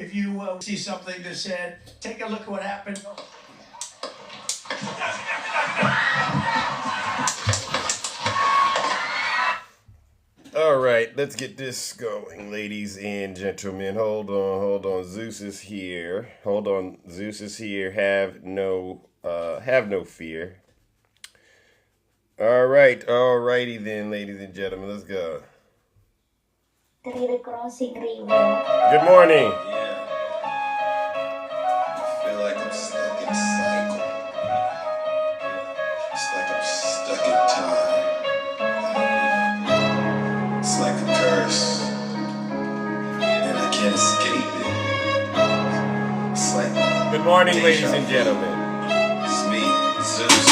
If you see something that said, take a look at what happened. All right, let's get this going, ladies and gentlemen. Hold on. Zeus is here. Hold on, Zeus is here. Have no fear. All right, alrighty then, ladies and gentlemen. Let's go. Crossing river. Good morning. Yeah, I feel like I'm stuck in a cycle. It's like I'm stuck in time. It's like a curse, and I can't escape it. It's like Good morning, deja ladies and vu. gentlemen. It's me, Zeus.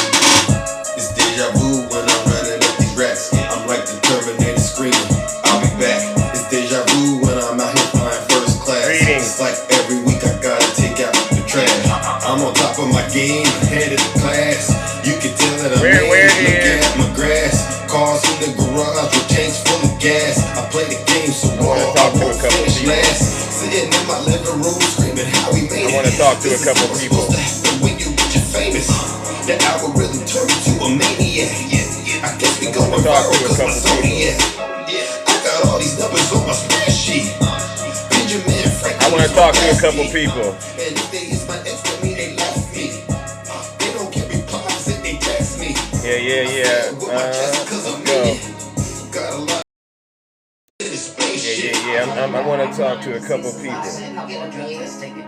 It's deja vu when I'm running up these rats. I'm like the Terminator screaming, I'll be back. It's deja vu when I'm out here flying first class. Greetings. It's like every week I gotta take out the trash. I'm on top of my game, ahead of the class. You can tell that I'm Where looking is- at my grass. Cars in the garage with tanks full of gas. I play the game so I wanna all talk I to a won't couple finish people. last. Sitting in my living room screaming how we made I it. wanna talk to a This is couple what's people. supposed to happen when you get you famous. The algorithm turned you to a maniac. I guess we going wanna talk viral to a cause my couple people. Zodiac. I got all these numbers on my spreadsheet. Benjamin Franklin. I want to is talk my to a last couple name. people. And if they is my ex, that mean they left me. They don't give me replies if they text me. Yeah. With my chest cause I'm Let's go. in it. Got a lot in this spaceship. I want to talk to a couple people.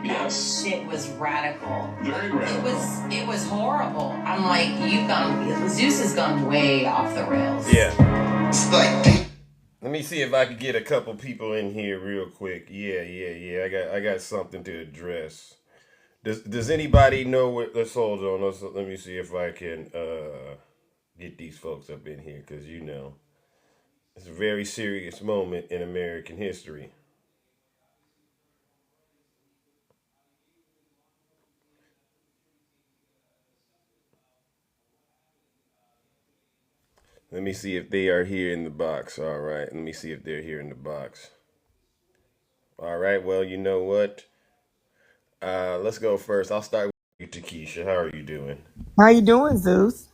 Yes. Shit was radical. Very radical. It was horrible. I'm like, Zeus has gone way off the rails. Yeah. It's like Let me see if I can get a couple people in here real quick. Yeah. I got something to address. Does anybody know what? Let's hold on. Let me see if I can get these folks up in here because it's a very serious moment in American history. Let me see if they are here in the box. All right. Let me see if they're here in the box. All right. Well, you know what? Let's go first. I'll start with you, Takesha. How are you doing? How you doing, Zeus?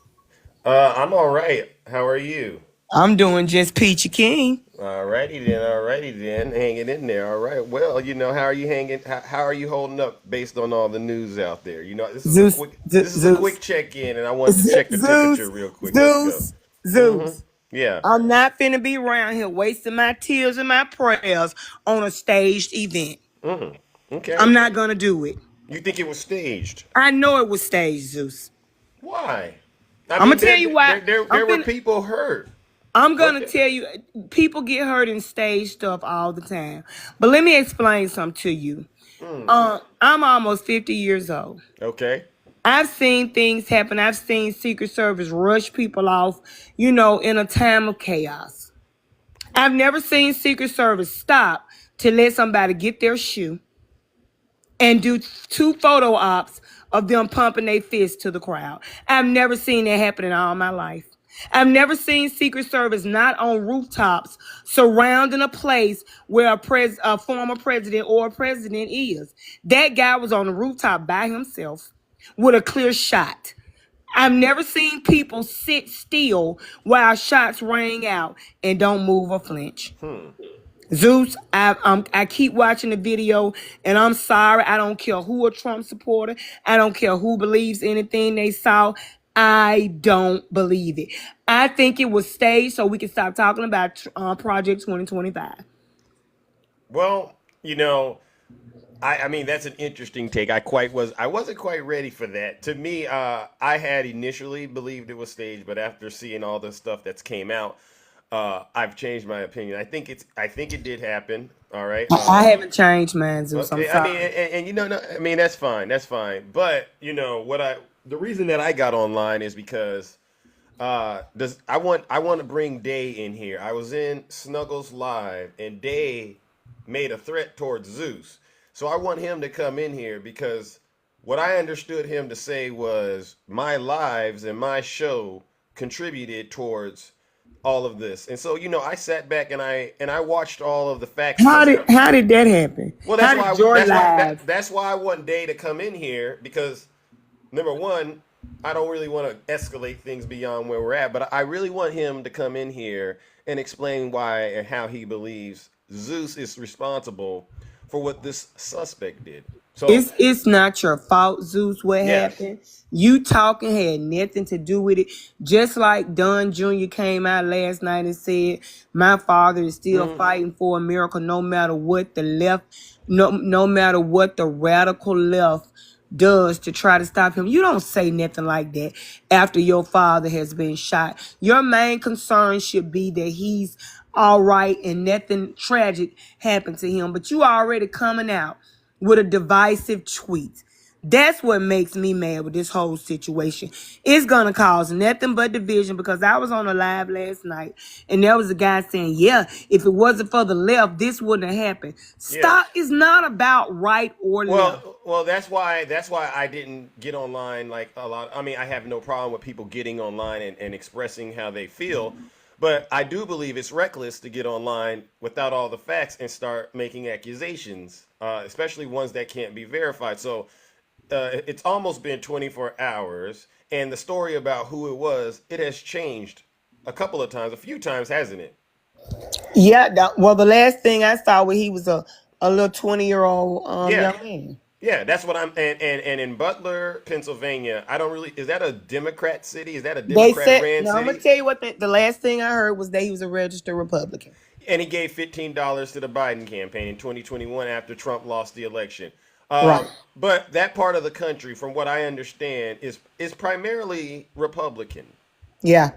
I'm all right. How are you? I'm doing just peachy king. Alrighty then. Hanging in there. All right. Well, how are you hanging? How are you holding up based on all the news out there? Zeus, This is a Zeus, quick check in, and I want to check the temperature Zeus, real quick. Let's go. Zeus, Zeus. Yeah. I'm not finna be around here wasting my tears and my prayers on a staged event. Okay. I'm not gonna do it. You think it was staged? I know it was staged, Zeus. Why? I I'm mean, gonna tell you why. there were people hurt. I'm Weren't gonna there? tell you, people get hurt in stage stuff all the time. But let me explain something to you. I'm almost 50 years old. Okay. I've seen things happen. I've seen Secret Service rush people off, in a time of chaos. I've never seen Secret Service stop to let somebody get their shoe and do two photo ops of them pumping their fist to the crowd. I've never seen that happen in all my life. I've never seen Secret Service not on rooftops surrounding a place where a former president or a president is. That guy was on the rooftop by himself with a clear shot. I've never seen people sit still while shots rang out and don't move or flinch. Zeus, I keep watching the video, and I'm sorry. I don't care who a Trump supporter. I don't care who believes anything they saw. I don't believe it. I think it was staged so we can stop talking about Project 2025. Well, I mean that's an interesting take. I wasn't quite ready for that. To me, I had initially believed it was staged, but after seeing all the stuff that's came out, I've changed my opinion. I think it did happen. All right. I haven't changed mine, Zeus. I'm Okay. I mean, sorry. no, I mean that's fine. That's fine. But the reason that I got online is because does I want to bring Day in here. I was in Snuggles Live, and Day made a threat towards Zeus. So I want him to come in here because what I understood him to say was my lives and my show contributed towards all of this. And so, I sat back and I watched all of the facts How come did out. how did that happen? Well, How did your lives? that's why I want Day to come in here, because number one, I don't really want to escalate things beyond where we're at, but I really want him to come in here and explain why and how he believes Zeus is responsible for what this suspect did. So, It's not your fault, Zeus, what yes. happened. You talking had nothing to do with it. Just like Don Jr. came out last night and said, my father is still fighting for a miracle no matter what the left, no matter what the radical left does to try to stop him. You don't say nothing like that after your father has been shot. Your main concern should be that he's all right and nothing tragic happened to him. But you already coming out with a divisive tweet. That's what makes me mad with this whole situation. It's gonna cause nothing but division, because I was on a live last night and there was a guy saying, yeah, if it wasn't for the left, this wouldn't have happened. Yes. Stop. It's not about right or left. Well, that's why I didn't get online like a lot. I mean, I have no problem with people getting online and expressing how they feel, but I do believe it's reckless to get online without all the facts and start making accusations, especially ones that can't be verified. So it's almost been 24 hours, and the story about who it has changed a few times, hasn't it? Yeah, well, the last thing I saw was he was a little 20-year-old Yeah. young man. Yeah, that's what I'm and in Butler, Pennsylvania, I don't really, is that a Democrat city? Is that a They Democrat said, ran no, I'm gonna city? tell you what the last thing I heard was that he was a registered Republican. And he gave $15 to the Biden campaign in 2021 after Trump lost the election. Right. But that part of the country, from what I understand, is primarily Republican. Yeah.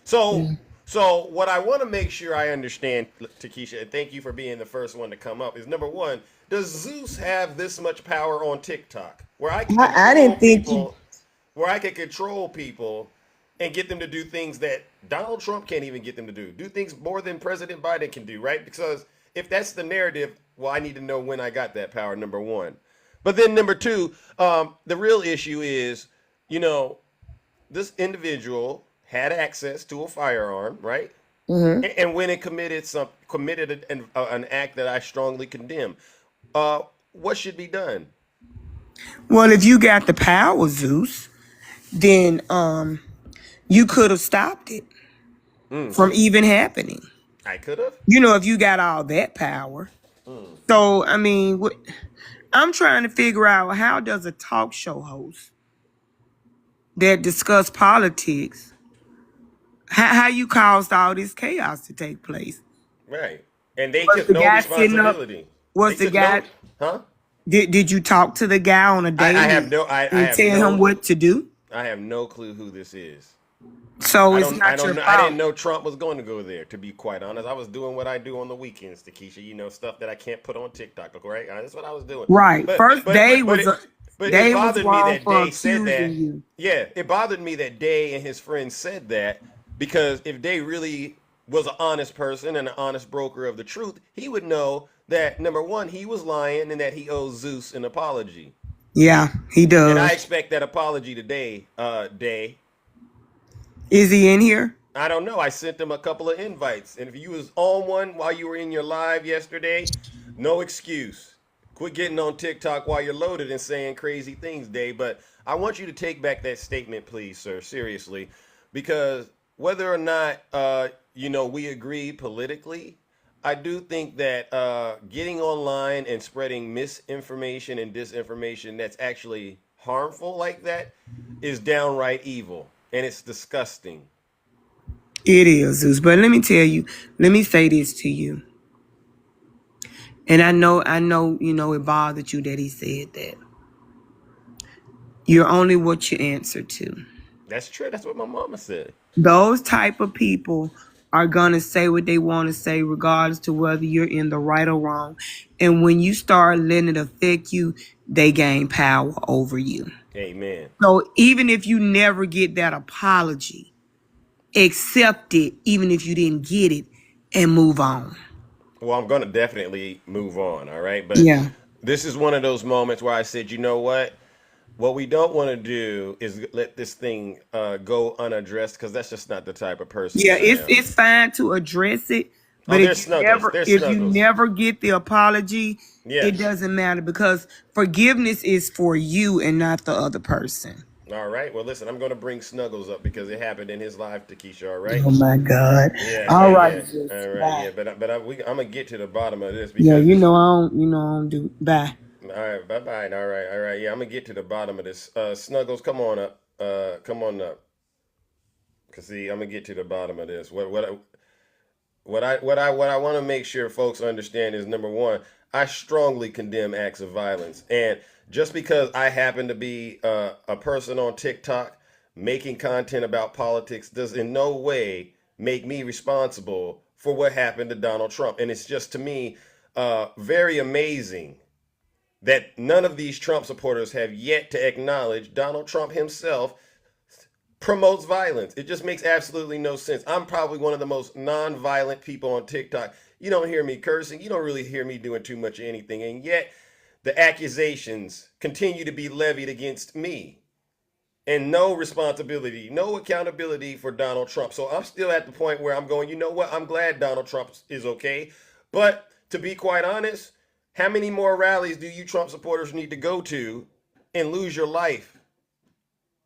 So, so what I want to make sure I understand, Takesha, and thank you for being the first one to come up, is number one, does Zeus have this much power on TikTok where I can I control didn't think you. people, where I can control people and get them to do things that Donald Trump can't even get them to do things more than President Biden can do, right? Because if that's the narrative, well, I need to know when I got that power, number one. But then number two, the real issue is, you know, this individual had access to a firearm, right? And when it committed an act that I strongly condemn, what should be done? Well, if you got the power, Zeus, then you could have stopped it from even happening. I could have. If you got all that power. So I mean, I'm trying to figure out, how does a talk show host that discuss politics, how you caused all this chaos to take place? Right. And they Was took the no guy sitting up? responsibility. Was They the took no, guy? huh? Did you talk to the guy on a I daily have no I and have tell him no what to do? I have no clue who this is. So it's not your I didn't fault. know Trump was going to go there, to be quite honest. I was doing what I do on the weekends, Takesha, stuff that I can't put on TikTok, right? That's what I was doing. Right. First, Day was But Day it was bothered me wrong that for Day said that. accusing you. Yeah, it bothered me that Day and his friends said that, because if Day really was an honest person and an honest broker of the truth, he would know that number one, he was lying and that he owes Zeus an apology. Yeah, he And I does. expect that apology today, Day. Is he in here? I don't know. I sent him a couple of invites, and if you was on one while you were in your live yesterday, no excuse. Quit getting on TikTok while you're loaded and saying crazy things, Dave. But I want you to take back that statement, please, sir. Seriously, because whether or not we agree politically, I do think that getting online and spreading misinformation and disinformation that's actually harmful like that is downright evil, and it's disgusting. It is, Zeus. But let me tell you, let me say this to you. And I know, it bothered you that he said that. You're only what you answer to. That's true. That's what my mama said. Those type of people are going to say what they want to say, regardless to whether you're in the right or wrong. And when you start letting it affect you, they gain power over you. Amen. So even if you never get that apology, accept it, even if you didn't get it, and move on. Well, I'm going to definitely move on, all right? But Yeah. this is one of those moments where I said, you know what? What we don't want to do is let this thing go unaddressed, because that's just not the type of person Yeah, that I am. it's fine to address it, Oh, but there's Snuggles. There's if you Snuggles. never get the apology, it Yes. doesn't matter, because forgiveness is for you and not the other person. All right. Well, listen, I'm going to bring Snuggles up because it happened in his life, Takesha. All right. Oh my God! Yeah, All yeah, right, yeah. sis. All right, Bye. yeah. I'm gonna get to the bottom of this Yeah, because this. you know I don't do. Bye. All right, bye bye. All right. Yeah, I'm gonna get to the bottom of this. Snuggles, come on up. Come on up. Cause see, I'm gonna get to the bottom of this. What I want to make sure folks understand is, number one, I strongly condemn acts of violence, and just because I happen to be a person on TikTok making content about politics does in no way make me responsible for what happened to Donald Trump. And it's just, to me, very amazing that none of these Trump supporters have yet to acknowledge Donald Trump himself promotes violence. It just makes absolutely no sense. I'm probably one of the most non-violent people on TikTok. You don't hear me cursing. You don't really hear me doing too much of anything. And yet the accusations continue to be levied against me. And no responsibility, no accountability for Donald Trump. So I'm still at the point where I'm going, you know what? I'm glad Donald Trump is okay. But to be quite honest, how many more rallies do you Trump supporters need to go to and lose your life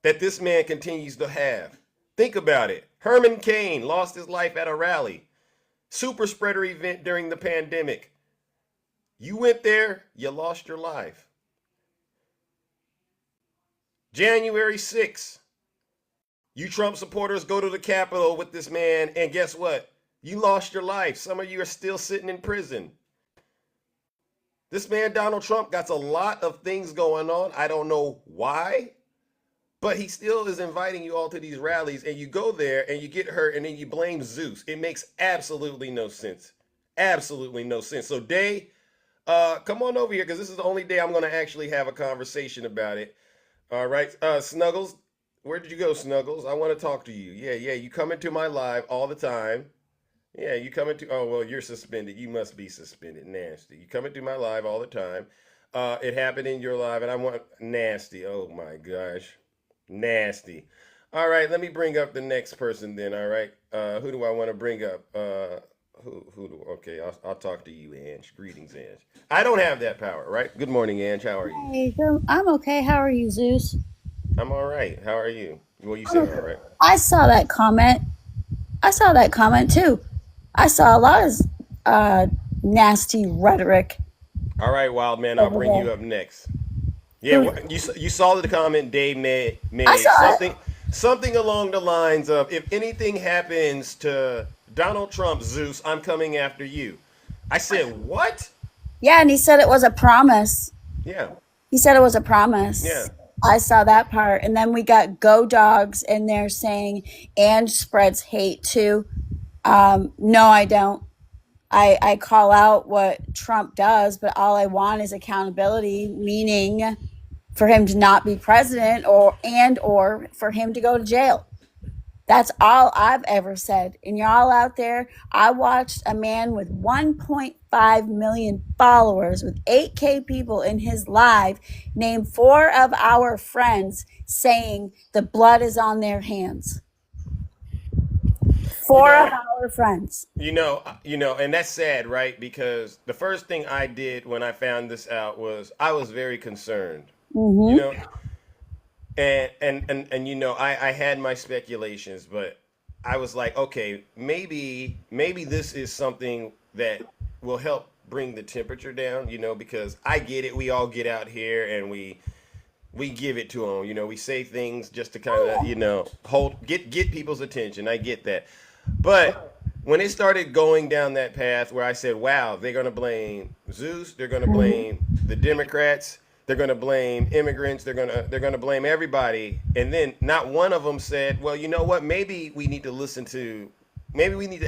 that this man continues to have? Think about it. Herman Cain lost his life at a rally, super spreader event during the pandemic. You went there, you lost your life. January 6th, you Trump supporters go to the Capitol with this man, and guess what? You lost your life. Some of you are still sitting in prison. This man, Donald Trump, got a lot of things going on. I don't know why, but he still is inviting you all to these rallies, and you go there and you get hurt, and then you blame Zeus. It makes absolutely no sense. Absolutely no sense. So, Day, come on over here, because this is the only day I'm going to actually have a conversation about it. All right, Snuggles, where did you go, Snuggles? I want to talk to you. Yeah, you come into my live all the time. Yeah, you come into, oh, well, you're suspended. You must be suspended. Nasty. You come into my live all the time. It happened in your live, and I want, nasty. Oh, my gosh. Nasty. All right, let me bring up the next person then, all right? Who do I want to bring up? Okay, I'll talk to you, Ange. Greetings, Ange. I don't have that power, right? Good morning, Ange. How are you? Hey, I'm okay. How are you, Zeus? I'm all right. How are you? Well, you said all right. I saw that comment. I saw that comment too. I saw a lot of nasty rhetoric. All right, wild man. I'll bring you up next. Yeah, you saw the comment Dave made. I saw Something along the lines of, if anything happens to Donald Trump, Zeus, I'm coming after you. I said, what? Yeah, and he said it was a promise. Yeah. He said it was a promise. Yeah. I saw that part. And then we got Go Dogs in there saying, and spreads hate too. No, I don't. I call out what Trump does, but all I want is accountability, meaning for him to not be president or for him to go to jail. That's all I've ever said. And y'all out there, I watched a man with 1.5 million followers with 8K people in his live name 4 of our friends saying the blood is on their hands. 4 of our friends. You know, and that's sad, right? Because the first thing I did when I found this out was I was very concerned. Mm-hmm. You know, and you know, I had my speculations, but I was like, okay, maybe this is something that will help bring the temperature down, you know, because I get it. We all get out here and we give it to them, you know, we say things just to kind of, you know, get people's attention. I get that. But when it started going down that path where I said, wow, they're going to blame Zeus, they're going to blame the Democrats, they're going to blame immigrants, they're going to blame everybody, and then not one of them said, well, you know what, maybe we need to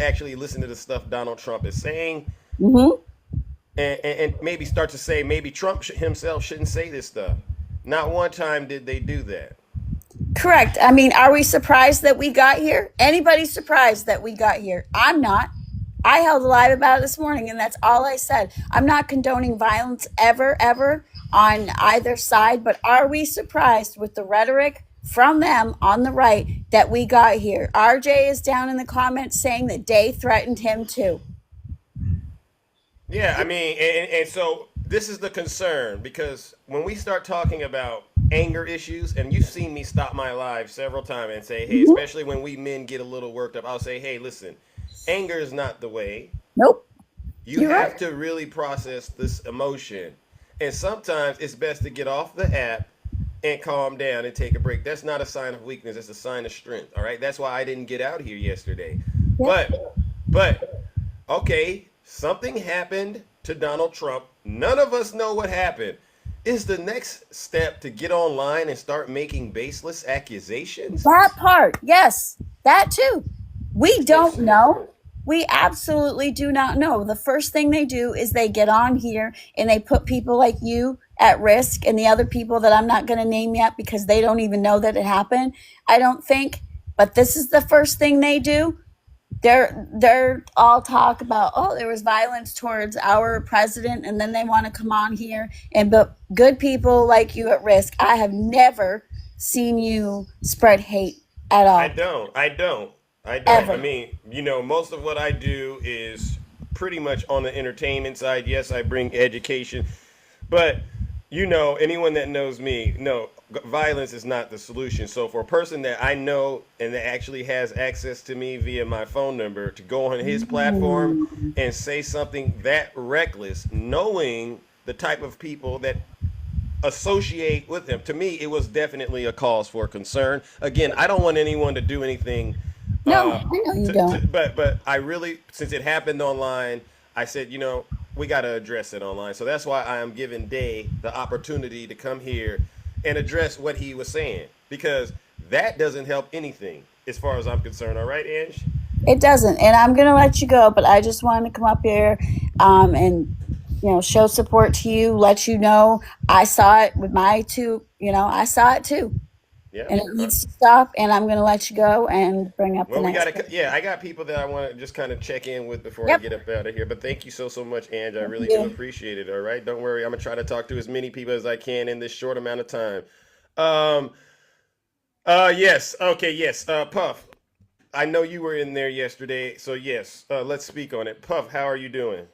actually listen to the stuff Donald Trump is saying, and maybe start to say maybe Trump himself shouldn't say this stuff. Not one time did they do that. Correct. I mean, are we surprised that we got here? Anybody surprised that we got here? I'm not. I held a live about it this morning, and that's all I said. I'm not condoning violence ever on either side, but are we surprised with the rhetoric from them on the right that we got here? RJ is down in the comments saying that Day threatened him too. Yeah, I mean, and so this is the concern because when we start talking about anger issues, and you've seen me stop my live several times and say, hey, especially when we men get a little worked up, I'll say, hey, listen, anger is not the way. Nope. You You're have right. to really process this emotion. And sometimes it's best to get off the app and calm down and take a break. That's not a sign of weakness, it's a sign of strength. All right. That's why I didn't get out here yesterday. Yep. But okay, something happened to Donald Trump. None of us know what happened. Is the next step to get online and start making baseless accusations? That part, yes, that too. We don't know. We absolutely do not know. The first thing they do is they get on here and they put people like you at risk and the other people that I'm not going to name yet because they don't even know that it happened. I don't think, but this is the first thing they do. They're all talk about, oh, there was violence towards our president, and then they want to come on here and put good people like you at risk. I have never seen you spread hate at all. I don't. Ever. I mean, most of what I do is pretty much on the entertainment side. Yes, I bring education, but anyone that knows me, no, violence is not the solution. So for a person that I know and that actually has access to me via my phone number to go on his platform and say something that reckless, knowing the type of people that associate with him, to me, it was definitely a cause for concern. Again, I don't want anyone to do anything. No, I know you don't. But I really, since it happened online, I said, we got to address it online. So that's why I am giving Day the opportunity to come here and address what he was saying, because that doesn't help anything as far as I'm concerned. All right, Ange? It doesn't. And I'm going to let you go, but I just wanted to come up here and, show support to you, let you know I saw it with my two, I saw it too. Yeah. And it needs to stop, and I'm going to let you go and bring up Well, the we next got to, I got people that I want to just kind of check in with before I get up out of here. But thank you so much, Ange. I really do appreciate it. All right. Don't worry. I'm going to try to talk to as many people as I can in this short amount of time. Yes. Okay. Yes. Puff, I know you were in there yesterday. So, yes, let's speak on it. Puff, how are you doing?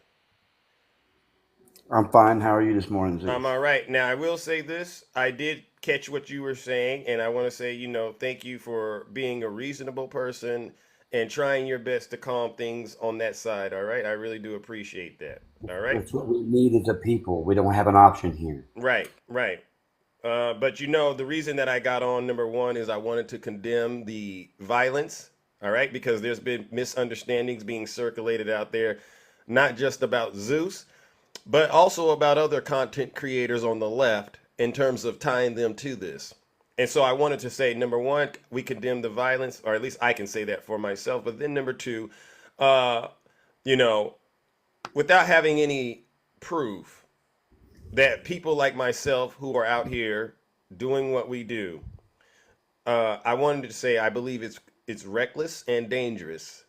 I'm fine. How are you this morning, Zeus? I'm all right. Now, I will say this. I did catch what you were saying, and I want to say, thank you for being a reasonable person and trying your best to calm things on that side, all right? I really do appreciate that, all right? That's what we need as a people. We don't have an option here. Right. But the reason that I got on, number one, is I wanted to condemn the violence, all right? Because there's been misunderstandings being circulated out there, not just about Zeus, but also about other content creators on the left in terms of tying them to this. And so I wanted to say, number one, we condemn the violence, or at least I can say that for myself. But then number two, without having any proof that people like myself who are out here doing what we do, I wanted to say I believe it's reckless and dangerous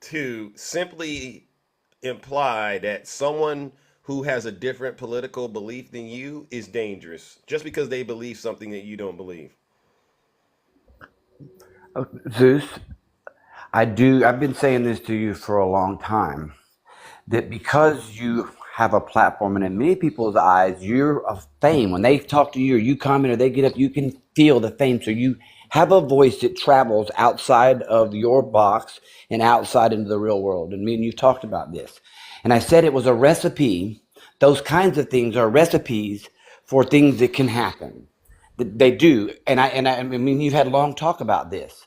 to simply imply that someone who has a different political belief than you is dangerous just because they believe something that you don't believe. Zeus, I've been saying this to you for a long time, that because you have a platform and in many people's eyes, you're a fame. When they talk to you or you comment or they get up, you can feel the fame. So you have a voice that travels outside of your box and outside into the real world. And me and you talked about this. And I said it was a recipe. Those kinds of things are recipes for things that can happen. They do. And I mean, you've had a long talk about this.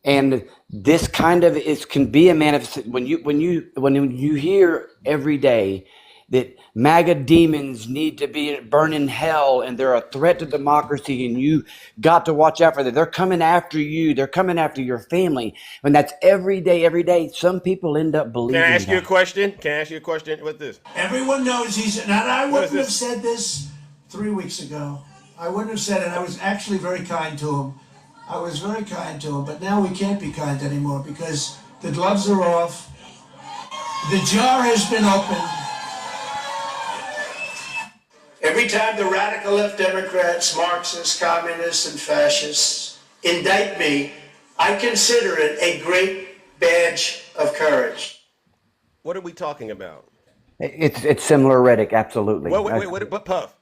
And this kind of can be a manifestation when you hear every day that MAGA demons need to be burn in hell and they're a threat to democracy and you got to watch out for them. They're coming after you. They're coming after your family. And that's every day. Some people end up believing Can I ask that. you a question? What's this? Everyone knows and I wouldn't have said this 3 weeks ago. I wouldn't have said it. I was actually very kind to him. But now we can't be kind anymore because the gloves are off. The jar has been opened. Every time the radical left Democrats, Marxists, communists, and fascists indict me, I consider it a great badge of courage. What are we talking about? It's similar rhetoric, absolutely. But Puff.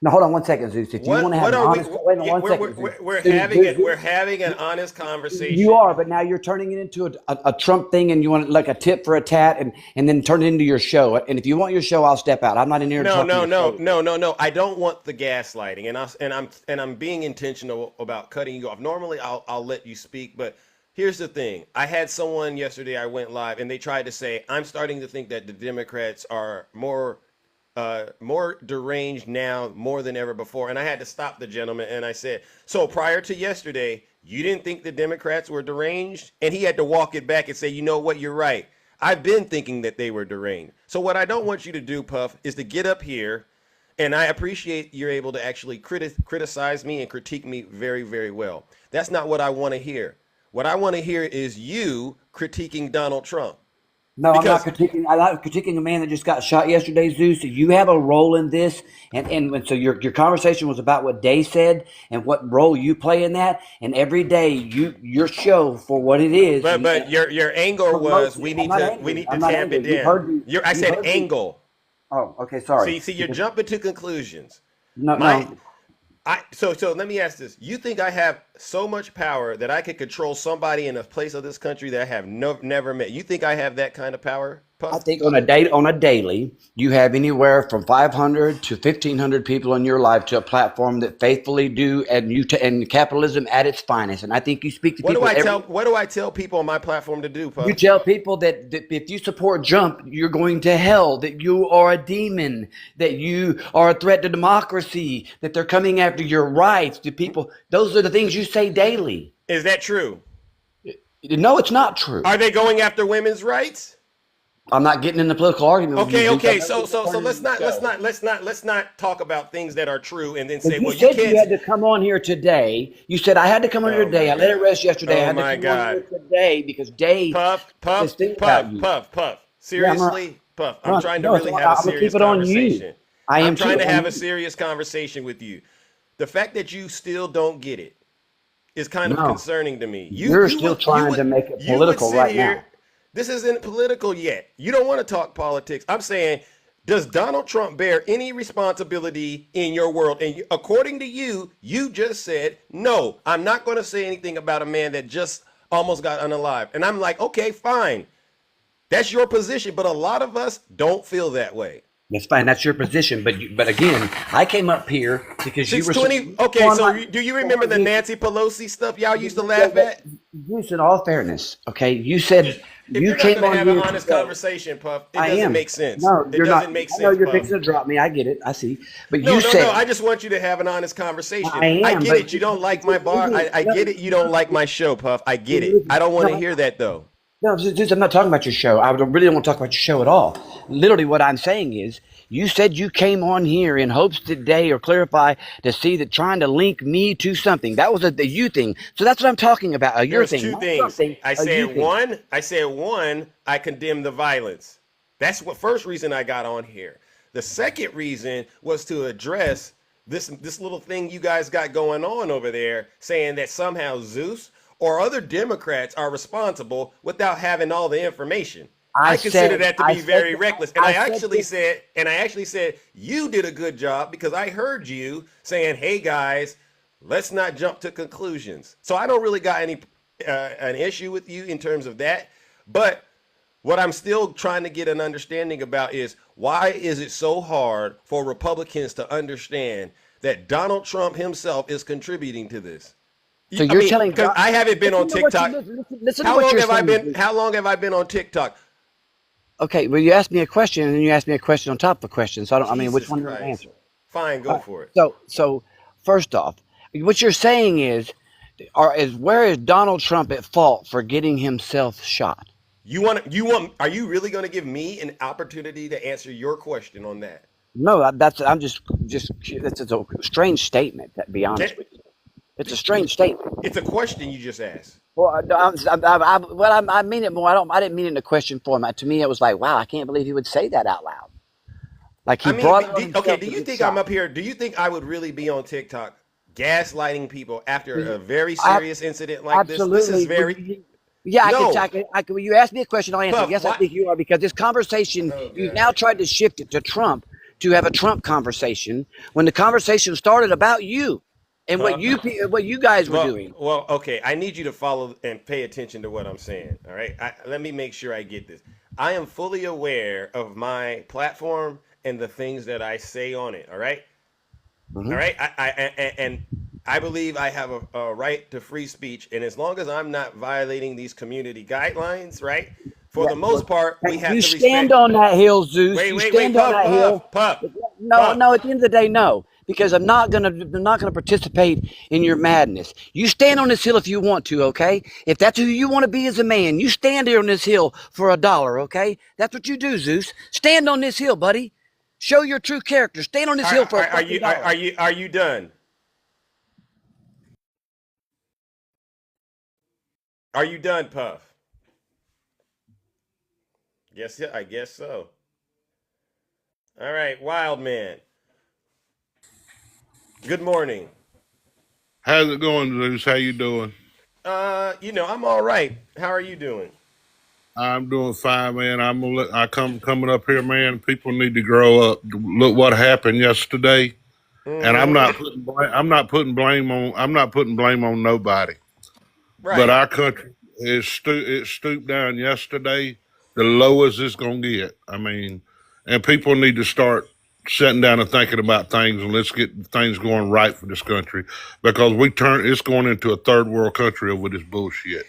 No, hold on one second, Zeus. If you want to have an honest, wait one second. We're having an honest conversation. You are, but now you're turning it into a Trump thing, and you want like a tit for a tat, and then turn it into your show. And if you want your show, I'll step out. I'm not in here. No. I don't want the gaslighting, and I'm being intentional about cutting you off. Normally, I'll let you speak, but here's the thing. I had someone yesterday. I went live, and they tried to say I'm starting to think that the Democrats are more deranged now more than ever before. And I had to stop the gentleman, and I said, so prior to yesterday, you didn't think the Democrats were deranged? And he had to walk it back and say, you know what, you're right. I've been thinking that they were deranged. So what I don't want you to do, Puff, is to get up here, and I appreciate you're able to actually criticize me and critique me very, very well. That's not what I want to hear. What I want to hear is you critiquing Donald Trump. No, I'm not critiquing. I'm not critiquing a man that just got shot yesterday, Zeus. You have a role in this, and so your conversation was about what Day said and what role you play in that. And every day, your show for what it is. But your angle was we need to tamp it down. I said angle. Oh, okay, sorry. See, you're jumping to conclusions. No. So let me ask this. You think I have so much power that I could control somebody in a place of this country that I have never met? You think I have that kind of power, Puff? I think on a daily, you have anywhere from 500 to 1,500 people in your life to a platform that faithfully do and capitalism at its finest. And I think you speak to people. What do I tell people on my platform to do, Puff? You tell people that if you support Trump, you're going to hell, that you are a demon, that you are a threat to democracy, that they're coming after your rights to people. Those are the things you say daily. Is that true? No, it's not true. Are they going after women's rights? I'm not getting in the political argument. Okay. So let's not talk about things that are true and then say, well, you can't. You had to come on here today. You said I had to come on here today. I let it rest yesterday. I had to come on here today because Dave. Puff. Seriously, Puff. I'm trying to really have a serious conversation. I'm trying to have a serious conversation with you. The fact that you still don't get it is kind of concerning to me. You're still trying to make it political right now. This isn't political yet. You don't want to talk politics. I'm saying, does Donald Trump bear any responsibility in your world? And according to you, you just said, no, I'm not going to say anything about a man that just almost got unalived. And I'm like, okay, fine. That's your position. But a lot of us don't feel that way. That's fine. That's your position. But again, I came up here because you were. Okay, so do you remember the Nancy Pelosi stuff y'all used to laugh at? In all fairness, okay, you said you came on here to have an honest conversation, Puff. It doesn't make sense. No, you're not. Make sense. I know you're fixing to drop me. I get it. I see. But you said no. I just want you to have an honest conversation. I get it. You don't like my bar. I get it. You don't like my show, Puff. I get it. I don't want to hear that though. No, I'm not talking about your show. I really don't want to talk about your show at all. Literally, what I'm saying is, you said you came on here in hopes today or clarify to see that trying to link me to something. That was the you thing. So that's what I'm talking about. Your thing. Two things. I said one. I condemn the violence. That's what first reason I got on here. The second reason was to address this little thing you guys got going on over there, saying that somehow Zeus or other Democrats are responsible without having all the information. I consider that to be very reckless. And I actually said you did a good job because I heard you saying, hey guys, let's not jump to conclusions. So I don't really got any an issue with you in terms of that. But what I'm still trying to get an understanding about is, why is it so hard for Republicans to understand that Donald Trump himself is contributing to this? So you're telling me, I haven't been on TikTok. How long have I been on TikTok? Okay, well, you asked me a question, and then you asked me a question on top of a question. So which one do you want to answer? Fine, go for it. So first off, what you're saying is where is Donald Trump at fault for getting himself shot? Are you really going to give me an opportunity to answer your question on that? No, that's a strange statement, to be honest with you. It's a strange statement. It's a question you just asked. Well, no, I mean it more. I didn't mean it in a question form. To me, it was like, wow, I can't believe he would say that out loud. Like he I mean, brought it on okay, himself do to you be think I'm shocked. up here? Do you think I would really be on TikTok gaslighting people after a very I, serious incident like this? This is absolutely. very Yeah, no, when you ask me a question, I'll answer. Puff. Yes, I What? think you are, because this conversation, Oh you've now God. tried to shift it to Trump, to have a Trump conversation when the conversation started about you and Puff. what you guys were Well, doing. well, okay. I need you to follow and pay attention to what I'm saying. All right. Let me make sure I get this. I am fully aware of my platform and the things that I say on it. All right. All Hmm. right. And I believe I have a right to free speech, and as long as I'm not violating these community guidelines, right? For Yeah, the most well, part, we have you to stand respect. on that hill, Zeus. Wait, You wait, wait, stand on puff, that hill. puff, puff, No, puff. no. At the end of the day, no, because I'm not gonna participate in your madness. You stand on this hill if you want to, okay? If that's who you want to be as a man, you stand here on this hill for $1, okay? That's what you do, Zeus. Stand on this hill, buddy. Show your true character. Stand on this hill for a Are fucking you dollar. are you done? Are you done, puff? Yes, yeah, I guess so. All right, wild man. Good morning. How's it going, Zeus? How you doing? I'm all right. How are you doing? I'm doing fine, man. Coming up here, man. People need to grow up. Look what happened yesterday, and Mm-hmm. I'm not putting blame on nobody. But Right. our country it stooped down yesterday, the lowest it's gonna get. I mean, and people need to start sitting down and thinking about things, and let's get things going right for this country, because it's going into a third world country over this bullshit.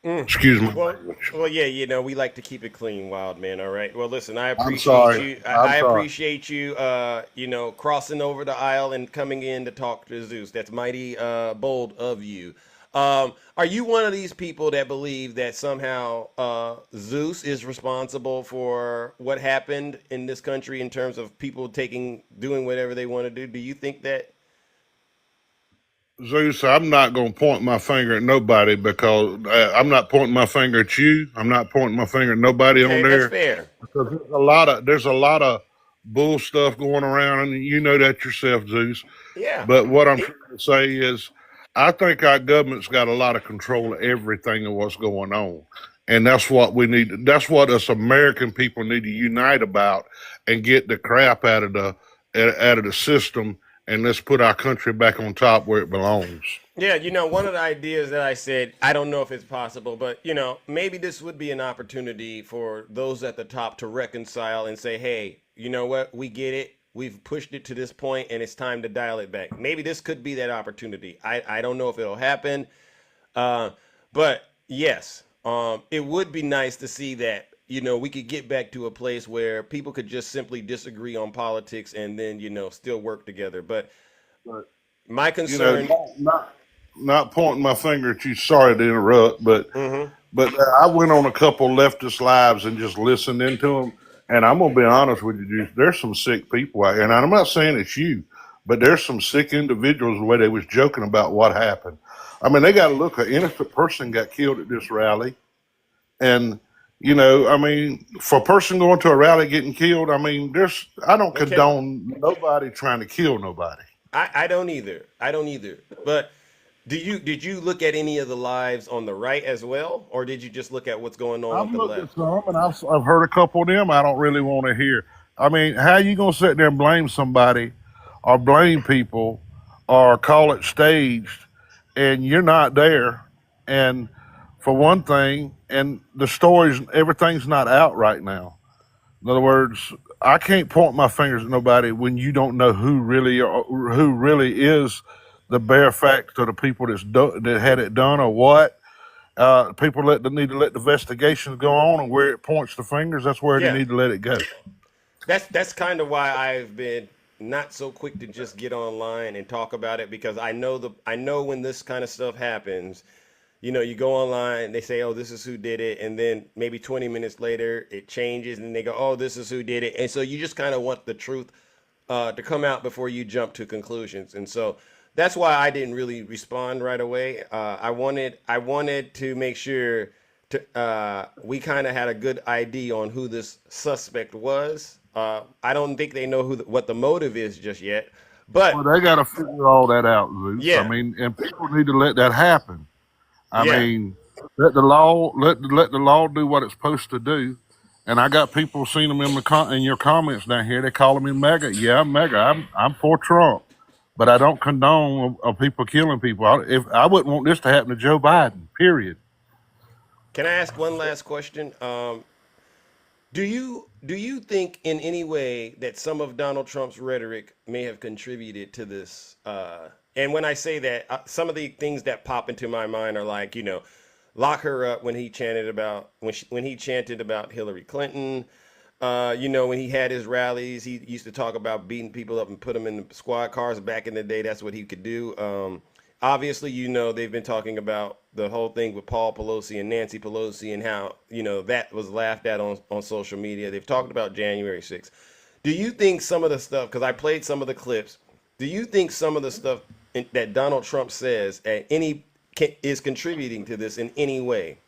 Mm. Excuse my Well, language. well, yeah, we like to keep it clean, wild man. All right. Well, listen, I I'm appreciate sorry. you. I'm I sorry. appreciate you. Crossing over the aisle and coming in to talk to Zeus. That's mighty bold of you. Are you one of these people that believe that somehow Zeus is responsible for what happened in this country in terms of people doing whatever they want to do? Do you think that? Zeus, I'm not going to point my finger at nobody, because I'm not pointing my finger at you. I'm not pointing my finger at nobody on Okay, that's there, fair. because there's a lot of bull stuff going around, and you know that yourself, Zeus. Yeah. But what I'm trying to say is, I think our government's got a lot of control of everything and what's going on, and that's what we need. That's what us American people need to unite about and get the crap out of the system, and let's put our country back on top where it belongs. Yeah, one of the ideas that I said, I don't know if it's possible, but maybe this would be an opportunity for those at the top to reconcile and say, hey, you know what? We get it. We've pushed it to this point and it's time to dial it back. Maybe this could be that opportunity. I don't know if it'll happen. Uh, but yes, it would be nice to see that, we could get back to a place where people could just simply disagree on politics and then, still work together. But But my you know, concern, not pointing my finger at you. Sorry to interrupt, mhm. I went on a couple leftist lives and just listened into them. And I'm gonna be honest with you, dude, there's some sick people out here, and I'm not saying it's you, but there's some sick individuals the way they was joking about what happened. I mean, they got to look. An innocent person got killed at this rally, and I mean, for a person going to a rally getting killed, I mean, I don't Okay. condone nobody trying to kill nobody. I don't either. I don't either. But did you look at any of the lives on the right as well, or did you just look at what's going on I've with the looked at left? some, and I've heard a couple of them. I don't really want to hear. I mean, how you gonna sit there and blame somebody, or blame people, or call it staged, and you're not there? And for one thing, and the stories, everything's not out right now. In other words, I can't point my fingers at nobody when you don't know who really is the bare facts of the people that had it done, or what. People need to let the investigations go on, and where it points the fingers, that's where they Yeah. need to let it go. That's kind of why I've been not so quick to just get online and talk about it, because I know when this kind of stuff happens, you go online, they say, "Oh, this is who did it," and then maybe 20 minutes later it changes, and they go, "Oh, this is who did it," and so you just kind of want the truth to come out before you jump to conclusions, and so that's why I didn't really respond right away. I wanted to make sure we kind of had a good ID on who this suspect was. I don't think they know what the motive is just yet, Well, but they got to figure all that out, Zeus. I yeah, mean, and people need to let that happen. I yeah. mean, let the law do what it's supposed to do. And I got people seeing them in your comments down here. They calling me mega. Yeah, I'm mega. I'm for Trump, but I don't condone of people killing people. If I wouldn't want this to happen to Joe Biden, period. Can I ask one last question? Do you think in any way that some of Donald Trump's rhetoric may have contributed to this? And when I say that, some of the things that pop into my mind are like, lock her up when he chanted about when he chanted about Hillary Clinton. When he had his rallies, he used to talk about beating people up and put them in the squad cars. Back in the day, that's what he could do. Obviously, they've been talking about the whole thing with Paul Pelosi and Nancy Pelosi and how, that was laughed at on social media. They've talked about January 6th. Do you think some of the stuff, because I played some of the clips, do you think some of the stuff that Donald Trump says is contributing to this in any way?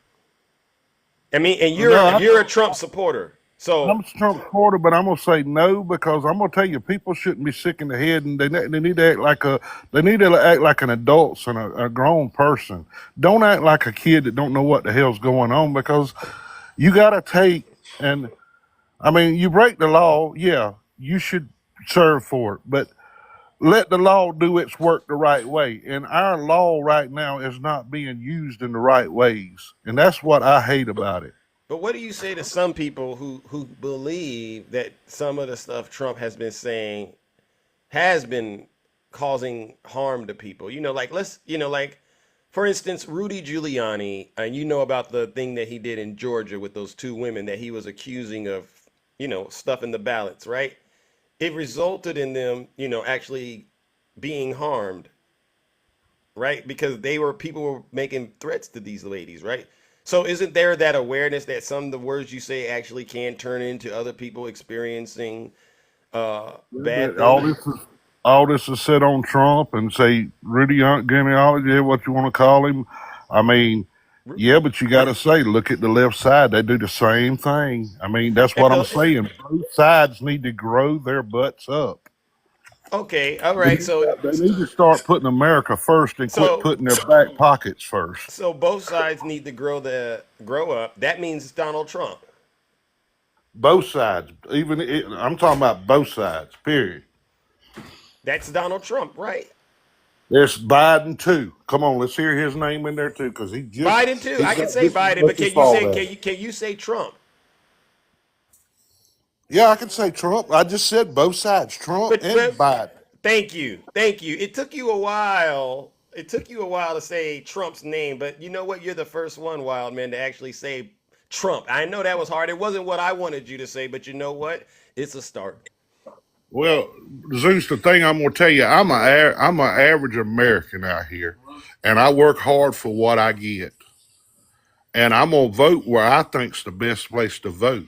I mean, and No, you're a Trump supporter. I'm So a Trump supporter, but I'm gonna say no because I'm gonna tell you, people shouldn't be sick in the head, and they need to act like an adult and a grown person. Don't act like a kid that don't know what the hell's going on because you gotta take and I mean, you break the law, yeah, you should serve for it, but let the law do its work the right way. And our law right now is not being used in the right ways, and that's what I hate about it. but what do you say to some people who believe that some of the stuff Trump has been saying has been causing harm to people? Like for instance, Rudy Giuliani, and about the thing that he did in Georgia with those two women that he was accusing of, stuff in the ballots, right? It resulted in them, actually being harmed, right? Because people were making threats to these ladies, right? So isn't there that awareness that some of the words you say actually can turn into other people experiencing bad But all things? this is all this is said on Trump and say Rudy Giuliani, what you want to call him. I mean, yeah, but you got to say, look at the left side. They do the same thing. I mean, that's And what I'm saying. Both sides need to grow their butts up. okay, all right. They need to start putting America first and quit So putting their back pockets first. so both sides need to grow up. That means it's Donald Trump. Both sides, I'm talking about both sides. Period. That's Donald Trump, right? There's Biden too. Come on, let's hear his name in there too, because Biden too. he's I can got say just as Biden, but much as can you Paul say does. can you say Trump? Yeah, I can say Trump. I just said both sides, Trump and But Biden. thank you, thank you. It took you a while. It took you a while to say Trump's name, but you know what? You're the first one, Wild Man, to actually say Trump. I know that was hard. It wasn't what I wanted you to say, but you know what? It's a start. Well, Zeus, the thing I'm gonna tell you, I'm an average American out here, and I work hard for what I get, and I'm gonna vote where I think's the best place to vote.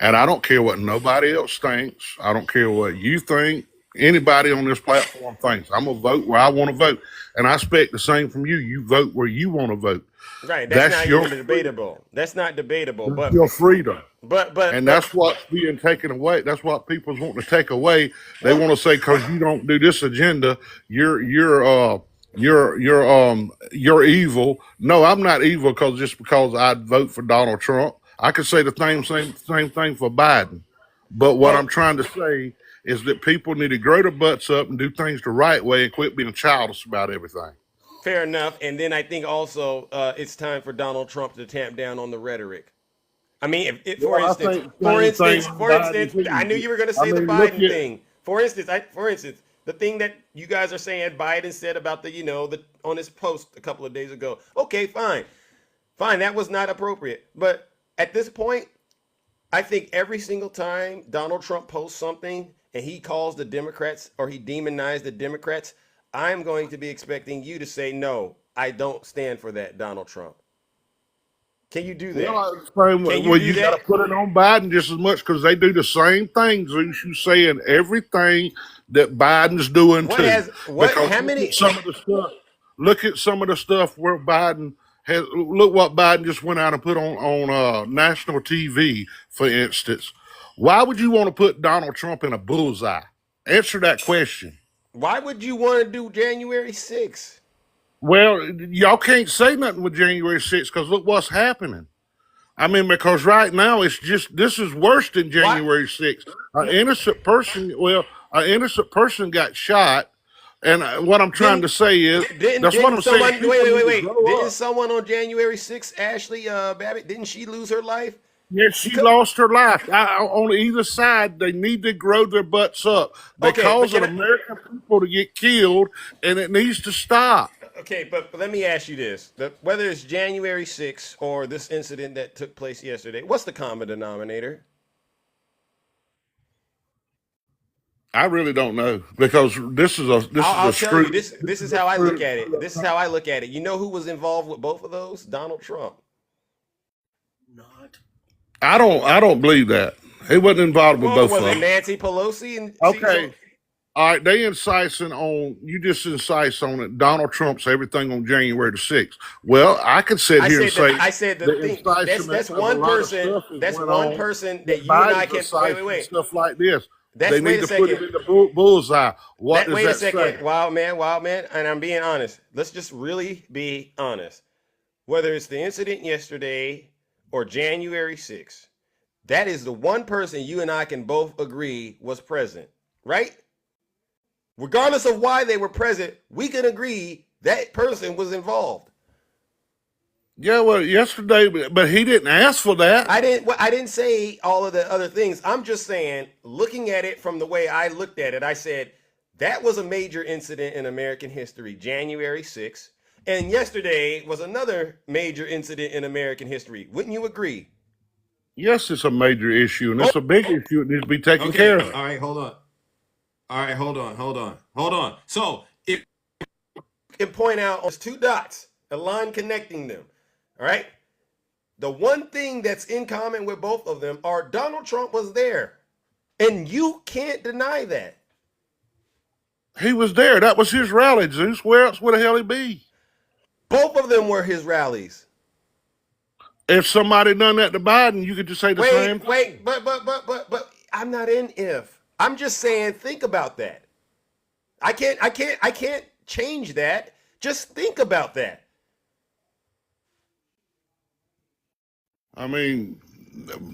And I don't care what nobody else thinks. I don't care what you think. Anybody on this platform thinks. I'm gonna vote where I want to vote, and I expect the same from you. You vote where you want to vote. Right. That's That's not your even freedom. debatable. That's not debatable. That's But your freedom. but but And but that's what's being taken away. That's what people's wanting to take away. They want to say because you don't do this agenda, you're evil. No, I'm not evil because I'd vote for Donald Trump. I could say the same thing for Biden. But what well, I'm trying to say is that people need to grow their butts up and do things the right way and quit being childish about everything. fair enough. And then I think also it's time for Donald Trump to tamp down on the rhetoric. I mean, Well, I think the same thing on For Biden instance, I knew too. you were going to I say the mean, look Biden at thing. For instance, the thing that you guys are saying Biden said about the on his post a couple of days ago. Okay, fine, that was not appropriate. But at this point, I think every single time Donald Trump posts something and he calls the Democrats or he demonized the Democrats, I'm going to be expecting you to say no. I don't stand for that, Donald Trump. Can you do Well, that? I explain. Can you Well, do you got to that? put it on Biden just as much because they do the same thing. Zeus, you saying everything that Biden's doing What too. has what? Because How many? some of the stuff. Look at some of the stuff where Biden has. Look what Biden just went out and put on national TV, for instance. Why would you want to put Donald Trump in a bullseye? Answer that question. Why would you want to do January 6th? Well, y'all can't say nothing with January 6th because look what's happening. I mean, because right now it's just this is worse than Why? January 6th. An No, innocent person, an innocent person got shot, and what I'm trying to didn't say is that's what didn't I'm saying. someone People need to wait? grow Didn't up. someone on January 6th, Ashley Babbitt, didn't she lose her life? Yes, she Because lost her life. On either side, they need to grow their butts up. They okay, but causing can I? American people to get killed, and it needs to stop. Okay, but let me ask you this: whether it's January 6th or this incident that took place yesterday, what's the common denominator? I really don't know because this is a I'll tell you screw. this. This is how I look at it. This is how I look at it. You know who was involved with both of those? Donald Trump. Not. I don't believe that. He wasn't involved with Well, both was of it them. Nancy Pelosi and see? So Okay. All right, they incising on you just incise on it. Donald Trump's everything on January the 6th. Well, I could sit here and say I said the the thing. incitement That's of a one lot of person. stuff is That's went one on person that that you and I Biden's can inciting wait. stuff like this. They That's need wait a to put it second. in the bullseye. What That does wait a that say? second. Wild man, and I'm being honest. Let's just really be honest. Whether it's the incident yesterday or January 6th, that is the one person you and I can both agree was present, right? Regardless of why they were present, we can agree that person was involved. Yeah, well, yesterday, but he didn't ask for that. I didn't say all of the other things. I'm just saying, looking at it from the way I looked at it, I said that was a major incident in American history, January 6th. And yesterday was another major incident in American history. Wouldn't you agree? Yes, it's a major issue, and Both. it's a big issue. It needs to be taken Okay. care of. All right. Hold on. All right. Hold on. So if you can point out there's two dots, a line connecting them. All right. The one thing that's in common with both of them are Donald Trump was there. And you can't deny that. He was there. That was his rally, Zeus. Where else would the hell he be? Both of them were his rallies. If somebody done that to Biden, you could just say the same thing. But I'm not in if. I'm just saying think about that. I can't change that. Just think about that. I mean,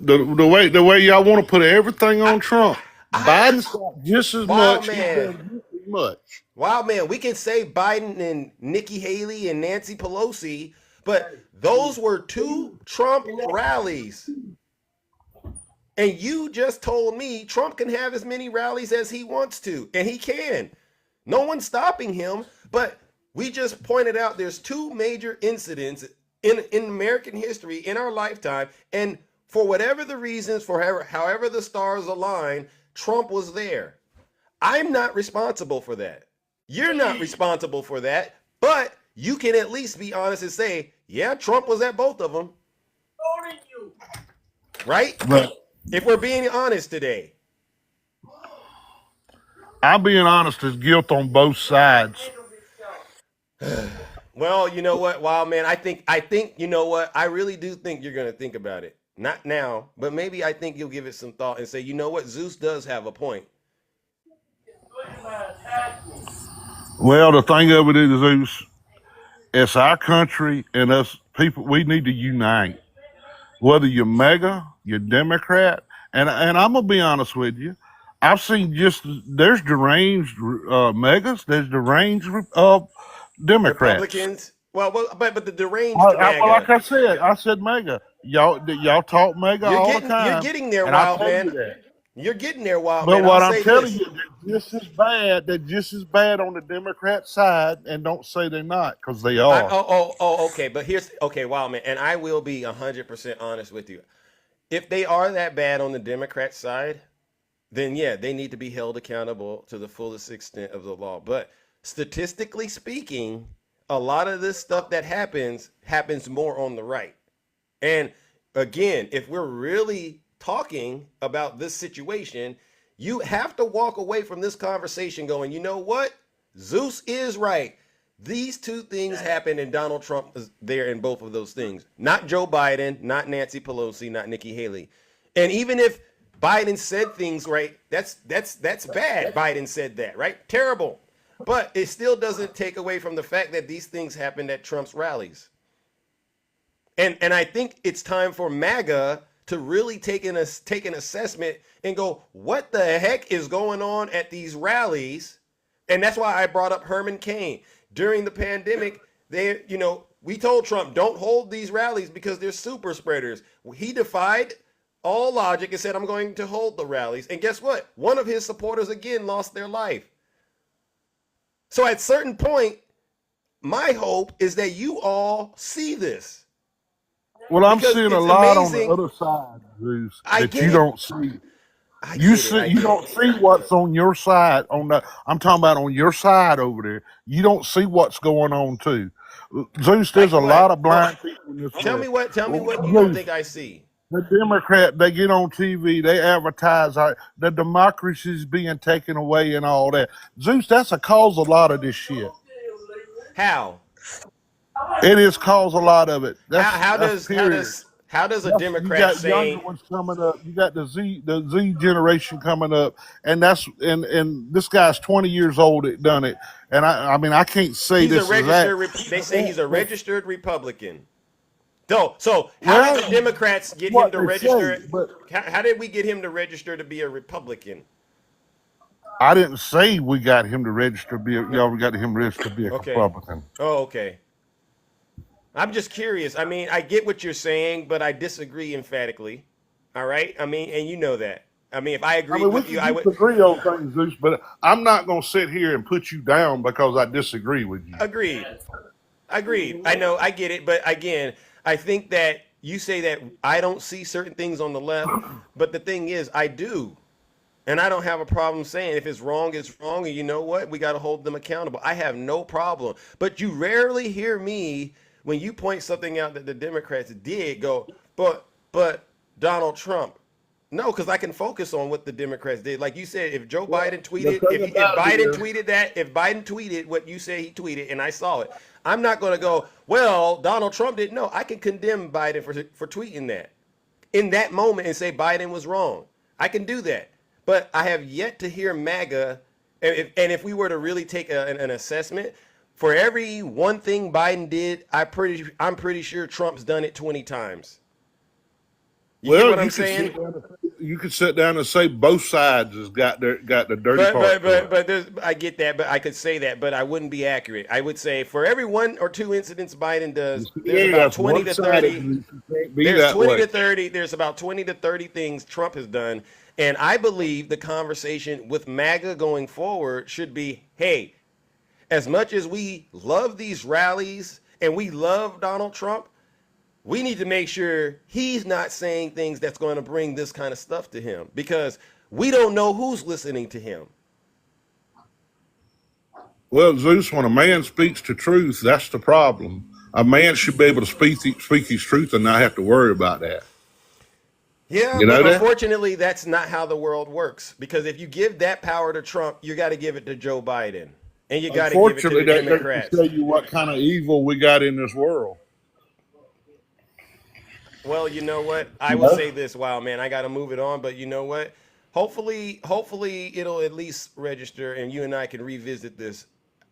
the way y'all want to put everything on Trump, I Biden's got just as Wild much. He's man. done just as much. Wow, man, we can say Biden and Nikki Haley and Nancy Pelosi, but those were two Trump rallies. And you just told me Trump can have as many rallies as he wants to, and he can. No one's stopping him, but we just pointed out there's two major incidents in American history in our lifetime, and for whatever the reasons, for however the stars align, Trump was there. I'm not responsible for that. You're not responsible for that, but you can at least be honest and say, yeah, Trump was at both of them, right? But If we're being honest today. I'm being honest, there's guilt on both sides. Well, you know what, Wild Man, I think you know what? I really do think you're gonna think about it. Not now, but maybe I think you'll give it some thought and say, you know what, Zeus does have a point. Well, the thing of it is, Zeus, it's our country and us people. We need to unite. Whether you're MAGA, you're Democrat, and I'm gonna be honest with you, I've seen just there's deranged MAGAs, there's deranged Democrats. Republicans, but the deranged Well, like MAGA, I said MAGA. Y'all talk MAGA all the you're time, getting there, and I Wild tell you Man. that. You're getting there, Wild But Man. I'll what I'm say telling this. you, they're just as bad. They're just as bad on the Democrat side, and don't say they're not, because they are. Okay. But okay, Wild Man, and I will be 100% honest with you. If they are that bad on the Democrat side, then yeah, they need to be held accountable to the fullest extent of the law. But statistically speaking, a lot of this stuff that happens more on the right. And again, if we're really talking about this situation, you have to walk away from this conversation going, you know what? Zeus is right. These two things happened, and Donald Trump was there in both of those things. Not Joe Biden, not Nancy Pelosi, not Nikki Haley. And even if Biden said things right, that's bad. Biden said that, right? Terrible. But it still doesn't take away from the fact that these things happened at Trump's rallies. And I think it's time for MAGA to really take an assessment and go, what the heck is going on at these rallies? And that's why I brought up Herman Cain. During the pandemic, we told Trump, don't hold these rallies because they're super spreaders. He defied all logic and said, I'm going to hold the rallies. And guess what? One of his supporters again lost their life. So at a certain point, my hope is that you all see this. Well, I'm Because seeing a it's lot on the amazing. other side, Zeus, I that get you it. don't see. I You get it. I see, you get don't it. see what's on your side. I'm talking about on your side over there. You don't see what's going on too. Zeus, there's Like a lot what? of Well, blind people in this tell me world. what you don't Zeus, think I see. the Democrat, they get on TV, they advertise the democracy's being taken away and all that. Zeus, that's a cause a lot of this shit. How? It is cause a lot of it. How That's period. how does a You Democrat got younger saying ones coming up. You got the Z generation coming up, and and this guy's 20 years old that done it. And I mean I can't say he's a this is that. they say he's a registered Republican? So how did Well, the Democrats get him what to they say, register? but How did we get him to register to be a Republican? I didn't say we got him to register to be. No. Y'all got him registered to be a Okay. Republican. Oh, okay. I'm just curious. I mean, I get what you're saying, but I disagree emphatically. All right? I mean, and you know that. I mean, if I I agreed mean, we with you, can I would disagree on things, Zeus, but I'm not going to sit here and put you down because I disagree with you. agreed. Agreed. I know, I get it, but again, I think that you say that I don't see certain things on the left, but the thing is, I do. And I don't have a problem saying if it's wrong, it's wrong. And you know what? We got to hold them accountable. I have no problem. But you rarely hear me when you point something out that the Democrats did go, but Donald Trump. No, because I can focus on what the Democrats did. Like you said, if Joe Well, Biden the tweeted, thing if about it Biden is, tweeted that, if Biden tweeted what you say he tweeted, and I saw it, I'm not going to go, well, Donald Trump didn't know. I can condemn Biden for tweeting that in that moment and say Biden was wrong. I can do that. But I have yet to hear MAGA, and if we were to really take an assessment, for every one thing Biden did, I'm pretty sure Trump's done it 20 times. You get well, what I'm saying? you could sit down and say both sides has got the dirty part to it. But I get that, but I could say that, but I wouldn't be accurate. I would say for every one or two incidents Biden does, there's Yeah, about that's 20 to one-sided. 30. You can't be There's that 20 way. to 30. There's about 20 to 30 things Trump has done. And I believe the conversation with MAGA going forward should be, hey, as much as we love these rallies and we love Donald Trump, we need to make sure he's not saying things that's going to bring this kind of stuff to him because we don't know who's listening to him. Well, Zeus, when a man speaks the truth, that's the problem. A man should be able to speak his truth and not have to worry about that. Yeah, You but know that? unfortunately, that's not how the world works. Because if you give that power to Trump, you got to give it to Joe Biden. And you got to give it to Unfortunately, the that doesn't Democrats. tell you what kind of evil we got in this world. Well, you know what? I You will know? say this, wow, man, I got to move it on. But you know what? Hopefully it'll at least register and you and I can revisit this.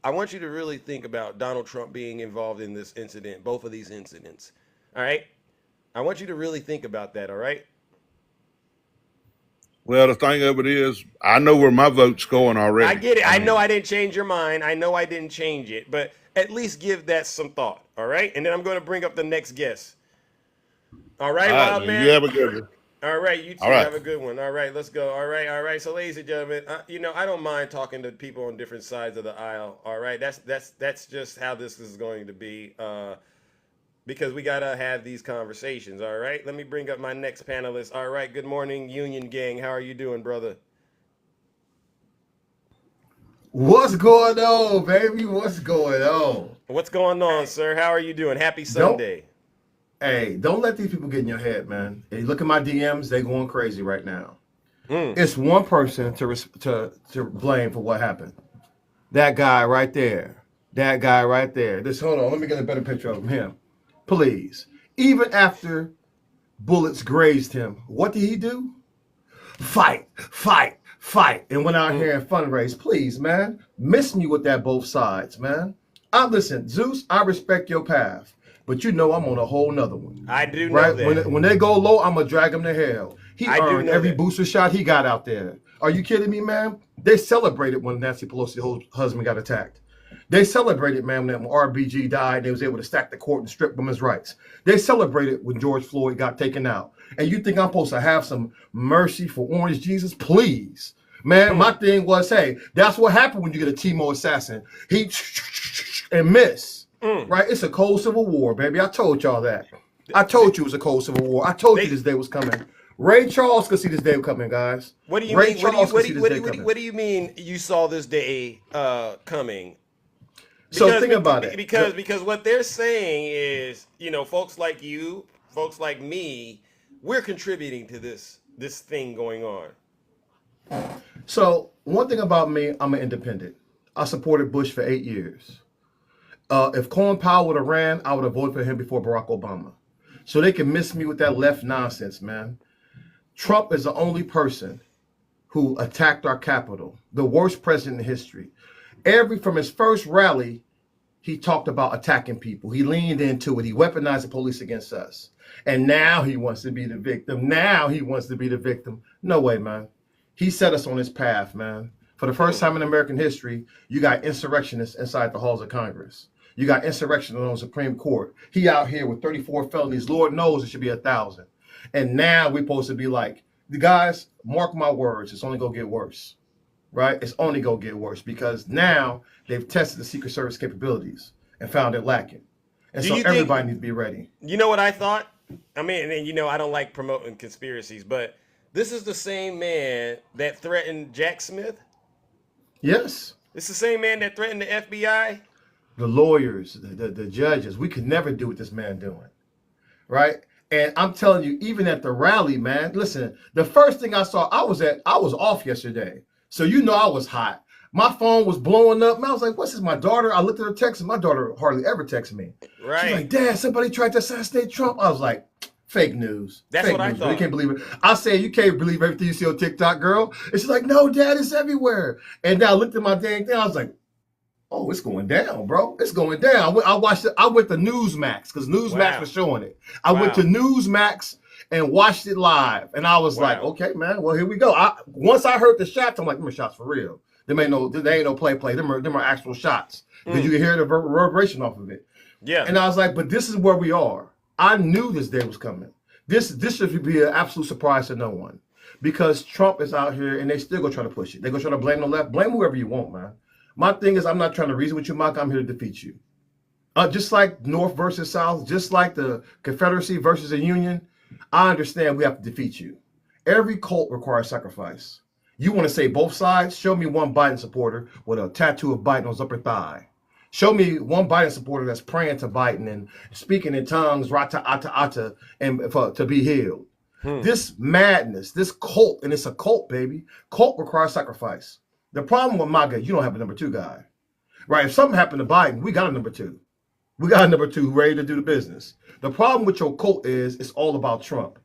I want you to really think about Donald Trump being involved in this incident, both of these incidents. All right? I want you to really think about that, all right? Well, the thing of it is, I know where my vote's going I already. get it. I I know mean, I didn't change your mind. I know I didn't change it, but at least give that some thought, all right? And then I'm going to bring up the next guest. All right, all right, Wild man. Man? You have a good one. All right, you too. All right. Have a good one. All right, let's go. All right, all right. So, ladies and gentlemen, I don't mind talking to people on different sides of the aisle. All right, that's just how this is going to be, because we gotta have these conversations. All right, let me bring up my next panelist. All right, good morning, Union Gang. How are you doing, brother? What's going on, baby? What's going on? What's going on, sir? How are you doing? Happy Don't Sunday. Hey, don't let these people get in your head, man. Hey, look at my DMs; they going crazy right now. It's one person to blame for what happened. That guy right there. That guy right there. This hold on, let me get a better picture of him. Please. Even after bullets grazed him, what did he do? Fight, fight, fight. And went out here and fundraise. Please, man. Miss me with that both sides, man. Listen, Zeus, I respect your path. But you know I'm on a whole nother one. I do know Right? that. When they go low, I'm gonna drag him to hell. He I do earned know every that. booster shot he got out there. Are you kidding me, man? They celebrated when Nancy Pelosi's husband got attacked. They celebrated, man, when RBG died. They was able to stack the court and strip women's rights. They celebrated when George Floyd got taken out. And you think I'm supposed to have some mercy for Orange Jesus? Please. Man, my thing was, hey, that's what happened when you get a Timo assassin. He and miss. Right? It's a cold civil war, baby. I told y'all that. I told you it was a cold civil war. I told you this day was coming. Ray Charles could see this day coming, guys. What do you Ray mean? Charles could see this day coming. What do you mean you saw this day coming? So think about it. Because what they're saying is, you know, folks like you, folks like me, we're contributing to this thing going on. So one thing about me, I'm an independent. I supported Bush for 8 years. If Colin Powell would have ran, I would have voted for him before Barack Obama. So they can miss me with that left nonsense, man. Trump is the only person who attacked our Capitol, the worst president in history. From his first rally, he talked about attacking people. He leaned into it. He weaponized the police against us. And now he wants to be the victim. No way, man. He set us on his path, man. For the first time in American history, you got insurrectionists inside the halls of Congress. You got insurrectionists on the Supreme Court. He out here with 34 felonies. Lord knows it should be 1,000. And now we're supposed to be like, the guys, mark my words, it's only going to get worse. Right? It's only going to get worse because now they've tested the Secret Service capabilities and found it lacking. And so everybody needs to be ready. You know what I thought? I mean, and you know, I don't like promoting conspiracies, but this is the same man that threatened Jack Smith. Yes. It's the same man that threatened the FBI. The lawyers, the judges, we could never do what this man doing. Right? And I'm telling you, even at the rally, man, listen, the first thing I saw, I was off yesterday. So you know I was hot. My phone was blowing up. Man, I was like, what's this, my daughter? I looked at her text, and my daughter hardly ever texts me. Right. She's like, Dad, somebody tried to assassinate Trump. I was like, fake news. That's fake what news, I thought. You can't believe it. I said, you can't believe everything you see on TikTok, girl. And she's like, no, Dad, it's everywhere. And then I looked at my dang thing. I was like, oh, it's going down, bro. It's going down. I watched it. I went to Newsmax because Newsmax was showing it. I went to Newsmax and watched it live. And I was like, okay, man, well, here we go. Once I heard the shots, I'm like, them are shots for real. They ain't no play. Them are actual shots. Because you can hear the reverberation off of it. Yeah. And I was like, but this is where we are. I knew this day was coming. This should be an absolute surprise to no one. Because Trump is out here and they still gonna try to push it. They're gonna try to blame the left. Blame whoever you want, man. My thing is I'm not trying to reason with you, Mike. I'm here to defeat you. Just like North versus South, just like the Confederacy versus the Union, I understand we have to defeat you. Every cult requires sacrifice. You want to say both sides? Show me one Biden supporter with a tattoo of Biden on his upper thigh. Show me one Biden supporter that's praying to Biden and speaking in tongues, rata, ata, ata, and to be healed. This madness, this cult, and it's a cult, baby. Cult requires sacrifice. The problem with MAGA, you don't have a number two guy. Right? If something happened to Biden, we got a number two. We got a number two ready to do the business. The problem with your cult is it's all about Trump.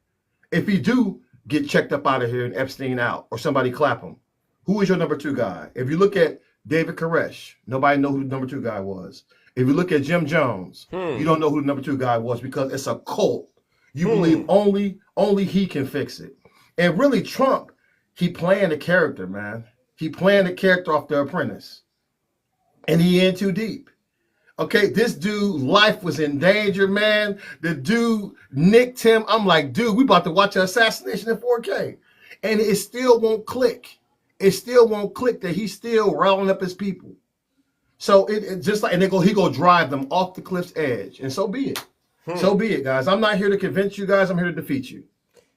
If he do get checked up out of here and Epstein out or somebody clap him, who is your number two guy? If you look at David Koresh, nobody know who the number two guy was. If you look at Jim Jones, you don't know who the number two guy was because it's a cult. You believe only he can fix it. And really Trump, he playing the character, man. He playing the character off The Apprentice. And he in too deep. Okay, this dude, life was in danger, man. The dude nicked him. I'm like, dude, we about to watch an assassination in 4K. And it still won't click. It still won't click that he's still riling up his people. So it just like, and he go drive them off the cliff's edge. And so be it. So be it, guys. I'm not here to convince you guys. I'm here to defeat you.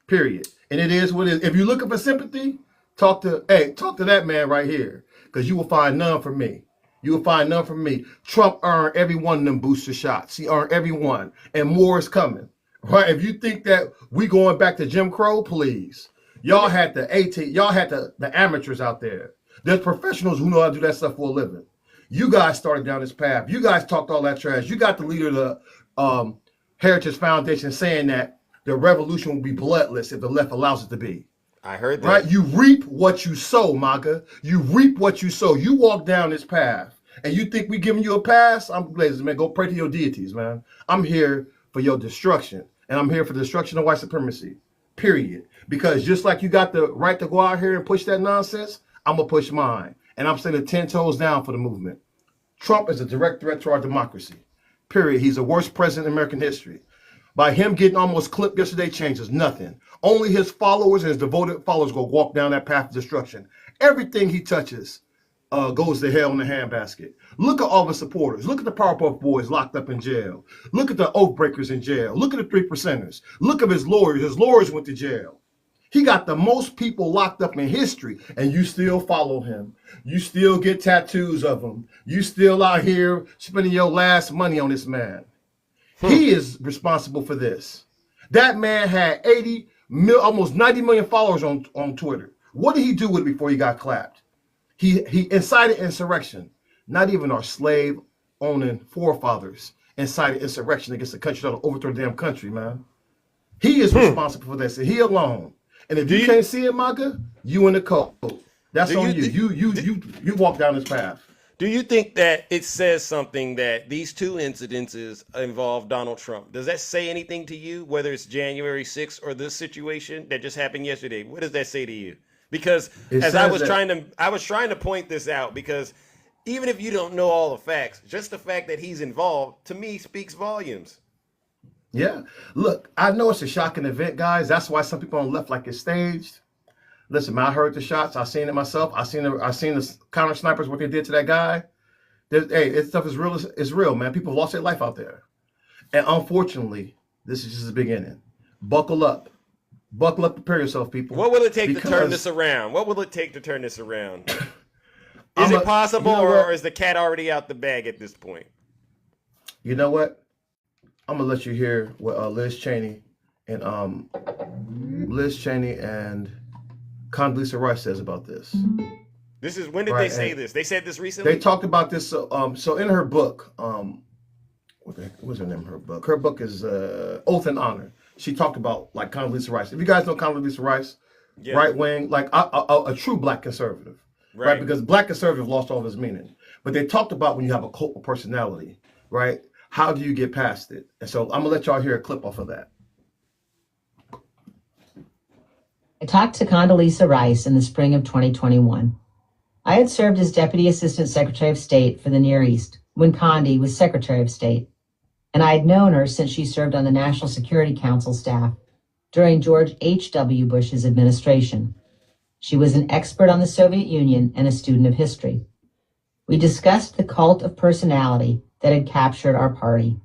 Period. And it is what it is. If you're looking for sympathy, talk to that man right here. Because you will find none from me. You will find none from me. Trump earned every one of them booster shots. He earned every one. And more is coming. Right? If you think that we going back to Jim Crow, please. Y'all had the y'all had the amateurs out there. There's professionals who know how to do that stuff for a living. You guys started down this path. You guys talked all that trash. You got the leader of the Heritage Foundation saying that the revolution will be bloodless if the left allows it to be. I heard that. Right? You reap what you sow, MAGA. You reap what you sow. You walk down this path and you think we giving you a pass? I'm blazing, man. Go pray to your deities, man. I'm here for your destruction. And I'm here for the destruction of white supremacy. Period. Because just like you got the right to go out here and push that nonsense, I'm going to push mine. And I'm standing 10 toes down for the movement. Trump is a direct threat to our democracy. Period. He's the worst president in American history. By him getting almost clipped yesterday changes nothing. Only his followers and his devoted followers go walk down that path of destruction. Everything he touches goes to hell in the handbasket. Look at all the supporters. Look at the Powerpuff Boys locked up in jail. Look at the Oath Breakers in jail. Look at the 3%ers. Look at his lawyers. His lawyers went to jail. He got the most people locked up in history, and you still follow him. You still get tattoos of him. You still out here spending your last money on this man. He is responsible for this. That man had almost 90 million followers on Twitter. What did he do with it before he got clapped? He incited insurrection. Not even our slave-owning forefathers incited insurrection against the country that'll overthrow the damn country, man. He is responsible for this, and he alone. And if you can't see it, MAGA, you in the code. That's on you. You walk down this path. Do you think that it says something that these two incidences involve Donald Trump? Does that say anything to you, whether it's January 6th or this situation that just happened yesterday? What does that say to you? Because I was trying to point this out, because even if you don't know all the facts, just the fact that he's involved, to me, speaks volumes. Yeah. Look, I know it's a shocking event, guys. That's why some people on the left like it's staged. Listen, man, I heard the shots. I seen it myself. I seen the counter snipers, what they did to that guy. Hey, this stuff is real. It's real, man. People lost their life out there. And unfortunately, this is just the beginning. Buckle up. Buckle up, prepare yourself, people. What will it take to turn this around? What will it take to turn this around? Is it possible, or is the cat already out the bag at this point? You know what? I'm gonna let you hear what Liz Cheney and Condoleezza Rice says about this. This is, when did they say this? They said this recently? They talked about this. So in her book, what the heck was her name? Her book. Her book is Oath and Honor. She talked about like Condoleezza Rice. If you guys know Condoleezza Rice, yeah. Right wing, like a true black conservative, right? Because black conservative lost all of his meaning. But they talked about when you have a cult of personality, right? How do you get past it? And so I'm gonna let y'all hear a clip off of that. I talked to Condoleezza Rice in the spring of 2021. I had served as Deputy Assistant Secretary of State for the Near East when Condi was Secretary of State, and I had known her since she served on the National Security Council staff during George H.W. Bush's administration. She was an expert on the Soviet Union and a student of history. We discussed the cult of personality that had captured our party.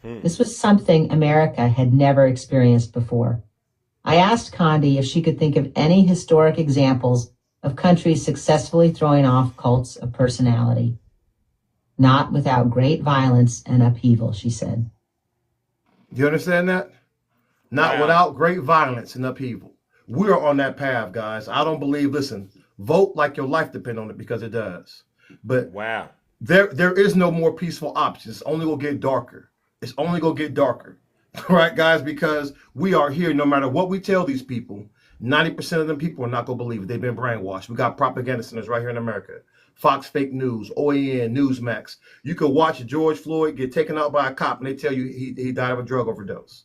This was something America had never experienced before. I asked Condi if she could think of any historic examples of countries successfully throwing off cults of personality. Not without great violence and upheaval, she said. Do you understand that? Not without great violence and upheaval. We're on that path, guys. I don't believe, listen, vote like your life depends on it, because it does. But there is no more peaceful option. It's only going to get darker. It's only going to get darker. Right, guys? Because we are here. No matter what we tell these people, 90% of them people are not going to believe it. They've been brainwashed. We got propaganda centers right here in America. Fox Fake News, OAN, Newsmax. You could watch George Floyd get taken out by a cop and they tell you he died of a drug overdose.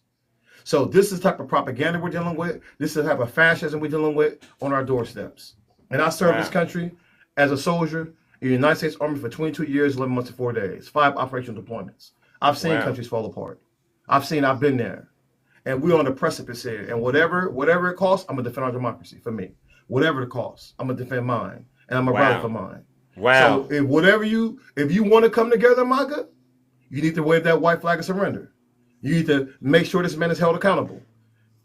So this is the type of propaganda we're dealing with. This is the type of fascism we're dealing with on our doorsteps. And I served this country as a soldier in the United States Army for 22 years, 11 months and 4 days, 5 operational deployments. I've seen countries fall apart. I've been there. And we're on the precipice here. And whatever it costs, I'm going to defend our democracy for me. Whatever it costs, I'm going to defend mine. And I'm going to rally for mine. Wow. So if you want to come together, MAGA, you need to wave that white flag of surrender. You need to make sure this man is held accountable.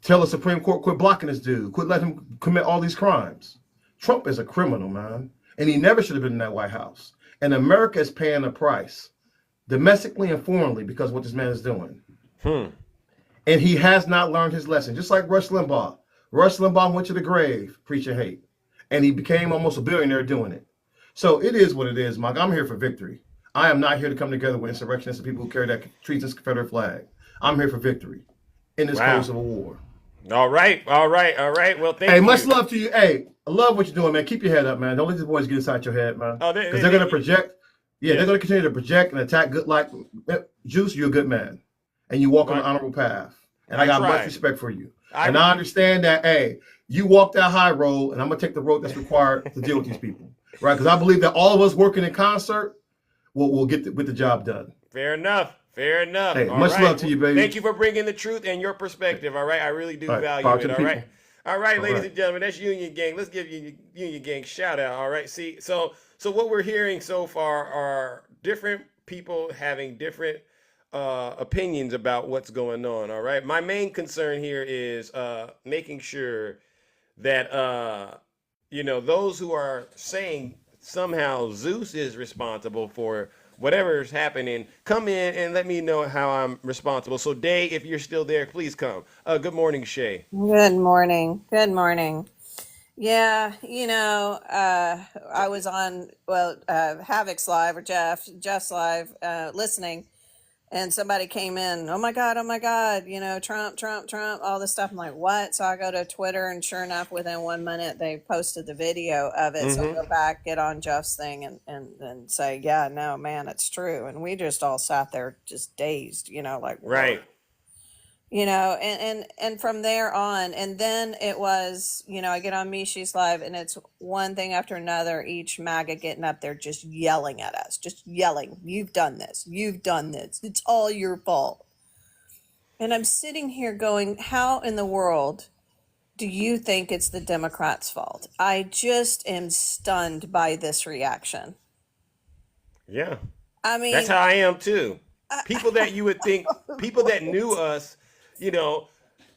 Tell the Supreme Court, quit blocking this dude. Quit letting him commit all these crimes. Trump is a criminal, man. And he never should have been in that White House. And America is paying a price, domestically and foreignly, because of what this man is doing. And he has not learned his lesson. Just like Rush Limbaugh. Rush Limbaugh went to the grave preaching hate. And he became almost a billionaire doing it. So it is what it is, Mike. I'm here for victory. I am not here to come together with insurrectionists and people who carry that treasonous Confederate flag. I'm here for victory in this cold civil war. All right. Well, thank you. Hey, much love to you. Hey, I love what you're doing, man. Keep your head up, man. Don't let these boys get inside your head, man. Because they're going to project. Yeah, they're going to continue to project and attack good. Like, Zeus, you're a good man. And you walk on an honorable path. And I got much respect for you. I understand that, hey, you walk that high road, and I'm going to take the road that's required to deal with these people. Right? Because I believe that all of us working in concert will get the job done. Fair enough. Hey, much love to you, baby. Thank you for bringing the truth and your perspective. All right, I really do value it. All right, ladies and gentlemen, that's Union Gang. Let's give Union Gang shout out. All right, see, so what we're hearing so far are different people having different opinions about what's going on. All right, my main concern here is making sure that those who are saying somehow Zeus is responsible for whatever is happening, come in and let me know how I'm responsible. So, Day, if you're still there, please come. Good morning, Shay. Good morning. Yeah, I was on Havoc's live or Jeff's live, listening, and somebody came in. Oh my God, Trump, all this stuff. I'm like, what? So I go to Twitter, and sure enough, within 1 minute, they posted the video of it. So I go back, get on Jeff's thing, and say, yeah, no, man, it's true. And we just all sat there, just dazed, like, right. And from there on, and then it was, I get on Mishi's live, and it's one thing after another, each MAGA getting up there just yelling at us, you've done this, it's all your fault. And I'm sitting here going, how in the world do you think it's the Democrats' fault? I just am stunned by this reaction. Yeah. I mean, that's how I am too. People that you would think, people that knew us,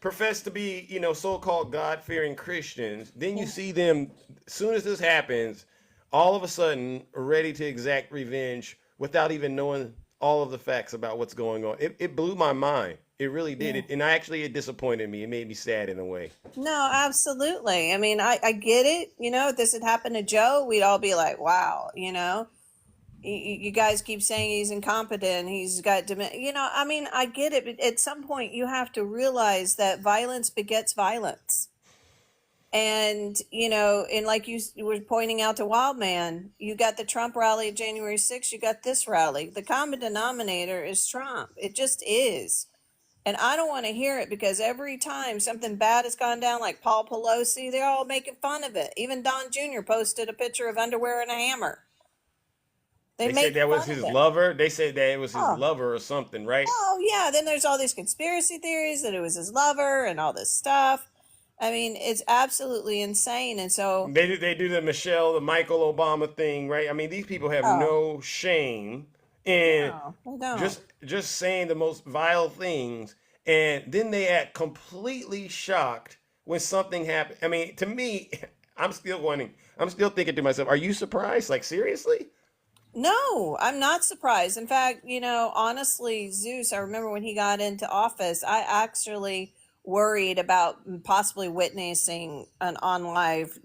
profess to be, so-called God-fearing Christians. Then you see them, as soon as this happens, all of a sudden ready to exact revenge without even knowing all of the facts about what's going on. It blew my mind. It really did. Yeah. It disappointed me. It made me sad in a way. No, absolutely. I mean, I get it. If this had happened to Joe, we'd all be like, wow, you guys keep saying he's incompetent. He's got, I mean, I get it. But at some point, you have to realize that violence begets violence. And, and like you were pointing out to Wildman, you got the Trump rally January 6th, you got this rally. The common denominator is Trump. It just is. And I don't want to hear it, because every time something bad has gone down, like Paul Pelosi, they're all making fun of it. Even Don Jr. posted a picture of underwear and a hammer. They said that was his lover. They said that it was his lover or something, right? Oh, yeah. Then there's all these conspiracy theories that it was his lover and all this stuff. I mean, it's absolutely insane. And so they do the Michael Obama thing, right? I mean, these people have no shame in just saying the most vile things, and then they act completely shocked when something happens. I mean, to me, I'm still thinking to myself, are you surprised? Like, seriously? No, I'm not surprised. In fact, honestly, Zeus, I remember when he got into office, I actually worried about possibly witnessing an on live,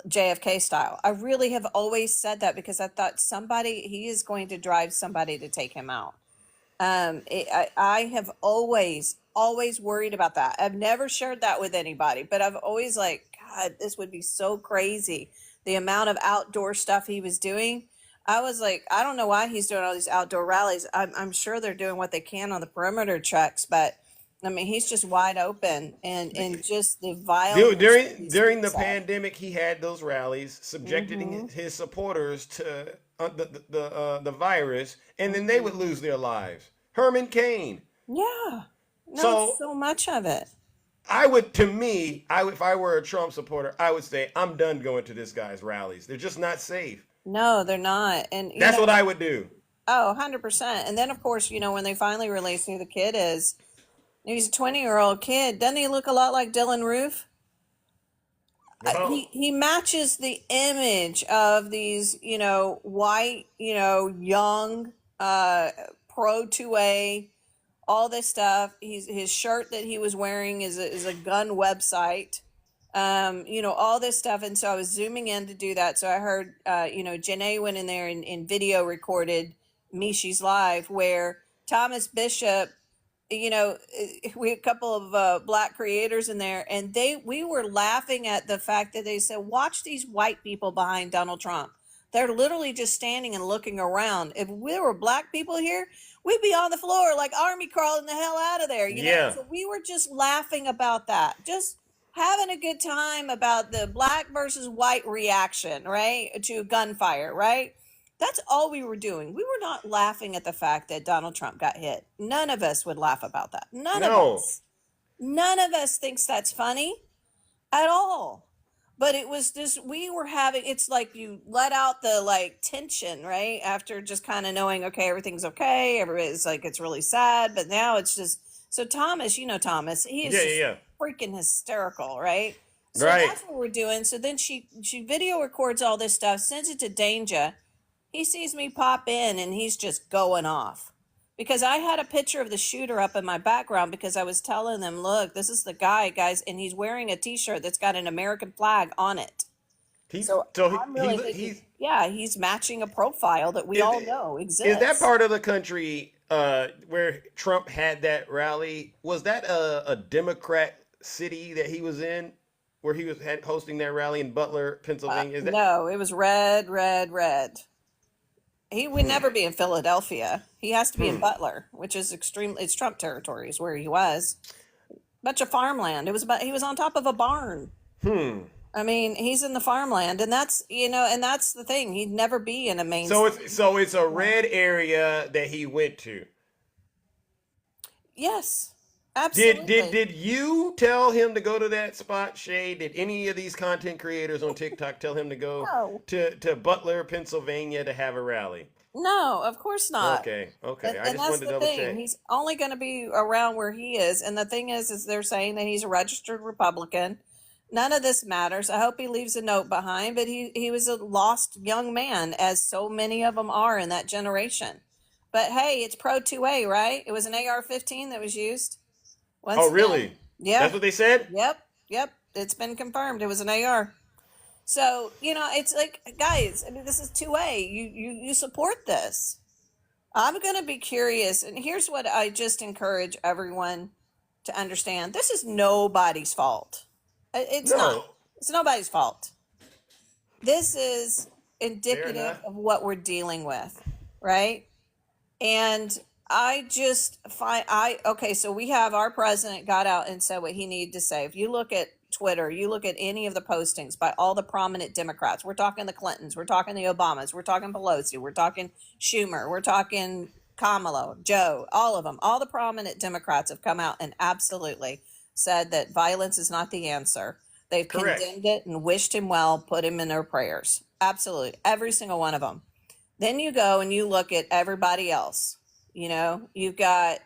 JFK style. I really have always said that, because I thought he is going to drive somebody to take him out. I have always worried about that. I've never shared that with anybody, but I've always God, this would be so crazy. The amount of outdoor stuff he was doing. I was like, I don't know why he's doing all these outdoor rallies. I'm sure they're doing what they can on the perimeter checks, but I mean, he's just wide open, and just the violence. During the pandemic, he had those rallies, subjecting his supporters to the virus, and then they would lose their lives. Herman Cain. Yeah. No, so much of it. If I were a Trump supporter, I would say, I'm done going to this guy's rallies. They're just not safe. No, they're not. And that's what I would do. Oh, 100%. And then, of course, when they finally release who the kid is, he's a 20-year-old kid. Doesn't he look a lot like Dylan Roof? He matches the image of these, white, young, pro 2A, all this stuff. His shirt that he was wearing is a gun website. All this stuff. And so I was zooming in to do that. So I heard, Janae went in there and video recorded Mishi's live where Thomas Bishop, we had a couple of black creators in there, and we were laughing at the fact that they said, watch these white people behind Donald Trump. They're literally just standing and looking around. If we were black people here, we'd be on the floor like army crawling the hell out of there. Yeah. So we were just laughing about that. Just having a good time about the black versus white reaction, right, to gunfire, right? That's all we were doing. We were not laughing at the fact that Donald Trump got hit. None of us would laugh about that. None of us. None of us thinks that's funny at all. But it was just, we were having, it's like you let out the like tension, right? After just kind of knowing, okay, everything's okay. Everybody's like, it's really sad. But now it's just, so Thomas, Thomas, he is just freaking hysterical, right? So that's what we're doing. So then she video records all this stuff, sends it to Danger. He sees me pop in and he's just going off. Because I had a picture of the shooter up in my background because I was telling them, look, this is the guy, guys, and he's wearing a t-shirt that's got an American flag on it. He's matching a profile that we all know exists. Is that part of the country where Trump had that rally? Was that a Democrat city that he was in, where he was hosting that rally in Butler, Pennsylvania? No, it was red. He would never be in Philadelphia. He has to be in Butler, which is it's Trump territory is where he was. Bunch of farmland. He was on top of a barn. I mean, he's in the farmland, and that's the thing. He'd never be in a main. So it's a red area that he went to. Yes, absolutely. Did you tell him to go to that spot, Shay? Did any of these content creators on TikTok tell him to go to Butler, Pennsylvania to have a rally? No, of course not. Okay. And I just that's wanted to the double thing. check. He's only going to be around where he is. And the thing is they're saying that he's a registered Republican. None of this matters. I hope he leaves a note behind, but he was a lost young man, as so many of them are in that generation. But hey, it's Pro 2A, right? It was an AR-15 that was used. Really? Yeah. That's what they said? Yep. It's been confirmed. It was an AR. So, it's like, guys, I mean, this is 2A. You support this. I'm going to be curious. And here's what I just encourage everyone to understand. This is nobody's fault. It's not. It's nobody's fault. This is indicative of what we're dealing with, right? And I just so we have our president got out and said what he needed to say. If you look at Twitter, you look at any of the postings by all the prominent Democrats, we're talking the Clintons, we're talking the Obamas, we're talking Pelosi, we're talking Schumer, we're talking Kamala, Joe, all of them, all the prominent Democrats have come out and absolutely said that violence is not the answer. They've condemned it and wished him well, put him in their prayers. Absolutely. Every single one of them. Then you go and you look at everybody else. You've got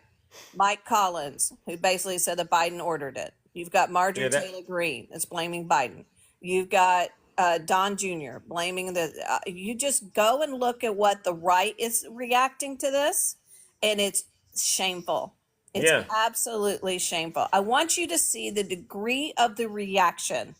Mike Collins, who basically said that Biden ordered it. You've got Marjorie Taylor Greene that's blaming Biden. You've got Don Jr. blaming you just go and look at what the right is reacting to this, and it's shameful. It's absolutely shameful. I want you to see the degree of the reaction.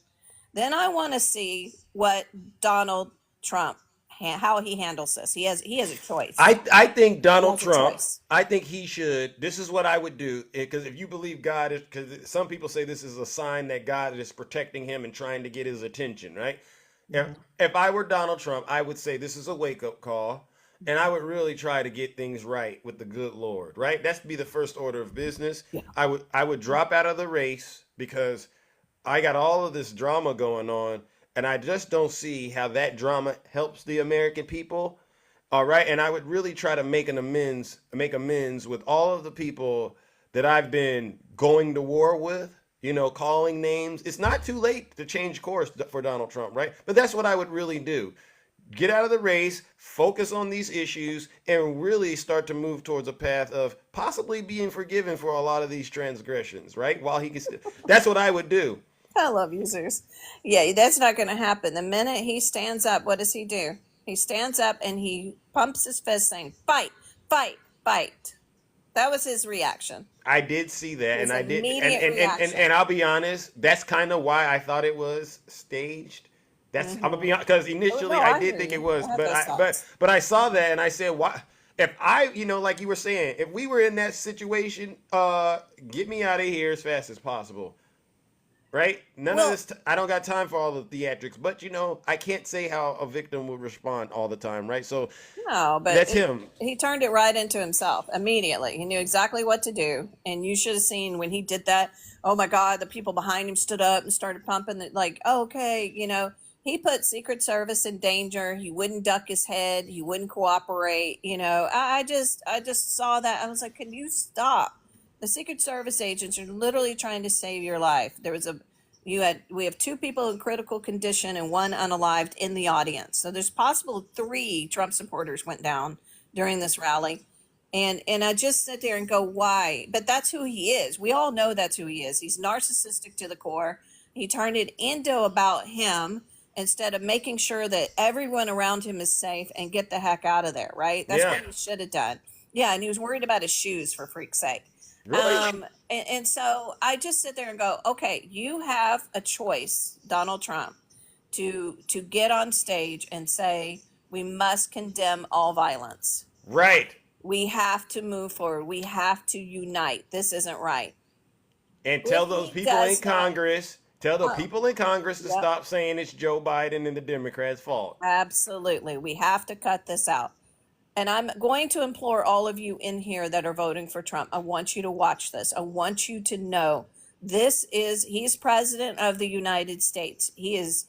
Then I want to see what Donald Trump, how he handles this. He has a choice. I think Donald Trump, I think he should, this is what I would do, because if you believe God, because some people say this is a sign that God is protecting him and trying to get his attention, right? If I were Donald Trump, I would say this is a wake-up call, and I would really try to get things right with the good Lord, right? That's be the first order of business. Yeah. I would drop out of the race because I got all of this drama going on, and I just don't see how that drama helps the American people. All right. And I would really try to make amends with all of the people that I've been going to war with, calling names. It's not too late to change course for Donald Trump, right? But that's what I would really do. Get out of the race, focus on these issues, and really start to move towards a path of possibly being forgiven for a lot of these transgressions, right? While he can that's what I would do. I love you, Zeus. Yeah, that's not going to happen. The minute he stands up, what does he do? He stands up and he pumps his fist saying, fight, fight, fight. That was his reaction. I did see that, His and I did, immediate reaction. and I'll be honest, that's kind of why I thought it was staged. That's I'm gonna be honest, because initially no, I I did hear think you. it was, I had but those I thoughts. but I saw that and I said, why? If I, like you were saying, if we were in that situation, get me out of here as fast as possible. Right? None of Well, this. I don't got time for all the theatrics, but I can't say how a victim would respond all the time, right? So no, but that's him. he turned it right into himself immediately. He knew exactly what to do, and you should have seen when he did that. Oh my God, the people behind him stood up and started pumping. Like, oh, okay, he put Secret Service in danger. He wouldn't duck his head. He wouldn't cooperate. I just saw that. I was like, can you stop? The Secret Service agents are literally trying to save your life. We have two people in critical condition and one unalived in the audience. So there's possible 3 Trump supporters went down during this rally. And I just sit there and go, why? But that's who he is. We all know that's who he is. He's narcissistic to the core. He turned it into about him instead of making sure that everyone around him is safe and get the heck out of there, right? That's Yeah. what he should have done. Yeah, and he was worried about his shoes, for freak's sake. Really? And so I just sit there and go, okay, you have a choice, Donald Trump, to get on stage and say, we must condemn all violence. Right. We have to move forward. We have to unite. This isn't right. And tell If those he people in does that- Congress, tell the Oh, people in Congress to yep. stop saying it's Joe Biden and the Democrats' fault. Absolutely. We have to cut this out. And I'm going to implore all of you in here that are voting for Trump. I want you to watch this. I want you to know he's president of the United States. He is,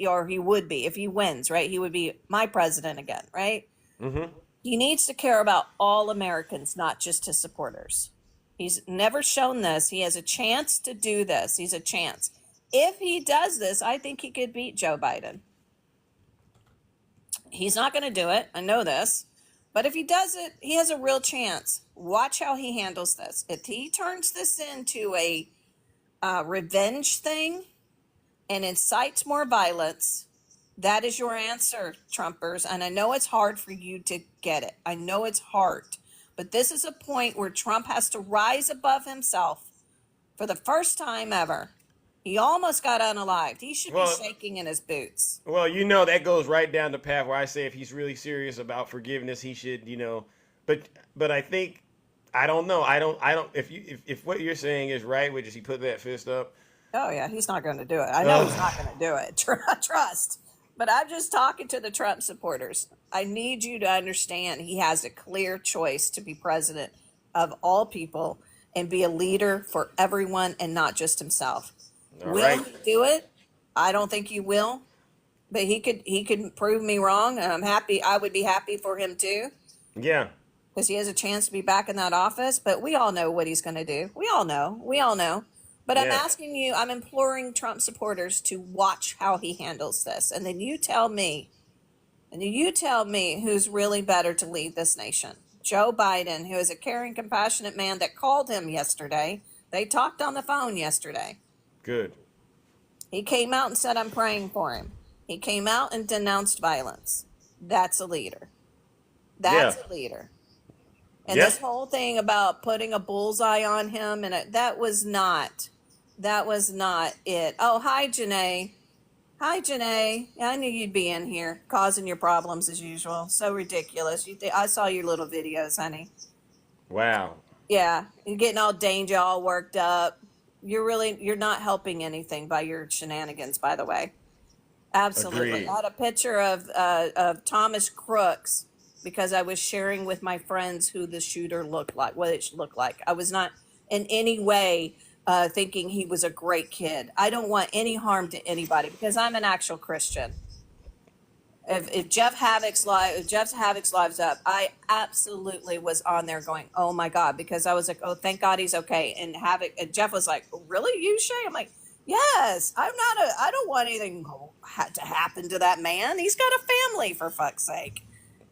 or he would be if he wins, right? He would be my president again, right? Mm-hmm. He needs to care about all Americans, not just his supporters. He's never shown this. He has a chance to do this. He's a chance. If he does this, I think he could beat Joe Biden. He's not going to do it. I know this. But if he does it, he has a real chance. Watch how he handles this. If he turns this into a revenge thing and incites more violence, that is your answer, Trumpers. And I know it's hard for you to get it. I know it's hard. But this is a point where Trump has to rise above himself for the first time ever. He almost got unalived. He should be shaking in his boots. Well, that goes right down the path where I say if he's really serious about forgiveness, he should, but I think, I don't know. I don't, if what you're saying is right, which is he put that fist up. Oh yeah, he's not going to do it. I know he's not going to do it. Trust. But I'm just talking to the Trump supporters. I need you to understand he has a clear choice to be president of all people and be a leader for everyone and not just himself. Will he do it? I don't think he will, but he could prove me wrong, and I'm happy. I would be happy for him too. Yeah. Because he has a chance to be back in that office, but we all know what he's going to do. We all know. But I'm asking you, I'm imploring Trump supporters to watch how he handles this. And then you tell me who's really better to lead this nation. Joe Biden, who is a caring, compassionate man that called him yesterday. They talked on the phone yesterday. Good. He came out and said, I'm praying for him. He came out and denounced violence. That's a leader. That's a leader. And this whole thing about putting a bullseye on him, and that was not it. Oh, hi, Janae. Hi, Janae. I knew you'd be in here causing your problems as usual. So ridiculous. I saw your little videos, honey. Wow. Yeah, you're getting all danger, all worked up. You're not helping anything by your shenanigans, by the way. Absolutely. Agreed. I had a picture of Thomas Crooks because I was sharing with my friends who the shooter looked like, what it looked like. I was not in any way thinking he was a great kid. I don't want any harm to anybody because I'm an actual Christian. If Jeff's Havoc's lives up, I absolutely was on there going, oh my God, because I was like, oh, thank God he's okay. And Jeff was like, really, you, Shay? I'm like, yes, I don't want anything to happen to that man. He's got a family, for fuck's sake.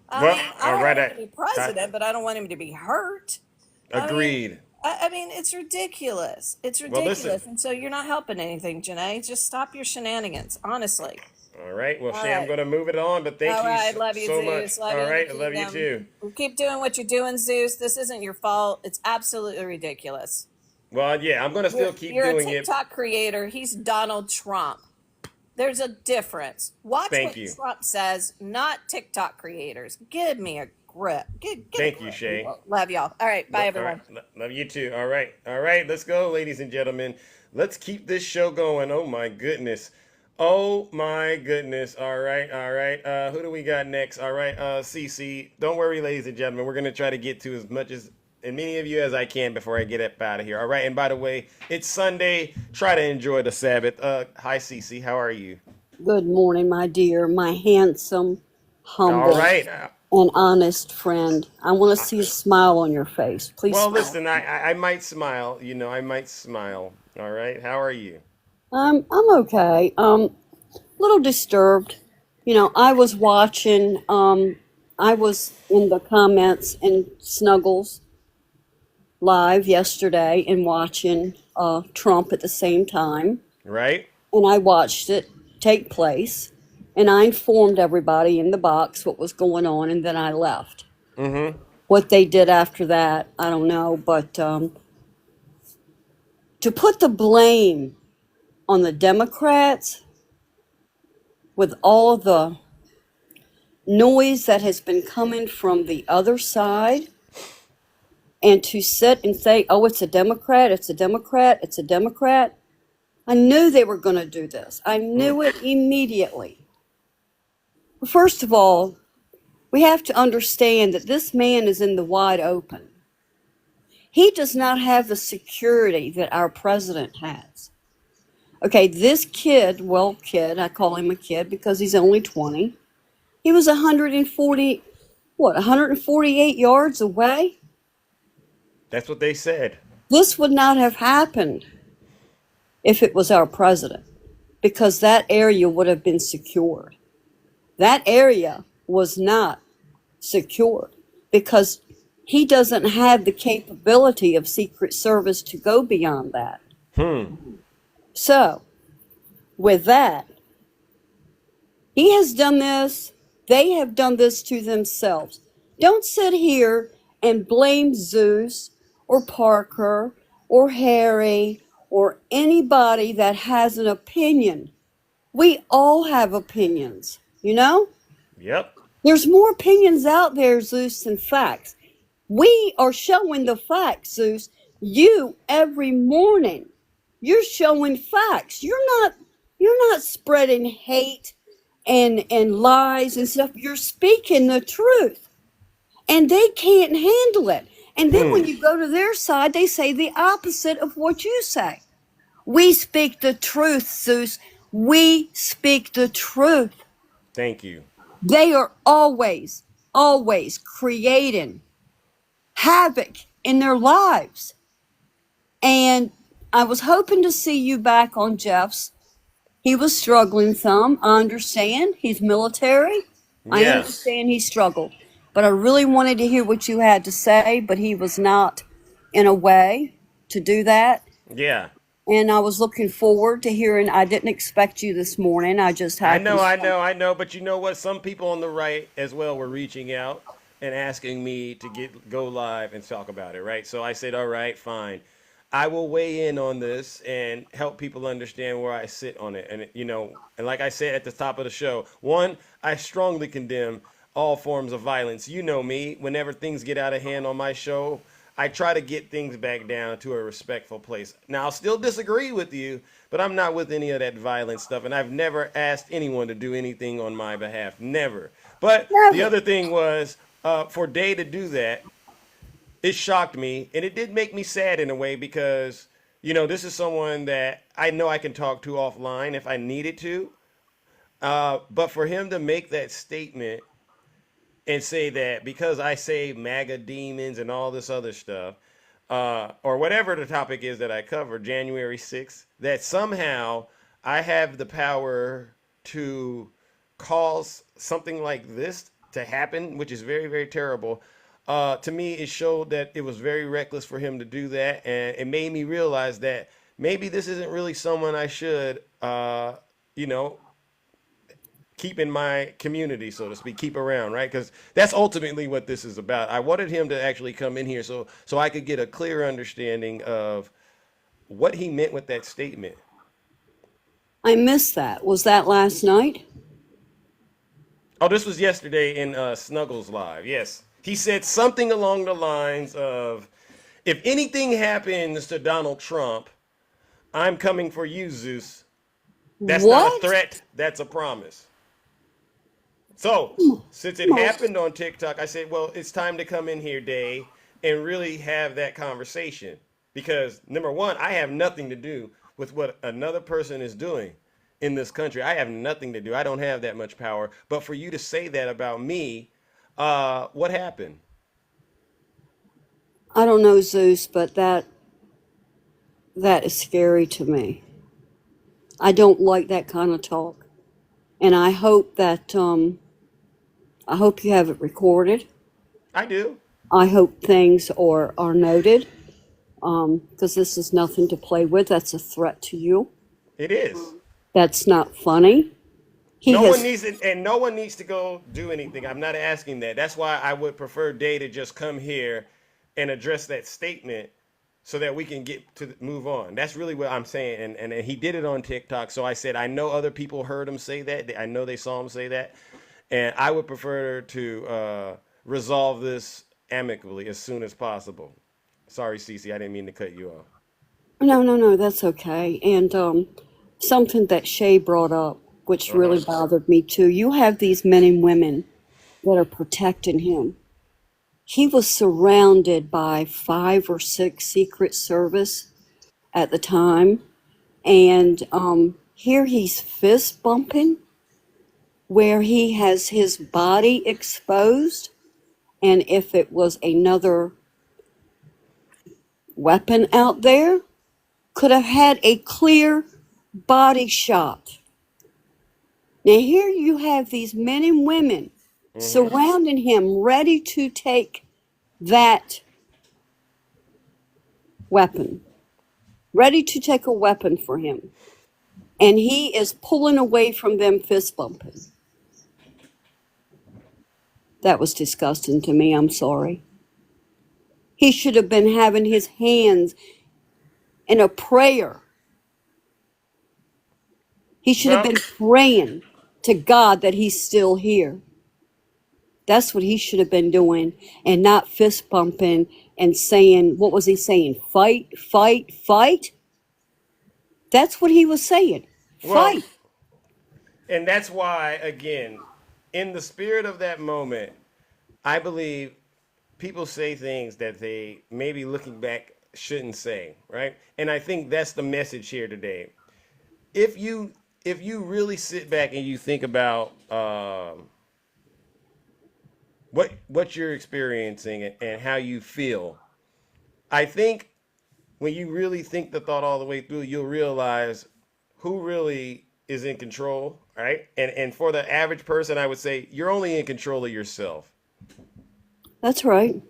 I don't want him to be president, but I don't want him to be hurt. Agreed. I mean, it's ridiculous. It's ridiculous. And so you're not helping anything, Janae. Just stop your shenanigans, honestly. All right. Well, All Shay, I'm right. going to move it on, but thank All you right. so, Love you, so much. Zeus. Love All you in the right. I love you kingdom. too. Keep doing what you're doing, Zeus. This isn't your fault. It's absolutely ridiculous. Well, yeah, I'm going to You're still keep you're a doing it. TikTok creator. He's Donald Trump. There's a difference. Watch Thank what you. Trump says, not TikTok creators. Give me a grip. Get a Thank you, grip, Shay. people. Love y'all. All right. Bye, All right. everyone. Love you too. All right. All right. Let's go, ladies and gentlemen. Let's keep this show going. Oh, my goodness. Oh, my goodness. All right. All right. Who do we got next? All right. Cece. Don't worry, ladies and gentlemen. We're going to try to get to as much as many of you as I can before I get up out of here. All right. And by the way, it's Sunday. Try to enjoy the Sabbath. Hi, Cece. How are you? Good morning, my dear, my handsome, All humble, right. and honest friend. I want to see a smile on your face. Please Well, smile. listen, I might smile. I might smile. All right. How are you? I'm okay. Little disturbed. I was watching. I was in the comments in Snuggles live yesterday and watching Trump at the same time, Right? and I watched it take place, and I informed everybody in the box what was going on, and then I left. Mm-hmm. What they did after that, I don't know, but to put the blame on the Democrats with all the noise that has been coming from the other side, and to sit and say, oh, it's a Democrat, it's a Democrat, it's a Democrat. I knew they were going to do this. I knew it immediately. First of all, we have to understand that this man is in the wide open. He does not have the security that our president has. Okay, this kid, I call him a kid because he's only 20. He was 148 yards away? That's what they said. This would not have happened if it was our president, because that area would have been secured. That area was not secured because he doesn't have the capability of Secret Service to go beyond that. So, with that, he has done this. They have done this to themselves. Don't sit here and blame Zeus or Parker or Harry or anybody that has an opinion. We all have opinions, Yep. There's more opinions out there, Zeus, than facts. We are showing the facts, Zeus. You every morning, you're showing facts. You're not spreading hate and lies and stuff. You're speaking the truth. And they can't handle it. And then when you go to their side, they say the opposite of what you say. We speak the truth, Zeus. We speak the truth. Thank you. They are always, always creating havoc in their lives. And I was hoping to see you back on Jeff's. He was struggling some. I understand. He's military. I Yes. understand he struggled. But I really wanted to hear what you had to say, but he was not in a way to do that. Yeah. And I was looking forward to hearing. I didn't expect you this morning. I just I happened. I know. But you know what? Some people on the right as well were reaching out and asking me to go live and talk about it, right? So I said, all right, fine. I will weigh in on this and help people understand where I sit on it. And, and like I said at the top of the show, one, I strongly condemn all forms of violence. You know me, whenever things get out of hand on my show, I try to get things back down to a respectful place. Now, I'll still disagree with you, but I'm not with any of that violent stuff. And I've never asked anyone to do anything on my behalf. Never. But the other thing was for Day to do that, it shocked me. And it did make me sad in a way because, this is someone that I know I can talk to offline if I needed to. But for him to make that statement and say that because I say MAGA demons and all this other stuff, or whatever the topic is that I cover, January 6th, that somehow I have the power to cause something like this to happen, which is very, very terrible. To me, it showed that it was very reckless for him to do that. And it made me realize that maybe this isn't really someone I should, keep in my community, so to speak, keep around, right? Because that's ultimately what this is about. I wanted him to actually come in here so I could get a clear understanding of what he meant with that statement. I missed that. Was that last night? Oh, this was yesterday in Snuggles Live. Yes. He said something along the lines of, if anything happens to Donald Trump, I'm coming for you, Zeus. That's not a What? threat, that's a promise. So, since it No. happened on TikTok, I said, well, it's time to come in here, Day, and really have that conversation. Because, number one, I have nothing to do with what another person is doing in this country. I have nothing to do. I don't have that much power. But for you to say that about me, what happened? I don't know, Zeus, but that is scary to me. I don't like that kind of talk. And I hope that I hope you have it recorded. I do. I hope things are noted, because this is nothing to play with. That's a threat to you. It is. That's not funny. He No one has, needs it, and no one needs to go do anything. I'm not asking that. That's why I would prefer Day to just come here and address that statement so that we can get to move on. That's really what I'm saying. And he did it on TikTok. So I said, I know other people heard him say that. I know they saw him say that. And I would prefer to resolve this amicably as soon as possible. Sorry, Cece, I didn't mean to cut you off. no, that's okay. And something that Shay brought up, which Uh-huh. really bothered me too. You have these men and women that are protecting him. He was surrounded by 5 or 6 Secret Service at the time, and here he's fist bumping, where he has his body exposed, and if it was another weapon out there, could have had a clear body shot. Now here you have these men and women Mm-hmm. surrounding him, ready to take that weapon, ready to take a weapon for him. And he is pulling away from them, fist bumping. That was disgusting to me. I'm sorry. He should have been having his hands in a prayer. He should have Well, been praying to God that he's still here. That's what he should have been doing, and not fist bumping and saying, what was he saying? Fight, fight, fight. That's what he was saying. well, Fight. and that's why, again, in the spirit of that moment, I believe people say things that they maybe looking back shouldn't say, right? And I think that's the message here today. If you really sit back and you think about what you're experiencing and how you feel, I think when you really think the thought all the way through, you'll realize who really is in control, right? And for the average person, I would say you're only in control of yourself. That's right.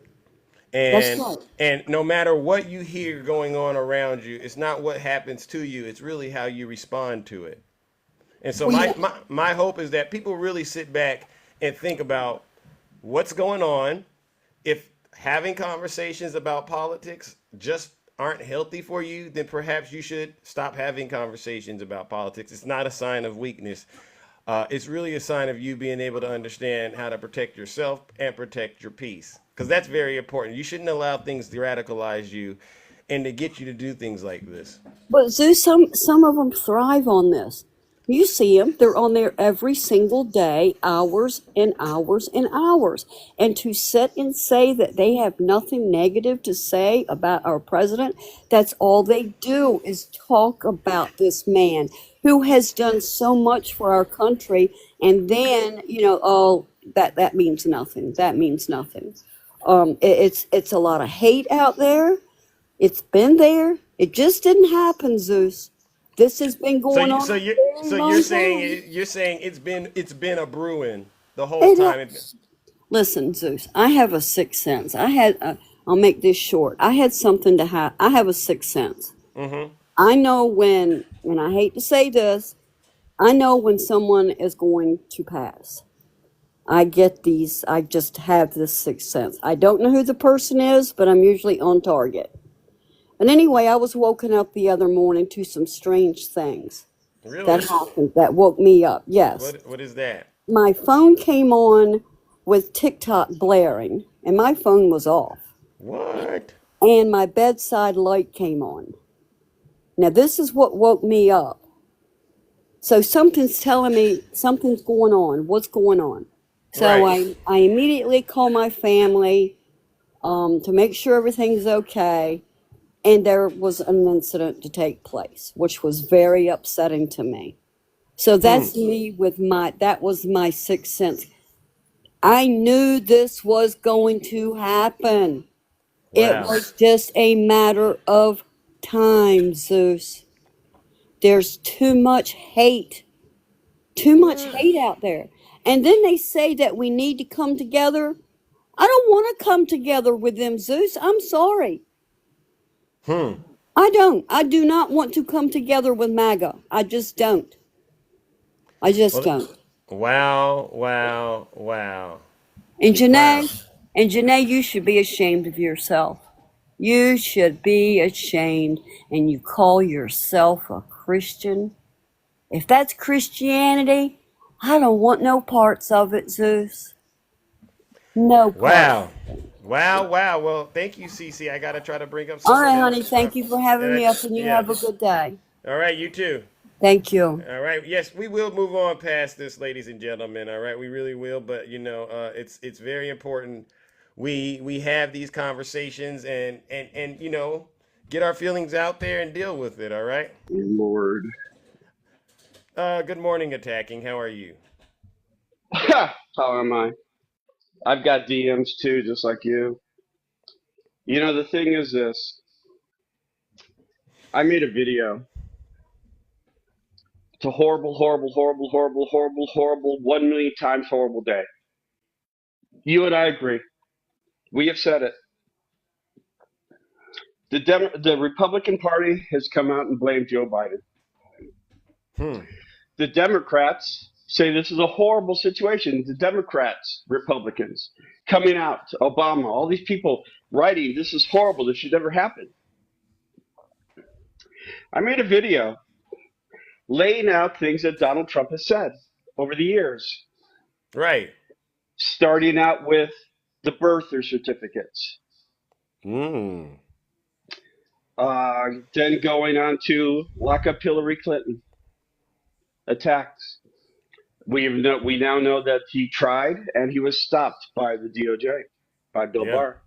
That's And right. and no matter what you hear going on around you, it's not what happens to you, it's really how you respond to it. And so Well, my hope is that people really sit back and think about what's going on. If having conversations about politics just aren't healthy for you, then perhaps you should stop having conversations about politics. It's not a sign of weakness. It's really a sign of you being able to understand how to protect yourself and protect your peace. Because that's very important. You shouldn't allow things to radicalize you and to get you to do things like this. but Zeus, some of them thrive on this. You see them; they're on there every single day, hours and hours and hours. And to sit and say that they have nothing negative to say about our president, that's all they do is talk about this man who has done so much for our country. And then, oh, that means nothing. That means nothing. It's a lot of hate out there. It's been there. It just didn't happen, Zeus. This has been So going you, on so a you very so you're long saying time. it's been a brewing the whole It time. Listen, Zeus. I have a sixth sense. I'll make this short. I had something to I have a sixth sense. Mm-hmm. I know when, and I hate to say this, I know when someone is going to pass. I get these, I just have this sixth sense. I don't know who the person is, but I'm usually on target. And anyway, I was woken up the other morning to some strange things that Really? happened that woke me up. Yes. What is that? My phone came on with TikTok blaring, and my phone was off. What? And my bedside light came on. Now, this is what woke me up. So something's telling me something's going on. What's going on? So Right. I immediately call my family to make sure everything's okay. And there was an incident to take place, which was very upsetting to me. So that's me with that was my sixth sense. I knew this was going to happen. It Wow. was just a matter of time, Zeus. There's too much hate out there. And then they say that we need to come together. I don't want to come together with them, Zeus. I'm sorry. I don't. I do not want to come together with MAGA. I just don't. I just Well, don't. wow, wow, wow, And wow. Janae, you should be ashamed of yourself. You should be ashamed, and you call yourself a Christian. If that's Christianity, I don't want no parts of it, Zeus. No part. Wow. Wow, wow. Well, thank you, Cece. I gotta try to bring up All someone right, honey. else. Thank you for having me up, and you Yeah. have a good day. All right, you too. Thank you. All right. Yes, we will move on past this, ladies and gentlemen. All right, we really will. But it's very important. We have these conversations and get our feelings out there and deal with it. All right. Lord. Good morning, attacking. How are you? How am I? I've got DMs too, just like you. You know, the thing is this. I made a video. It's a horrible, horrible, horrible, horrible, horrible, horrible, 1 million times horrible day. You and I agree. We have said it. The Republican Party has come out and blamed Joe Biden. Hmm. The Democrats say this is a horrible situation. The Democrats, Republicans, coming out, Obama, all these people writing, this is horrible. This should never happen. I made a video laying out things that Donald Trump has said over the years, Right. starting out with the birth certificates, Mm. then going on to lock up Hillary Clinton, attacks. We now know that he tried and he was stopped by the DOJ, by Bill Yeah. Barr.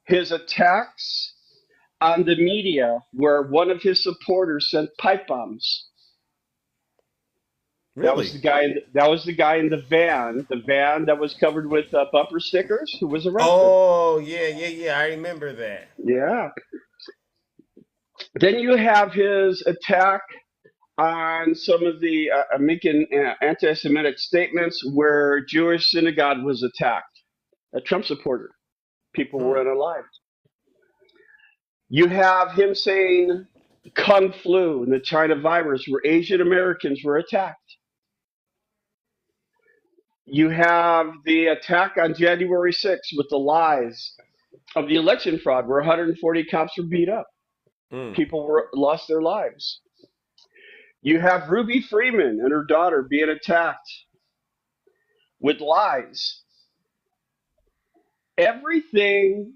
His attacks on the media, where one of his supporters sent pipe bombs. That was Really? the guy. That was the guy in the van that was covered with bumper stickers, who was arrested. Oh, yeah, yeah, yeah. I remember that. Yeah. Then you have his attack on some of the making anti-Semitic statements, where Jewish synagogue was attacked. A Trump supporter. People were unalived. You have him saying Kung flu and the China virus, where Asian Americans were attacked. You have the attack on January 6th with the lies of the election fraud, where 140 cops were beat up. People lost their lives. You have Ruby Freeman and her daughter being attacked with lies. Everything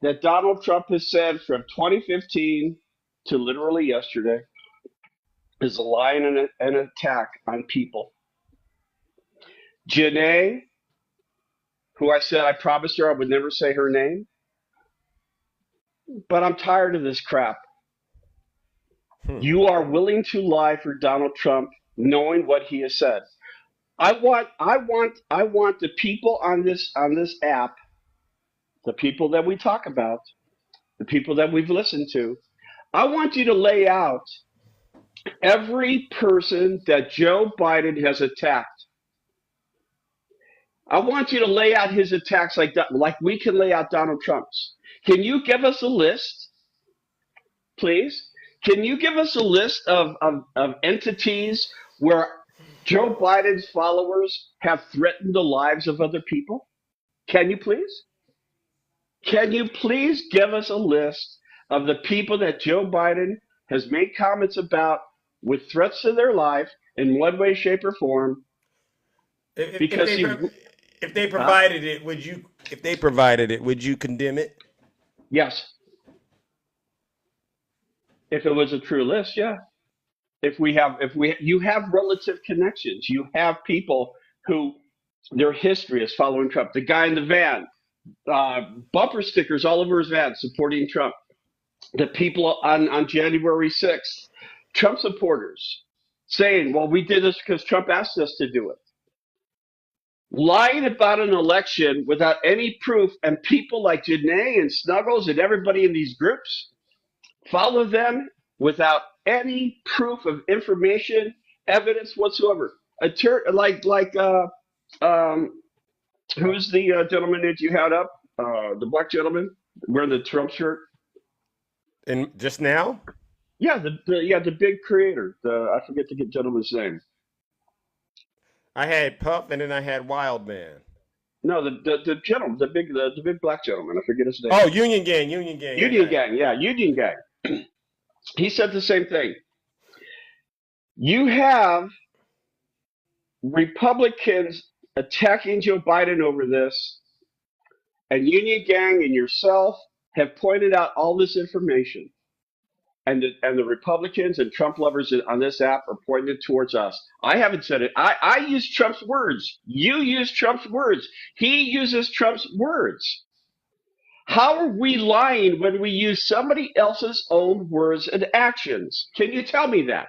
that Donald Trump has said from 2015 to literally yesterday is a lie and an attack on people. Janae, who I said I promised her I would never say her name, but I'm tired of this crap. You are willing to lie for Donald Trump, knowing what he has said. I want the people on this app, the people that we talk about, the people that we've listened to. I want you to lay out every person that Joe Biden has attacked. I want you to lay out his attacks like that, like we can lay out Donald Trump's. Can you give us a list, please? Can you give us a list of entities where Joe Biden's followers have threatened the lives of other people? Can you please? Can you please give us a list of the people that Joe Biden has made comments about with threats to their life in one way, shape, or form? If Because they he, if they huh? provided it, would you? If they provided it, would you condemn it? Yes. If it was a true list, yeah. You have relative connections. You have people who their history is following Trump. The guy in the van, bumper stickers all over his van supporting Trump. The people on January 6th, Trump supporters saying, well, we did this because Trump asked us to do it. Lying about an election without any proof, and people like Janae and Snuggles and everybody in these groups follow them without any proof of information, evidence whatsoever. Um, who's the gentleman that you had up? The black gentleman wearing the Trump shirt. And just now, Yeah, the big creator. I forget the gentleman's name. I had Puff, and then I had Wild Man. No, the gentleman, the big black gentleman. I forget his name. Oh, Union Gang, Union Gang. Union Gang. Yeah, Union Gang. He said the same thing. You have Republicans attacking Joe Biden over this, and Union Gang and yourself have pointed out all this information. And the Republicans and Trump lovers on this app are pointed towards us. I haven't said it. I use Trump's words. You use Trump's words. He uses Trump's words. How are we lying when we use somebody else's own words and actions? Can you tell me that?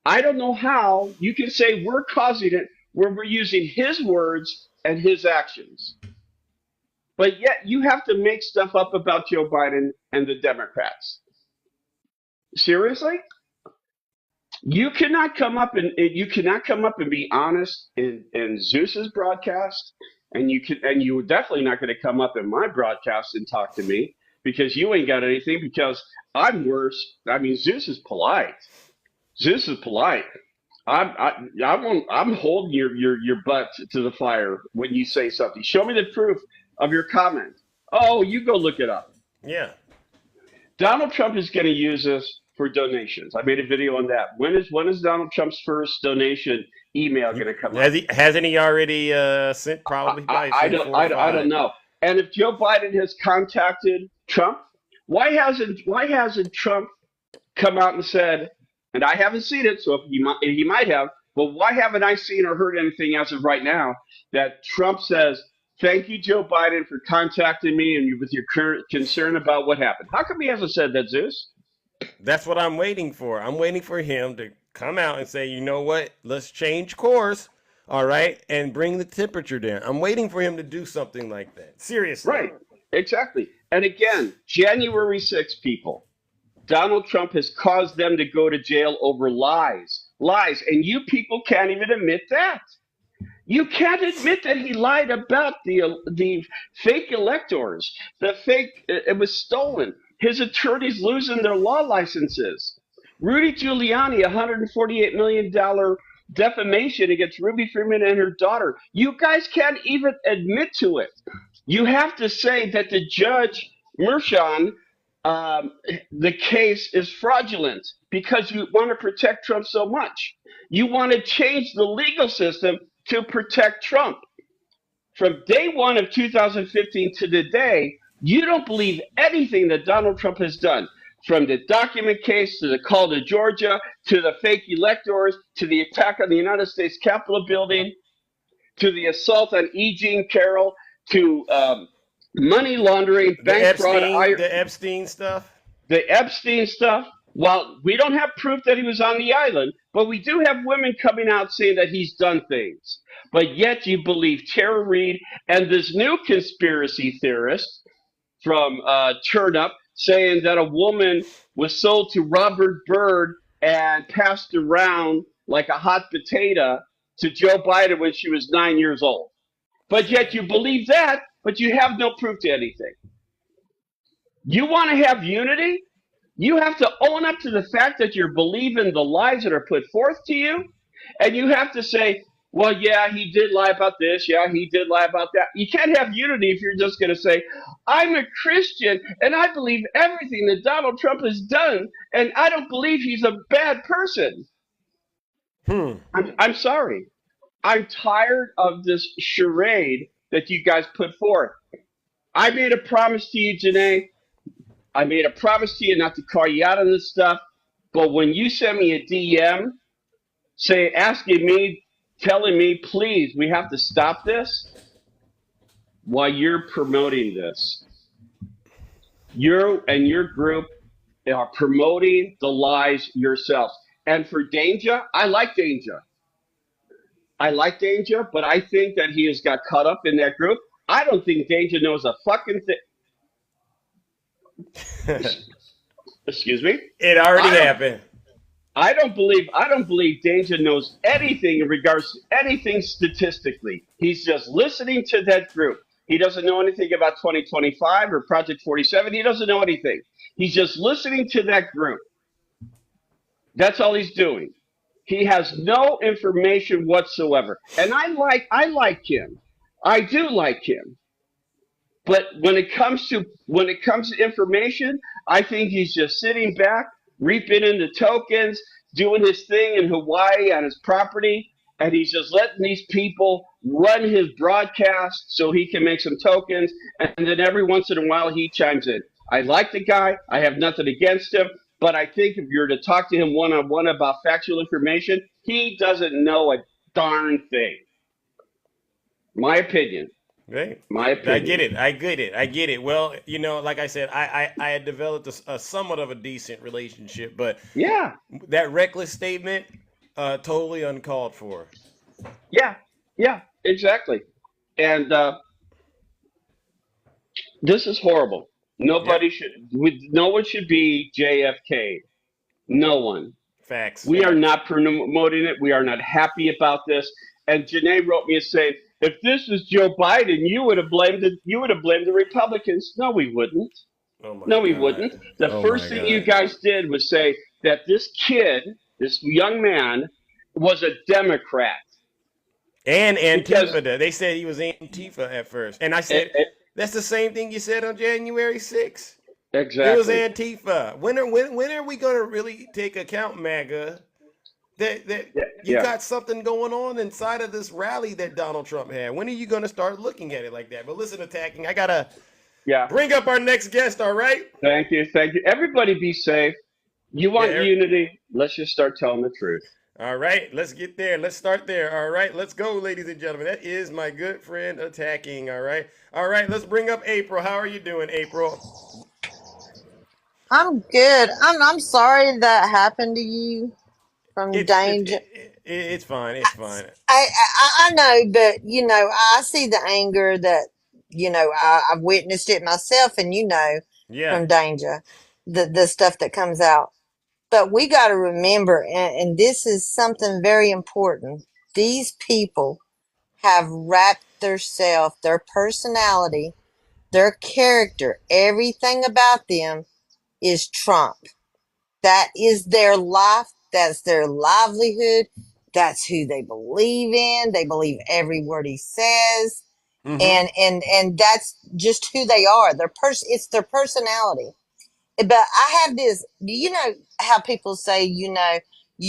I don't know how you can say we're causing it when we're using his words and his actions. But yet you have to make stuff up about Joe Biden and the Democrats. Seriously? You cannot come up and be honest in Zeus's broadcast, and you're definitely not going to come up in my broadcast and talk to me because you ain't got anything. Because I'm worse. I mean, Zeus is polite. Zeus is polite. I'm holding your butt to the fire when you say something. Show me the proof of your comment. Oh, you go look it up. Yeah. Donald Trump is going to use this for donations. I made a video on that. When is Donald Trump's first donation email going to come up? Hasn't he already sent probably? I don't know. And if Joe Biden has contacted Trump, why hasn't Trump come out and said? And I haven't seen it, so he might have. But why haven't I seen or heard anything as of right now that Trump says, "Thank you, Joe Biden, for contacting me and with your concern about what happened"? How come he hasn't said that, Zeus? That's what I'm waiting for. I'm waiting for him to come out and say, you know what? Let's change course, all right, and bring the temperature down. I'm waiting for him to do something like that. Seriously. Right. Exactly. And again, January 6th, people. Donald Trump has caused them to go to jail over lies. Lies. And you people can't even admit that. You can't admit that he lied about the fake electors. It was stolen. His attorneys losing their law licenses. Rudy Giuliani, $148 million defamation against Ruby Freeman and her daughter. You guys can't even admit to it. You have to say that the judge, Merchan, the case is fraudulent because you want to protect Trump so much. You want to change the legal system to protect Trump. From day one of 2015 to today, you don't believe anything that Donald Trump has done. From the document case to the call to Georgia, to the fake electors, to the attack on the United States Capitol building, to the assault on E. Jean Carroll, to money laundering, bank fraud, the Epstein stuff. The Epstein stuff. Well, we don't have proof that he was on the island, but we do have women coming out saying that he's done things. But yet you believe Tara Reid and this new conspiracy theorist from Turnup saying that a woman was sold to Robert Byrd and passed around like a hot potato to Joe Biden when she was 9 years old. But yet you believe that, but you have no proof to anything. You want to have unity? You have to own up to the fact that you're believing the lies that are put forth to you. And you have to say, well, yeah, he did lie about this. Yeah, he did lie about that. You can't have unity if you're just going to say, I'm a Christian and I believe everything that Donald Trump has done. And I don't believe he's a bad person. I'm sorry. I'm tired of this charade that you guys put forth. I made a promise to you, Janae. I made a promise to you not to call you out on this stuff. But when you send me a DM, asking me, telling me, please, we have to stop this while you're promoting this. You and your group are promoting the lies yourselves. And for Danger, I like Danger. But I think that he has got caught up in that group. I don't think Danger knows a fucking thing. Excuse me? It already happened. I don't believe Danger knows anything in regards to anything statistically. He's just listening to that group. He doesn't know anything about 2025 or Project 47. He doesn't know anything. He's just listening to that group. That's all he's doing. He has no information whatsoever. And I like him. I do like him. But when it comes to information, I think he's just sitting back, reaping in the tokens, doing his thing in Hawaii on his property, and he's just letting these people run his broadcast so he can make some tokens, and then every once in a while he chimes in. I like the guy. I have nothing against him, but I think if you're to talk to him one-on-one about factual information, he doesn't know a darn thing. My opinion. Right. My opinion. I get it. Well, like I said, I had developed a somewhat of a decent relationship, but yeah, that reckless statement, totally uncalled for. Yeah, exactly. And this is horrible. No one should be JFK. No one. Facts. We are not promoting it. We are not happy about this. And Janae wrote me and said, if this was Joe Biden, you would have blamed the Republicans. No, we wouldn't. We wouldn't. The first thing you guys did was say that this kid, this young man, was a Democrat. And Antifa. They said he was Antifa at first. And I said, that's the same thing you said on January 6th. Exactly. It was Antifa. When are we going to really take account, MAGA, that you got something going on inside of this rally that Donald Trump had? When are you going to start looking at it like that? But listen, Attacking, I got to bring up our next guest, all right? Thank you. Everybody be safe. You want unity? Let's just start telling the truth. All right, let's get there. Let's start there. All right, let's go, ladies and gentlemen. That is my good friend Attacking. All right, let's bring up April. How are you doing, April? I'm good. I'm sorry that happened to you from Danger. It's fine. It's fine. I know, but I see the anger that I've witnessed it myself, and from Danger, the stuff that comes out. But we got to remember, and this is something very important. These people have wrapped theirself, their personality, their character, everything about them is Trump. That is their life. That's their livelihood. That's who they believe in. They believe every word he says. Mm-hmm. And that's just who they are. It's their personality. But I have this, you know how people say, you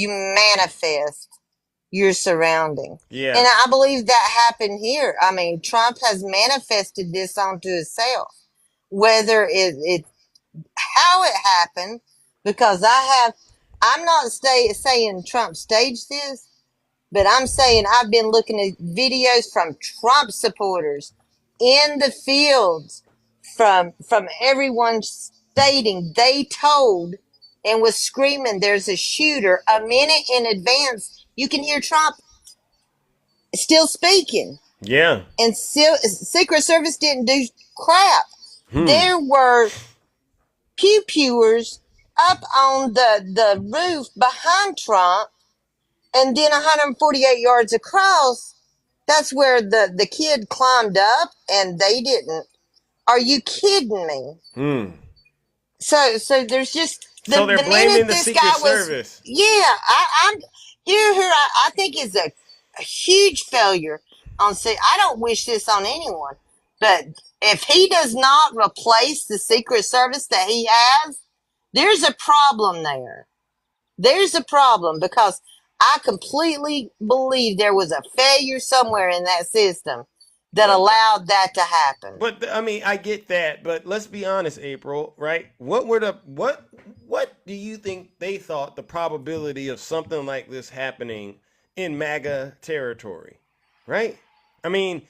manifest your surrounding. Yeah. And I believe that happened here. I mean, Trump has manifested this onto himself. Whether it how it happened, because I'm not saying Trump staged this, but I'm saying I've been looking at videos from Trump supporters in the fields, from everyone stating they told and was screaming there's a shooter a minute in advance. You can hear Trump still speaking. Yeah. And Secret Service didn't do crap. There were pew-pewers up on the roof behind Trump, and then 148 yards across, that's where the kid climbed up, and they didn't. Are you kidding me? So there's just So they're The minute blaming the this Secret guy was, Service. yeah, I'm here. I think is a huge failure on. See, I don't wish this on anyone, but if he does not replace the Secret Service that he has, there's a problem there. There's a problem because I completely believe there was a failure somewhere in that system that But allowed that to happen. But I mean, I get that, but let's be honest, April, right? What do you think they thought the probability of something like this happening in MAGA territory, right? I mean,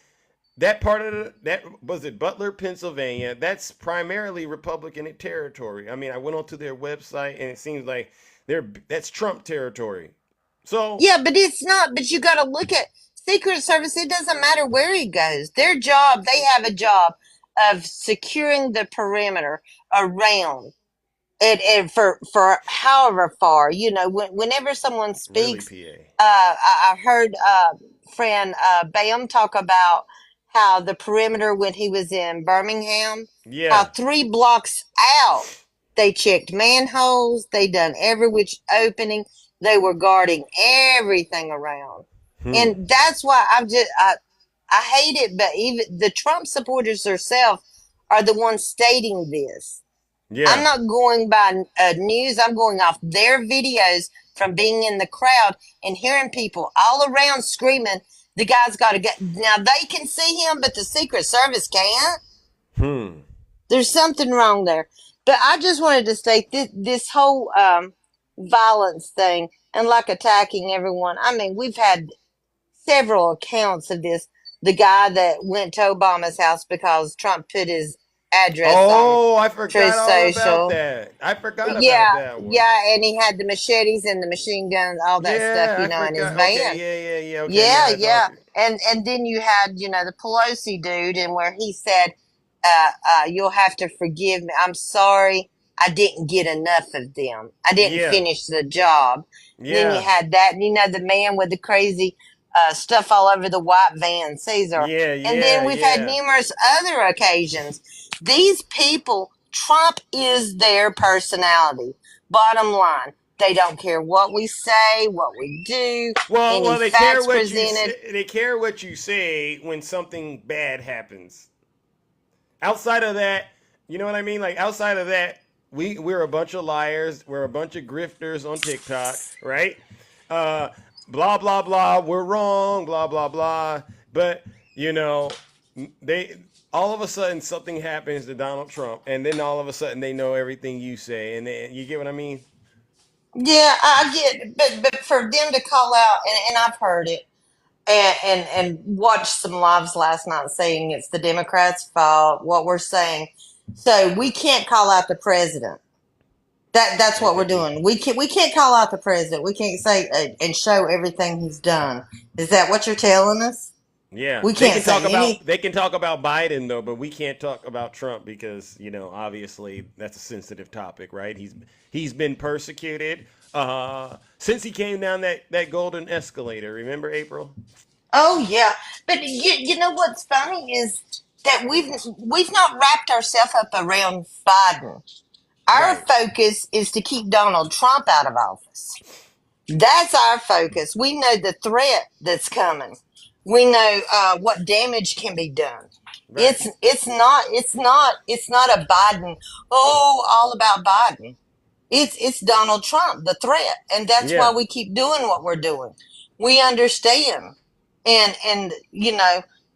that part of that was it Butler, Pennsylvania. That's primarily Republican territory. I mean, I went onto their website and it seems like that's Trump territory. So Yeah, but it's not. But you got to look at Secret Service. It doesn't matter where he goes. Their job, they have a job of securing the perimeter around and for however far. Whenever someone really, speaks, PA. I heard friend Bam talk about how the perimeter when he was in Birmingham, how Yeah. 3 blocks out they checked manholes, they done every which opening, they were guarding everything around, Hmm. and that's why I hate it. But even the Trump supporters themselves are the ones stating this. I'm Yeah. not going by news. I'm going off their videos from being in the crowd and hearing people all around screaming, the guy's got to get. Now they can see him, but the Secret Service can't. Hmm. There's something wrong there. But I just wanted to state this whole violence thing and like attacking everyone. I mean, we've had several accounts of this. The guy that went to Obama's house because Trump put his address on Oh, I Truth forgot all about Social. that. I forgot about Yeah, that one. yeah, and he had the machetes and the machine guns, all that stuff, Yeah, I in his forgot. Okay, van. yeah. Okay, Yeah, yeah, I yeah. thought. And then you had, the Pelosi dude, and where he said, you'll have to forgive me. I'm sorry, I didn't get enough of them. I didn't Yeah, finish the job. And then you yeah, had that, the man with the crazy stuff all over the white van, Caesar. And then we've had yeah. numerous other occasions. These people, Trump is their personality. Bottom line, they don't care what we say, what we do, any Well, they care facts what you presented. say. They care what you say when something bad happens. Outside of that, you know what I mean? Like outside of that, we're a bunch of liars. We're a bunch of grifters on TikTok, right? Uh, blah blah blah. We're wrong. Blah blah blah. But you know, they all of a sudden something happens to Donald Trump, and then all of a sudden they know everything you say, and you get what I mean? Yeah, I get, but for them to call out, and I've heard it, and watched some lives last night saying it's the Democrats' fault, what we're saying. So we can't call out the president. That's what we're doing. We can't call out the president. We can't say and show everything he's done. Is that what you're telling us? Yeah, We can't say any. they can talk about Biden though, but we can't talk about Trump because obviously that's a sensitive topic, right? He's been persecuted since he came down that golden escalator. Remember, April? Oh yeah, but you know what's funny is that we've not wrapped ourselves up around Biden. Our Right. focus is to keep Donald Trump out of office. That's our focus. We know the threat that's coming. We know what damage can be done. Right. It's not a Biden. Oh, all about Biden. It's Donald Trump, the threat, and that's why Yeah. we keep doing what we're doing. We understand, and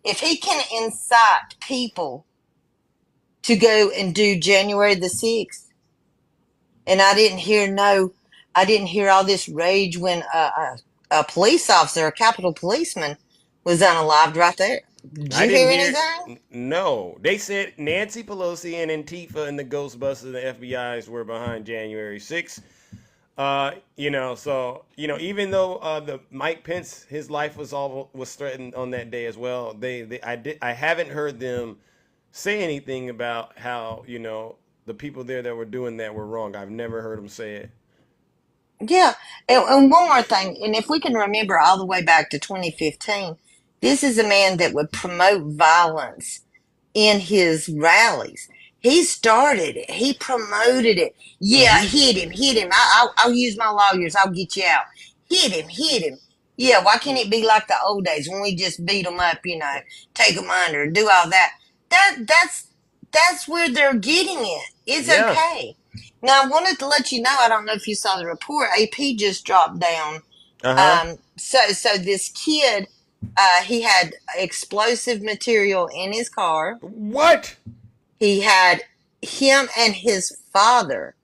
if he can incite people to go and do January the 6th, and I didn't hear all this rage when a police officer, a Capitol policeman, was unalived right there. Did I you didn't hear hear. anything? No, they said Nancy Pelosi and Antifa and the Ghostbusters and the FBI's were behind January 6th. So even though the Mike Pence, his life was threatened on that day as well. I haven't heard them say anything about how the people there that were doing that were wrong. I've never heard them say it. Yeah, and one more thing, and if we can remember all the way back to 2015, this is a man that would promote violence in his rallies. He started it. He promoted it. Yeah, Mm-hmm. hit him, hit him. I'll use my lawyers. I'll get you out. Hit him, hit him. Yeah, why can't it be like the old days when we just beat them up, take them under, do all that? That's where they're getting it. It's Yeah. okay. Now, I wanted to let you know, I don't know if you saw the report, AP just dropped down. Uh-huh. So this kid, he had explosive material in his car. What? He had him and his father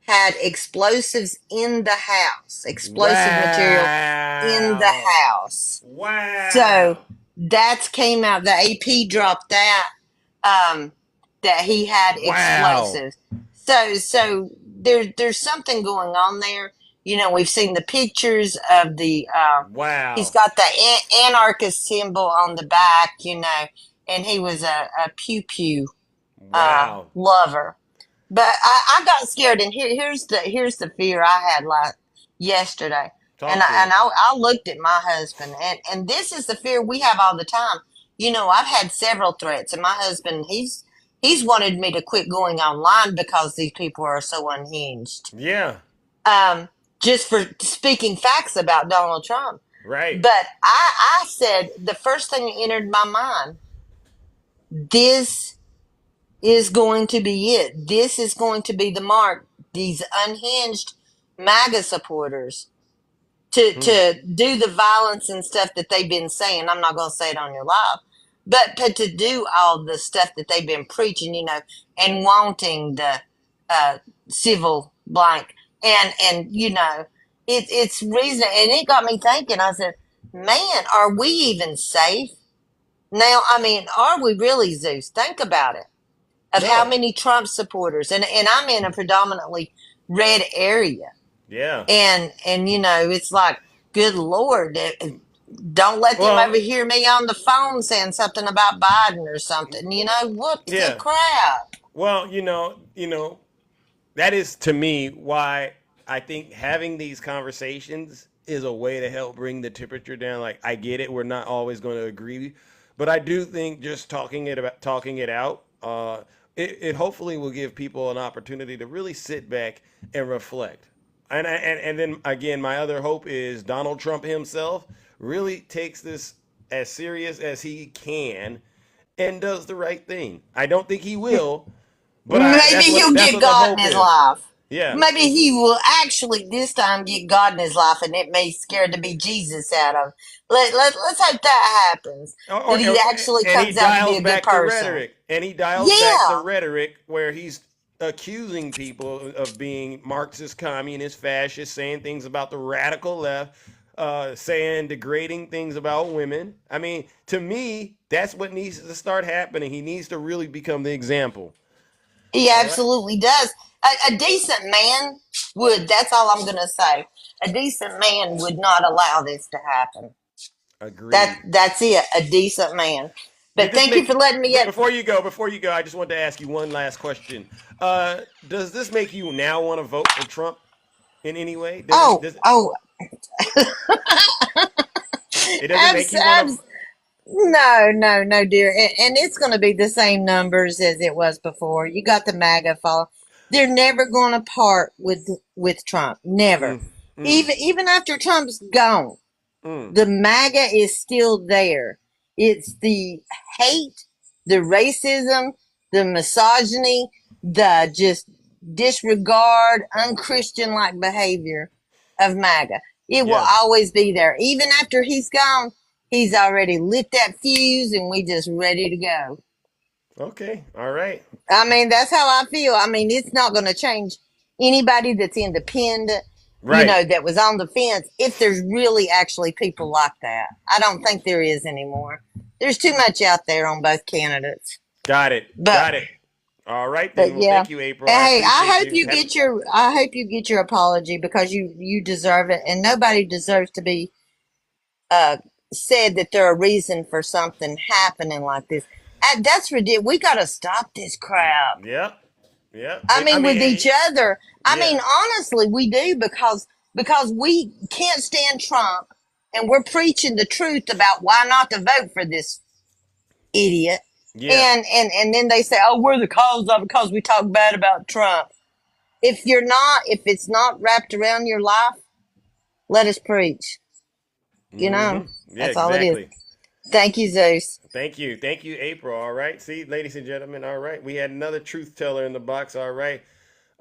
had explosives in the house, explosive material in the Wow. house. So Wow. that's came out. The AP dropped that he had Wow. explosives. So there's something going on there. We've seen the pictures of the. He's Wow. got the anarchist symbol on the back, and he was a pew pew Wow. lover. But I got scared, and here's the fear I had like yesterday, and Talk to I, and me. I, I looked at my husband, and this is the fear we have all the time. I've had several threats, and my husband he's wanted me to quit going online because these people are so unhinged. Yeah. Um, just for speaking facts about Donald Trump. Right. But I said the first thing that entered my mind, this is going to be it. This is going to be the mark. These unhinged MAGA supporters Hmm. to do the violence and stuff that they've been saying. I'm not going to say it on your live, but to do all the stuff that they've been preaching, and wanting the civil blank, and it's reason, and it got me thinking. I said, man, are we even safe now? I mean, are we really, Zeus? Think about it, of how No. many Trump supporters, and I'm in a predominantly red area, Yeah. and it's like, good Lord, don't let them Well, overhear me on the phone saying something about Biden or something. What the yeah. crap? Well, that is to me why I think having these conversations is a way to help bring the temperature down. Like I get it, we're not always going to agree, but I do think just talking it out, it hopefully will give people an opportunity to really sit back and reflect. And then again, my other hope is Donald Trump himself really takes this as serious as he can and does the right thing. I don't think he will, but I Maybe that's he'll what get the God in hope his is. life. Yeah. Maybe he will actually this time get God in his life, and it may scare to be Jesus out of him. Let's hope that happens. That he actually And he comes out to be dials a good back the person. rhetoric. And he dials back the Yeah. rhetoric where he's accusing people of being Marxist, communist, fascist, saying things about the radical left, saying degrading things about women. I mean, to me, that's what needs to start happening. He needs to really become the example. He All right. absolutely does. A decent man would. That's all I'm going to say. A decent man would not allow this to happen. Agreed. That's it. A decent man. Did But this thank you for make letting me up. before you go, I just want to ask you one last question. Does this make you now want to vote for Trump in any way? Oh, oh, It doesn't make you want to. no, no, no, dear. And it's going to be the same numbers as it was before. You got the MAGA follow. They're never going to part with Trump. Never. Mm, mm, Even after Trump's gone, mm. the MAGA is still there. It's the hate, the racism, the misogyny, the just disregard, unchristian like behavior of MAGA. It will Yeah. always be there. Even after he's gone, he's already lit that fuse and we just ready to go. Okay. All right. I mean, that's how I feel. I mean, it's not going to change anybody that's independent, Right. that was on the fence, if there's really actually people like that. I don't think there is anymore. There's too much out there on both candidates. Got it. But Got it. All right but then. Well, yeah. thank you, April. I Hey, appreciate you. Have I hope you get your apology, because you deserve it, and nobody deserves to be uh said that they're a reason for something happening like this. That's ridiculous. We got to stop this crap. Yep. Yep. I I mean, mean, with each other. I yeah. mean, honestly, we do, because we can't stand Trump, and we're preaching the truth about why not to vote for this idiot. Yeah. And then they say, oh, we're the cause of it because we talk bad about Trump. If it's not wrapped around your life, let us preach. Yeah, That's all it is. exactly. Thank you, Zeus. Thank you. Thank you, April. All right. See, ladies and gentlemen, all right. We had another truth teller in the box. All right.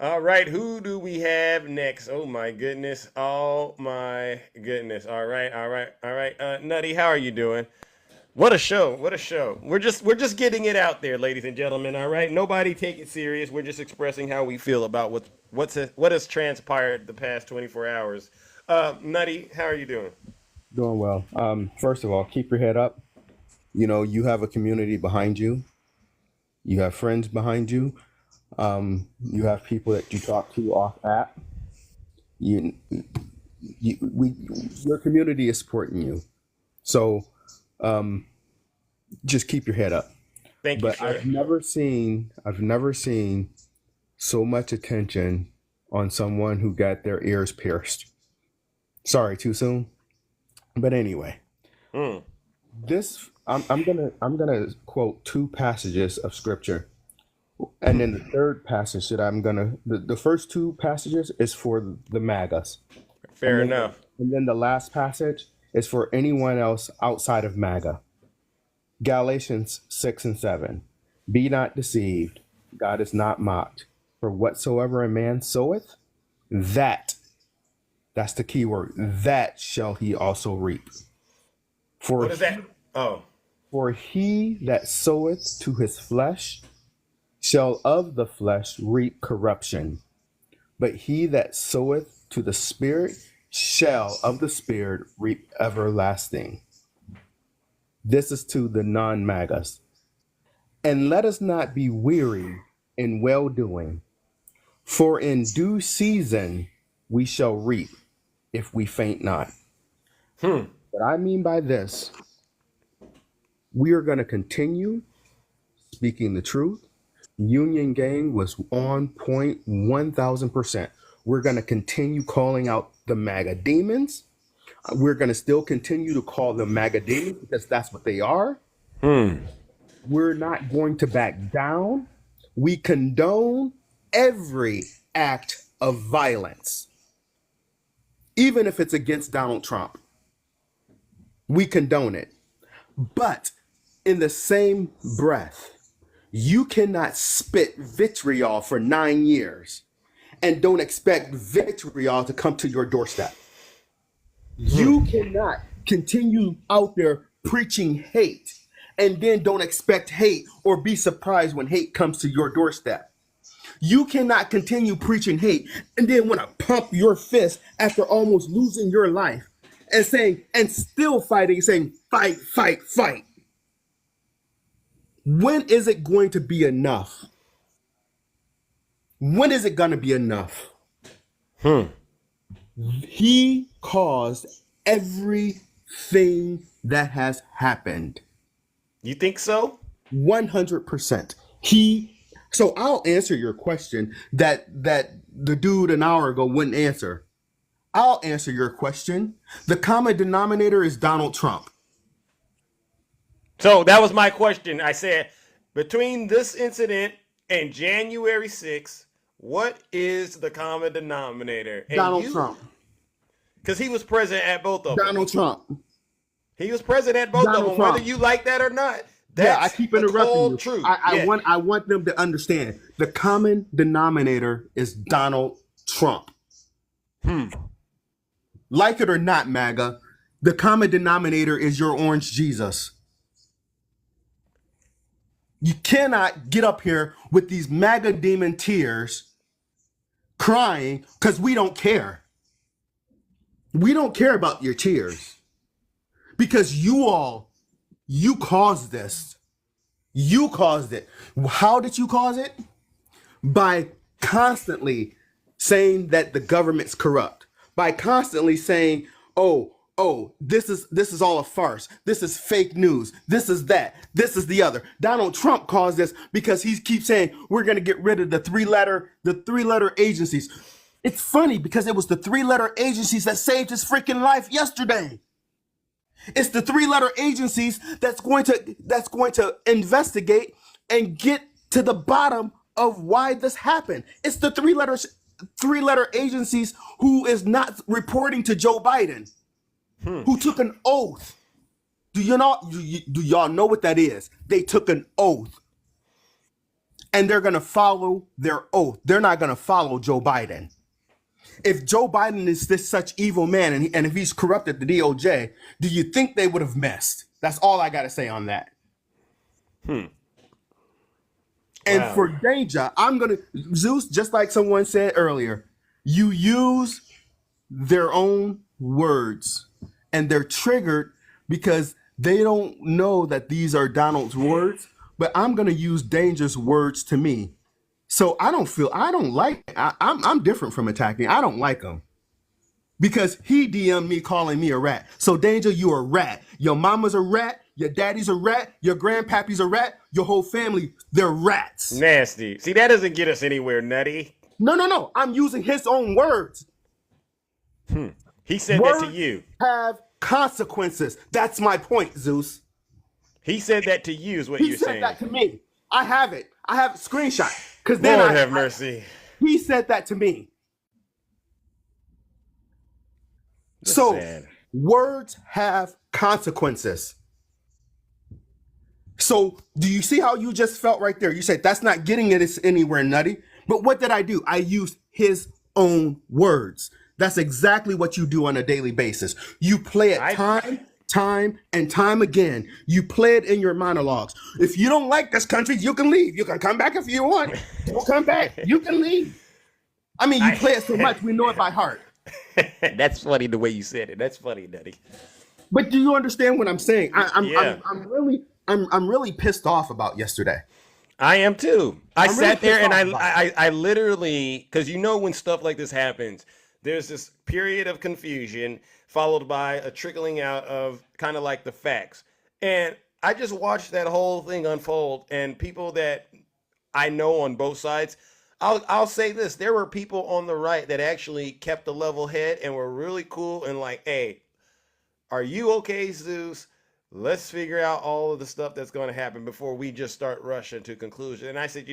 All right. Who do we have next? Oh my goodness. Oh my goodness. All right. All right. All right. Nutty, how are you doing? What a show. What a show. We're just getting it out there, ladies and gentlemen. All right. Nobody take it serious. We're just expressing how we feel about what has transpired the past 24 hours. Nutty, how are you doing? Doing well. First of all, keep your head up. You know, you have a community behind you. You have friends behind you. You have people that you talk to off app. You, your community is supporting you. So, just keep your head up. Thank you, But sir. I've never seen so much attention on someone who got their ears pierced. Sorry, too soon. But anyway, I'm gonna quote two passages of scripture, and then the third passage that the first two passages is for the MAGAs, Fair enough. and then the last passage is for anyone else outside of MAGA. Galatians 6:7. Be not deceived, God is not mocked. For whatsoever a man soweth, that's the key word, that shall he also reap. For What is that? Oh, For he that soweth to his flesh shall of the flesh reap corruption, but he that soweth to the Spirit shall of the Spirit reap everlasting. This is to the non-MAGAs. And let us not be weary in well doing, for in due season we shall reap if we faint not. What I mean by this, we are going to continue speaking the truth. Union Gang was on point 1000%. We're going to continue calling out the MAGA demons. We're going to still continue to call them MAGA demons because that's what they are. We're not going to back down. We condone every act of violence, even if it's against Donald Trump. We condone it. But in the same breath, you cannot spit vitriol for 9 years and don't expect vitriol to come to your doorstep. You cannot continue out there preaching hate and then don't expect hate or be surprised when hate comes to your doorstep. You cannot continue preaching hate and then want to pump your fist after almost losing your life and still fighting, saying, fight, fight, fight. When is it going to be enough? When is it going to be enough? He caused everything that has happened. you think so? 100%. So I'll answer your question that the dude an hour ago wouldn't answer. I'll answer your question. The common denominator is Donald Trump. So that was my question. I said, between this incident and January 6th, what is the common denominator? And Donald Trump. Because he was present at both of them. Donald Trump. He was present at both Donald of them, Trump. whether you like that or not. Yeah, I That's keep the interrupting cold you. truth. I want them to understand the common denominator is Donald Trump. Like it or not, MAGA, the common denominator is your orange Jesus. You cannot get up here with these MAGA demon tears crying because we don't care. We don't care about your tears because you caused this. You caused it. How did you cause it? By constantly saying that the government's corrupt. By constantly saying, oh, this is all a farce. This is fake news. This is that. This is the other. Donald Trump caused this because he keeps saying we're going to get rid of the three-letter agencies. It's funny because it was the three-letter agencies that saved his freaking life yesterday. It's the three-letter agencies that's going to investigate and get to the bottom of why this happened. It's the three-letter agencies who is not reporting to Joe Biden, who took an oath. Do y'all know what that is? They took an oath. And they're going to follow their oath. They're not going to follow Joe Biden. If Joe Biden is this such evil man and if he's corrupted the DOJ, do you think they would have messed? That's all I got to say on that. And Wow. for danger, I'm going to, Zeus, just like someone said earlier, you use their own words and they're triggered because they don't know that these are Donald's words, but I'm going to use Danger's words to me. So I don't like, I'm different from attacking. I don't like him because he DM'd me calling me a rat. So Danger, you a rat. Your mama's a rat. Your daddy's a rat. Your grandpappy's a rat. Your whole family, they're rats. Nasty. See, that doesn't get us anywhere, Nutty. No. I'm using his own words. He said Words that to you. have consequences. That's my point, Zeus. He said that to you is what He you're said saying. that to me. I have it. I have a screenshot. Because Lord then have mercy. He said that to me. That's so sad. words have consequences. So do you see how you just felt right there? You said that's not getting it anywhere, Nutty. But what did I do? I used his own words. That's exactly what you do on a daily basis. You play it time and time again. You play it in your monologues. If you don't like this country, you can leave. You can come back if you want. Don't come back. You can leave. I mean, you play it so much, we know it by heart. That's funny the way you said it. That's funny, Nutty. But do you understand what I'm saying? Yeah. I'm really pissed off about yesterday. I am too. I I'm sat really there and pissed off about I literally, because you know when stuff like this happens, there's this period of confusion followed by a trickling out of kind of like the facts. And I just watched that whole thing unfold, and people that I know on both sides, I'll say this: there were people on the right that actually kept a level head and were really cool and like, hey, are you okay, Zeus? Let's figure out all of the stuff that's going to happen before we just start rushing to conclusion. And I said,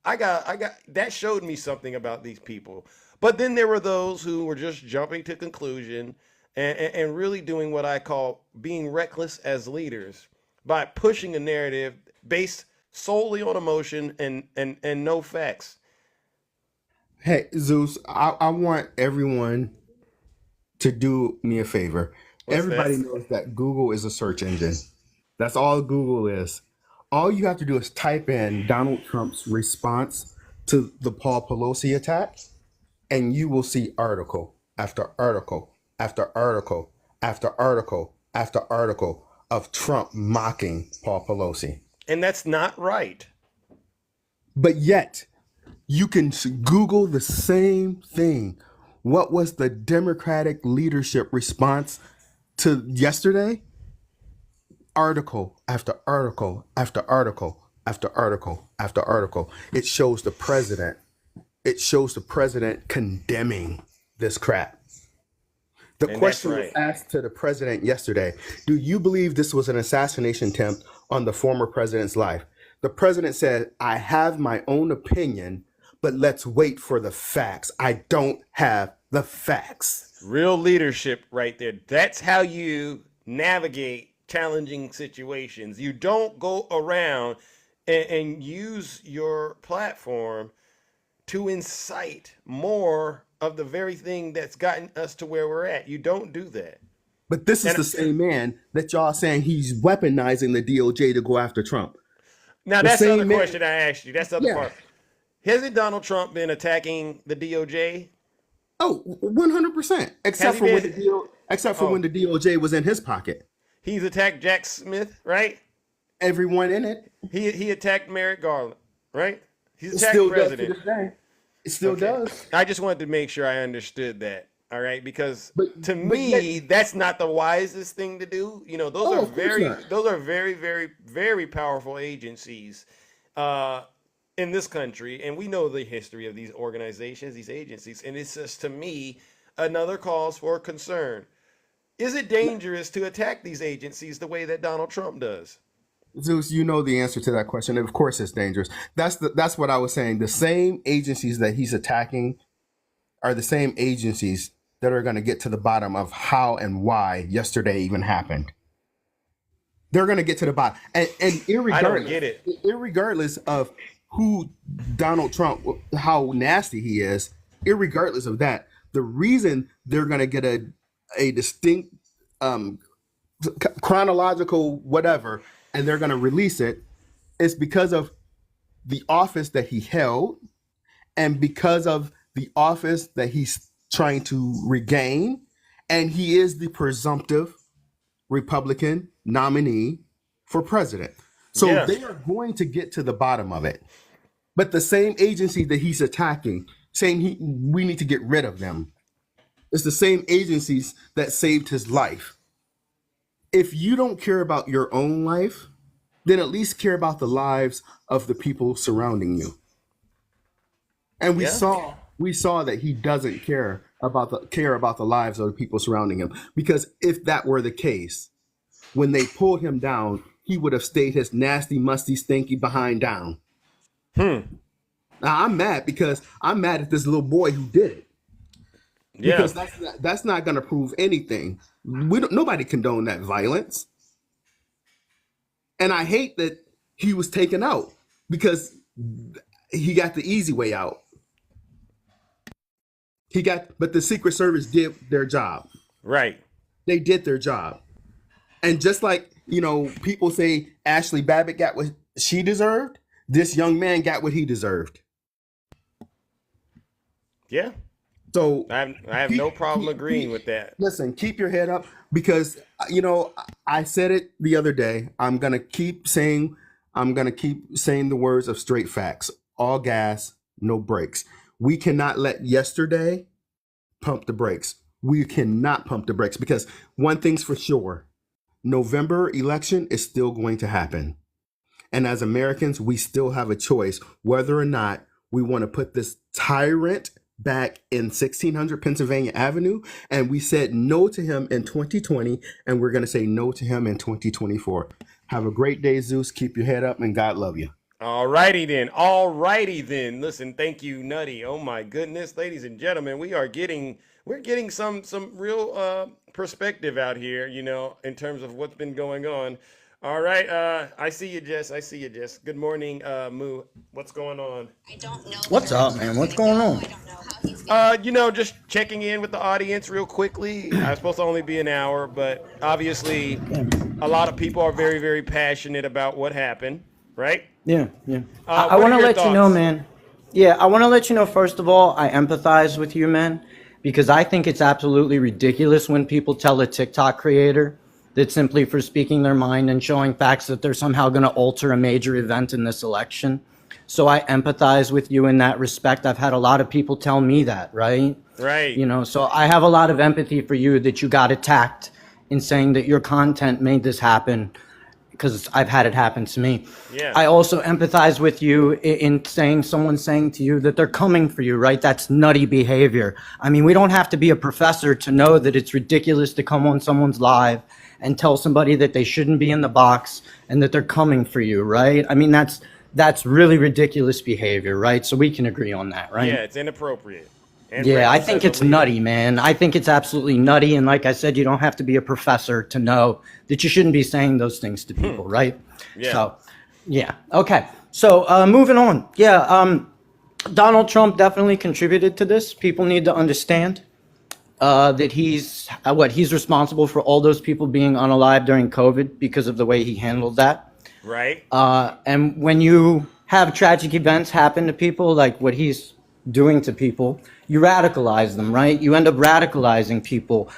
I got that showed me something about these people. But then there were those who were just jumping to conclusion and really doing what I call being reckless as leaders by pushing a narrative based solely on emotion and no facts. Hey, Zeus, I want everyone to do me a favor. Everybody knows that Google is a search engine. That's all Google is. All you have to do is type in Donald Trump's response to the Paul Pelosi attack, and you will see article after article after article after article after article of Trump mocking Paul Pelosi. And that's not right. But yet, you can Google the same thing. What was the Democratic leadership response to yesterday? Article after article after article after article after article. It shows the president. It shows the president condemning this crap. The question was asked to the president yesterday: do you believe this was an assassination attempt on the former president's life? The president said, I have my own opinion, but let's wait for the facts. I don't have the facts. Real leadership right there. That's how you navigate challenging situations. You don't go around and use your platform to incite more of the very thing that's gotten us to where we're at. You don't do that. But this is the same man that y'all saying he's weaponizing the DOJ to go after Trump. Now, that's the other question I asked you. That's the other part. Hasn't Donald Trump been attacking the DOJ? Oh, 100%. Except for when the DOJ was in his pocket. He's attacked Jack Smith, right? Everyone in it. He attacked Merrick Garland, right? He's attacked the president. It still does. I just wanted to make sure I understood that. All right, because to me, that's not the wisest thing to do. You know, those are very, very, very powerful agencies in this country, and we know the history of these organizations, these agencies, and it's just, to me, another cause for concern. is it dangerous to attack these agencies the way that Donald Trump does? Zeus, you know the answer to that question. Of course, it's dangerous. That's what I was saying. The same agencies that he's attacking are the same agencies that are going to get to the bottom of how and why yesterday even happened. They're going to get to the bottom, and I don't get it. irregardless of who Donald Trump, how nasty he is, irregardless of that, the reason they're going to get a distinct chronological whatever, and they're going to release it, is because of the office that he held, and because of the office that he's trying to regain, and he is the presumptive Republican nominee for president. So Yeah. they are going to get to the bottom of it. But the same agency that he's attacking, saying we need to get rid of them, it's the same agencies that saved his life. If you don't care about your own life, then at least care about the lives of the people surrounding you. And we saw that he doesn't care about the lives of the people surrounding him. Because if that were the case, when they pulled him down, he would have stayed his nasty, musty, stinky behind down. Now I'm mad because I'm mad at this little boy who did it. Yeah. Because that's not going to prove anything. Nobody condone that violence. And I hate that he was taken out because he got the easy way out. But the Secret Service did their job. Right. They did their job. And just like, people say Ashley Babbitt got what she deserved, this young man got what he deserved. Yeah. So I have no problem agreeing with that. Listen, keep your head up because, I said it the other day. I'm going to keep saying the words of straight facts. All gas, no brakes. We cannot let yesterday pump the brakes. We cannot pump the brakes because one thing's for sure. November election is still going to happen. And as Americans, we still have a choice whether or not we want to put this tyrant back in 1600 Pennsylvania Avenue. And we said no to him in 2020, and we're going to say no to him in 2024. Have a great day, Zeus. Keep your head up, and God love you. All righty then. Listen, thank you, Nutty. Oh my goodness, ladies and gentlemen, we're getting some real perspective out here, in terms of what's been going on. All right, I see you, Jess. Good morning, Moo. What's going on? What's up, man? What's going on? Just checking in with the audience real quickly. I was supposed to only be an hour, but obviously a lot of people are very, very passionate about what happened, right? Yeah. I want to let you know, man. Yeah, I want to let you know, first of all, I empathize with you, man, because I think it's absolutely ridiculous when people tell a TikTok creator that simply for speaking their mind and showing facts that they're somehow going to alter a major event in this election. So I empathize with you in that respect. I've had a lot of people tell me that, right? Right. So I have a lot of empathy for you that you got attacked in saying that your content made this happen, because I've had it happen to me. Yeah. I also empathize with you in someone saying to you that they're coming for you, right? That's nutty behavior. I mean, we don't have to be a professor to know that it's ridiculous to come on someone's live and tell somebody that they shouldn't be in the box and that they're coming for you, right? I mean, that's really ridiculous behavior, right? So we can agree on that, right? Yeah, it's inappropriate. And yeah, I think it's nutty, man. I think it's absolutely nutty. And like I said, you don't have to be a professor to know that you shouldn't be saying those things to people, right? Yeah. So, yeah. Okay. So moving on. Yeah. Donald Trump definitely contributed to this. People need to understand that he's responsible for all those people being unalive during COVID because of the way he handled that. Right. And when you have tragic events happen to people, like what he's doing to people, you radicalize them, right? You end up radicalizing people.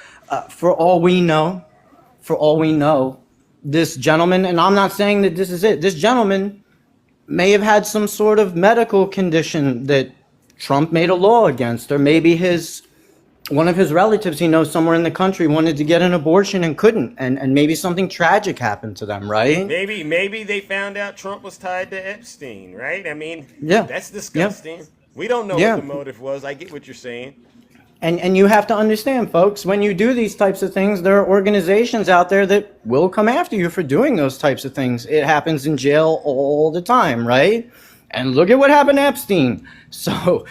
For all we know, this gentleman, and I'm not saying that this is it, this gentleman may have had some sort of medical condition that Trump made a law against, or maybe one of his relatives he knows somewhere in the country wanted to get an abortion and couldn't, and maybe something tragic happened to them, right? Maybe they found out Trump was tied to Epstein, right? I mean, yeah, that's disgusting. Yeah. We don't know what the motive was. I get what you're saying. And you have to understand, folks, when you do these types of things, there are organizations out there that will come after you for doing those types of things. It happens in jail all the time, right? And look at what happened to Epstein. So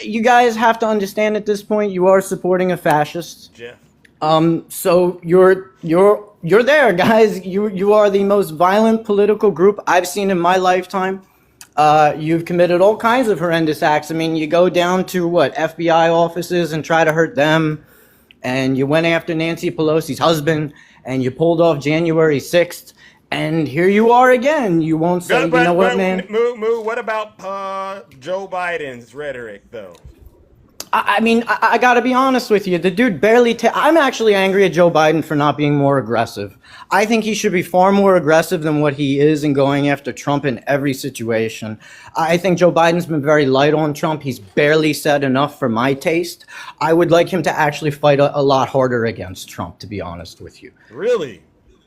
you guys have to understand at this point, you are supporting a fascist. Jeff. So you're there, guys. You are the most violent political group I've seen in my lifetime. You've committed all kinds of horrendous acts. I mean, you go down to FBI offices and try to hurt them, and you went after Nancy Pelosi's husband, and you pulled off January 6th, and here you are again. You won't say, you know what, man? Moo, what about Joe Biden's rhetoric, though? I mean, I got to be honest with you. The dude barely. I'm actually angry at Joe Biden for not being more aggressive. I think he should be far more aggressive than what he is in going after Trump in every situation. I think Joe Biden's been very light on Trump. He's barely said enough for my taste. I would like him to actually fight a lot harder against Trump, to be honest with you. Really?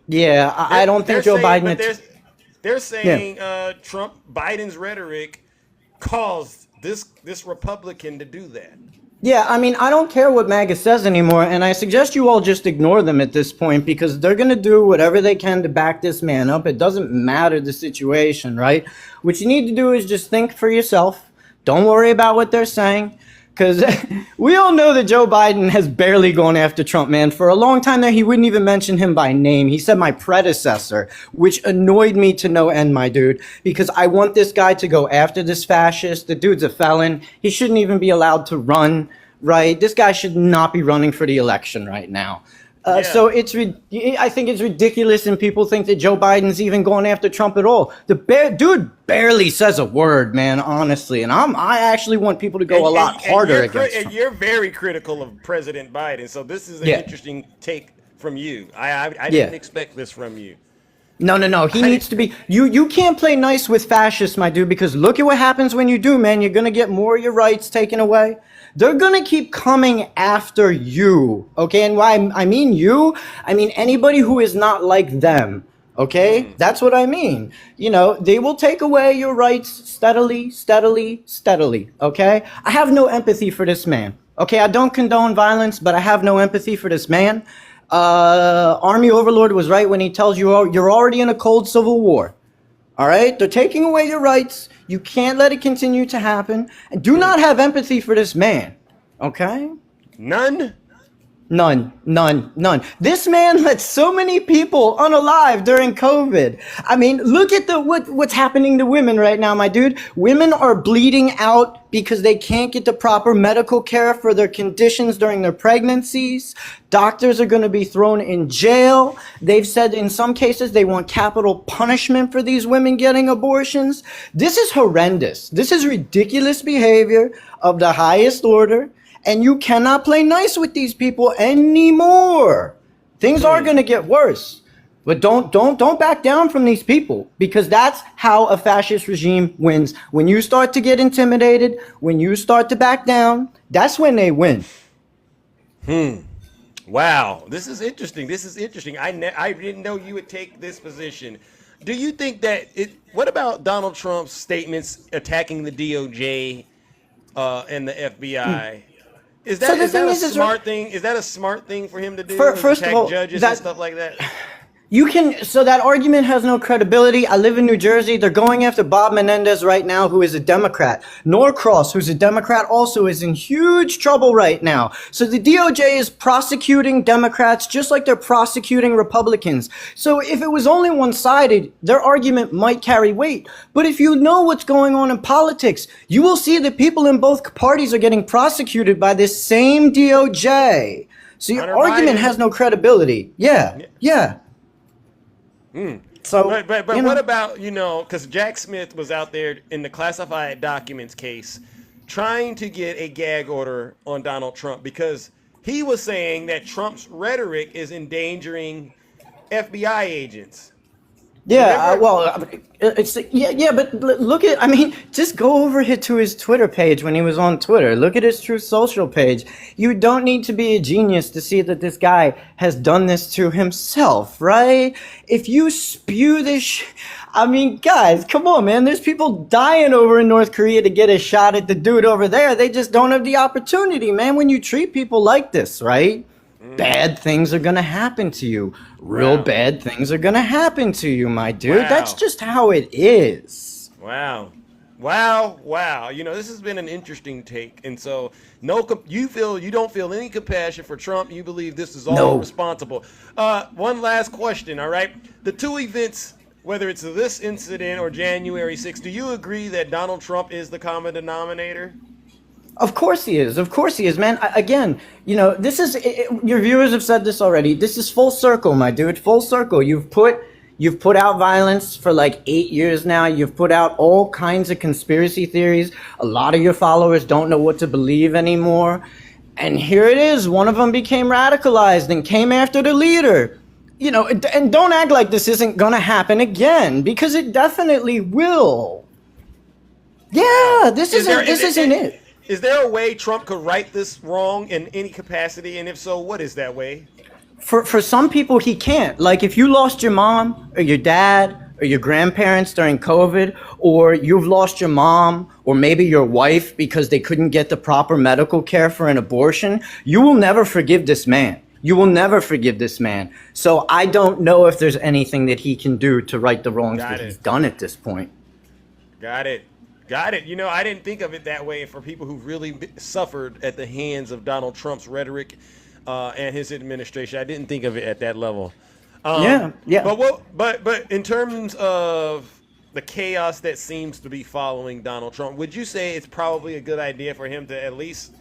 Yeah, I don't think Joe Biden. They're saying Trump Biden's rhetoric caused this Republican to do that. Yeah, I mean, I don't care what MAGA says anymore, and I suggest you all just ignore them at this point because they're going to do whatever they can to back this man up. It doesn't matter the situation, right? What you need to do is just think for yourself. Don't worry about what they're saying because we all know that Joe Biden has barely gone after Trump, man. For a long time there, he wouldn't even mention him by name. He said my predecessor, which annoyed me to no end, my dude, because I want this guy to go after this fascist. The dude's a felon. He shouldn't even be allowed to run, right? This guy should not be running for the election right now. So I think it's ridiculous, and people think that Joe Biden's even going after Trump at all. Dude barely says a word, man, honestly, and I actually want people to go a lot harder against Trump. And you're very critical of President Biden, so this is an interesting take from you. I didn't expect this from you. No. He needs to be. You can't play nice with fascists, my dude, because look at what happens when you do, man. You're gonna get more of your rights taken away. They're gonna keep coming after you, okay? And why I mean you, I mean anybody who is not like them, okay? That's what I mean. You know, they will take away your rights steadily, okay? I have no empathy for this man, okay? I don't condone violence, but I have no empathy for this man. Army Overlord was right when he tells you you're already in a cold civil war. All right? They're taking away your rights. You can't let it continue to happen. And do not have empathy for this man. Okay? None? None. This man let so many people unalive during COVID. I mean, look at what's happening to women right now, my dude. Women are bleeding out because they can't get the proper medical care for their conditions during their pregnancies. Doctors are going to be thrown in jail. They've said in some cases they want capital punishment for these women getting abortions. This is horrendous. This is ridiculous behavior of the highest order. And you cannot play nice with these people anymore. Things are going to get worse. But don't back down from these people, because that's how a fascist regime wins. When you start to get intimidated, when you start to back down, that's when they win. Wow, this is interesting. I didn't know you would take this position. Do you think that what about Donald Trump's statements attacking the DOJ and the FBI? Is that a smart thing? Is that a smart thing for him to do? First of all, judges and stuff like that. So that argument has no credibility. I live in New Jersey. They're going after Bob Menendez right now, who is a Democrat. Norcross, who's a Democrat, also is in huge trouble right now. So the DOJ is prosecuting Democrats just like they're prosecuting Republicans. So if it was only one-sided, their argument might carry weight. But if you know what's going on in politics, you will see that people in both parties are getting prosecuted by this same DOJ. So your argument has no credibility. Yeah. So, but what about, because Jack Smith was out there in the classified documents case trying to get a gag order on Donald Trump because he was saying that Trump's rhetoric is endangering FBI agents. Yeah, Remember? it's yeah, but look at, I mean, just go over here to his Twitter page when he was on Twitter. Look at his True Social page. You don't need to be a genius to see that this guy has done this to himself, right? If you spew this, I mean, guys, come on, man. There's people dying over in North Korea to get a shot at the dude over there. They just don't have the opportunity, man. When you treat people like this, right? Bad things are gonna happen to you. Real bad things are gonna happen to you, my dude. That's just how it is. Wow. Wow. You know, this has been an interesting take. And so you don't feel any compassion for Trump. You believe this is all responsible. One last question, all right? The two events, whether it's this incident or January 6th, do you agree that Donald Trump is the common denominator? Of course he is. Of course he is, man. Again, you know, this is your viewers have said this already. This is full circle, my dude. Full circle. You've put out violence for like 8 years now. You've put out all kinds of conspiracy theories. A lot of your followers don't know what to believe anymore. And here it is. One of them became radicalized and came after the leader. You know, and don't act like this isn't going to happen again, because it definitely will. Yeah, this isn't it. Is there a way Trump could right this wrong in any capacity? And if so, what is that way? For some people, he can't. Like, if you lost your mom or your dad or your grandparents during COVID, or you've lost your mom or maybe your wife because they couldn't get the proper medical care for an abortion, you will never forgive this man. You will never forgive this man. So I don't know if there's anything that he can do to right the wrongs that he's done at this point. Got it. You know, I didn't think of it that way for people who really suffered at the hands of Donald Trump's rhetoric and his administration. I didn't think of it at that level. Yeah. But in terms of the chaos that seems to be following Donald Trump, would you say it's probably a good idea for him to at least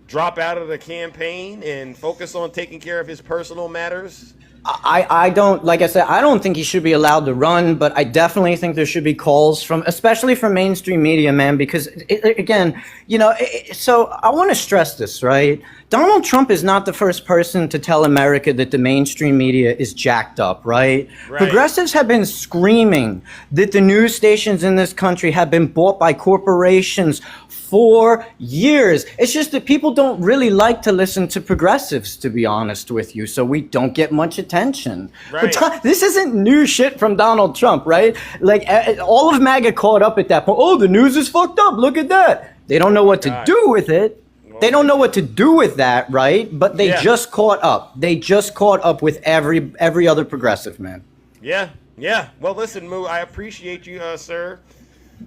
drop out of the campaign and focus on taking care of his personal matters? I don't, like I said, I don't think he should be allowed to run, but I definitely think there should be calls from, especially from mainstream media, man, because again, you know, so I want to stress this, right? Donald Trump is not the first person to tell America that the mainstream media is jacked up, right? Progressives have been screaming that the news stations in this country have been bought by corporations for years. It's just that people don't really like to listen to progressives, to be honest with you, so we don't get much attention. But this isn't new shit from Donald Trump, right? Like, all of MAGA caught up at that point. Oh, the news is fucked up. Look at that. They don't know what to do with it. They don't know what to do with that, right? But they just caught up. They just caught up with every other progressive, man. Yeah. Well, listen, Moo, I appreciate you, sir,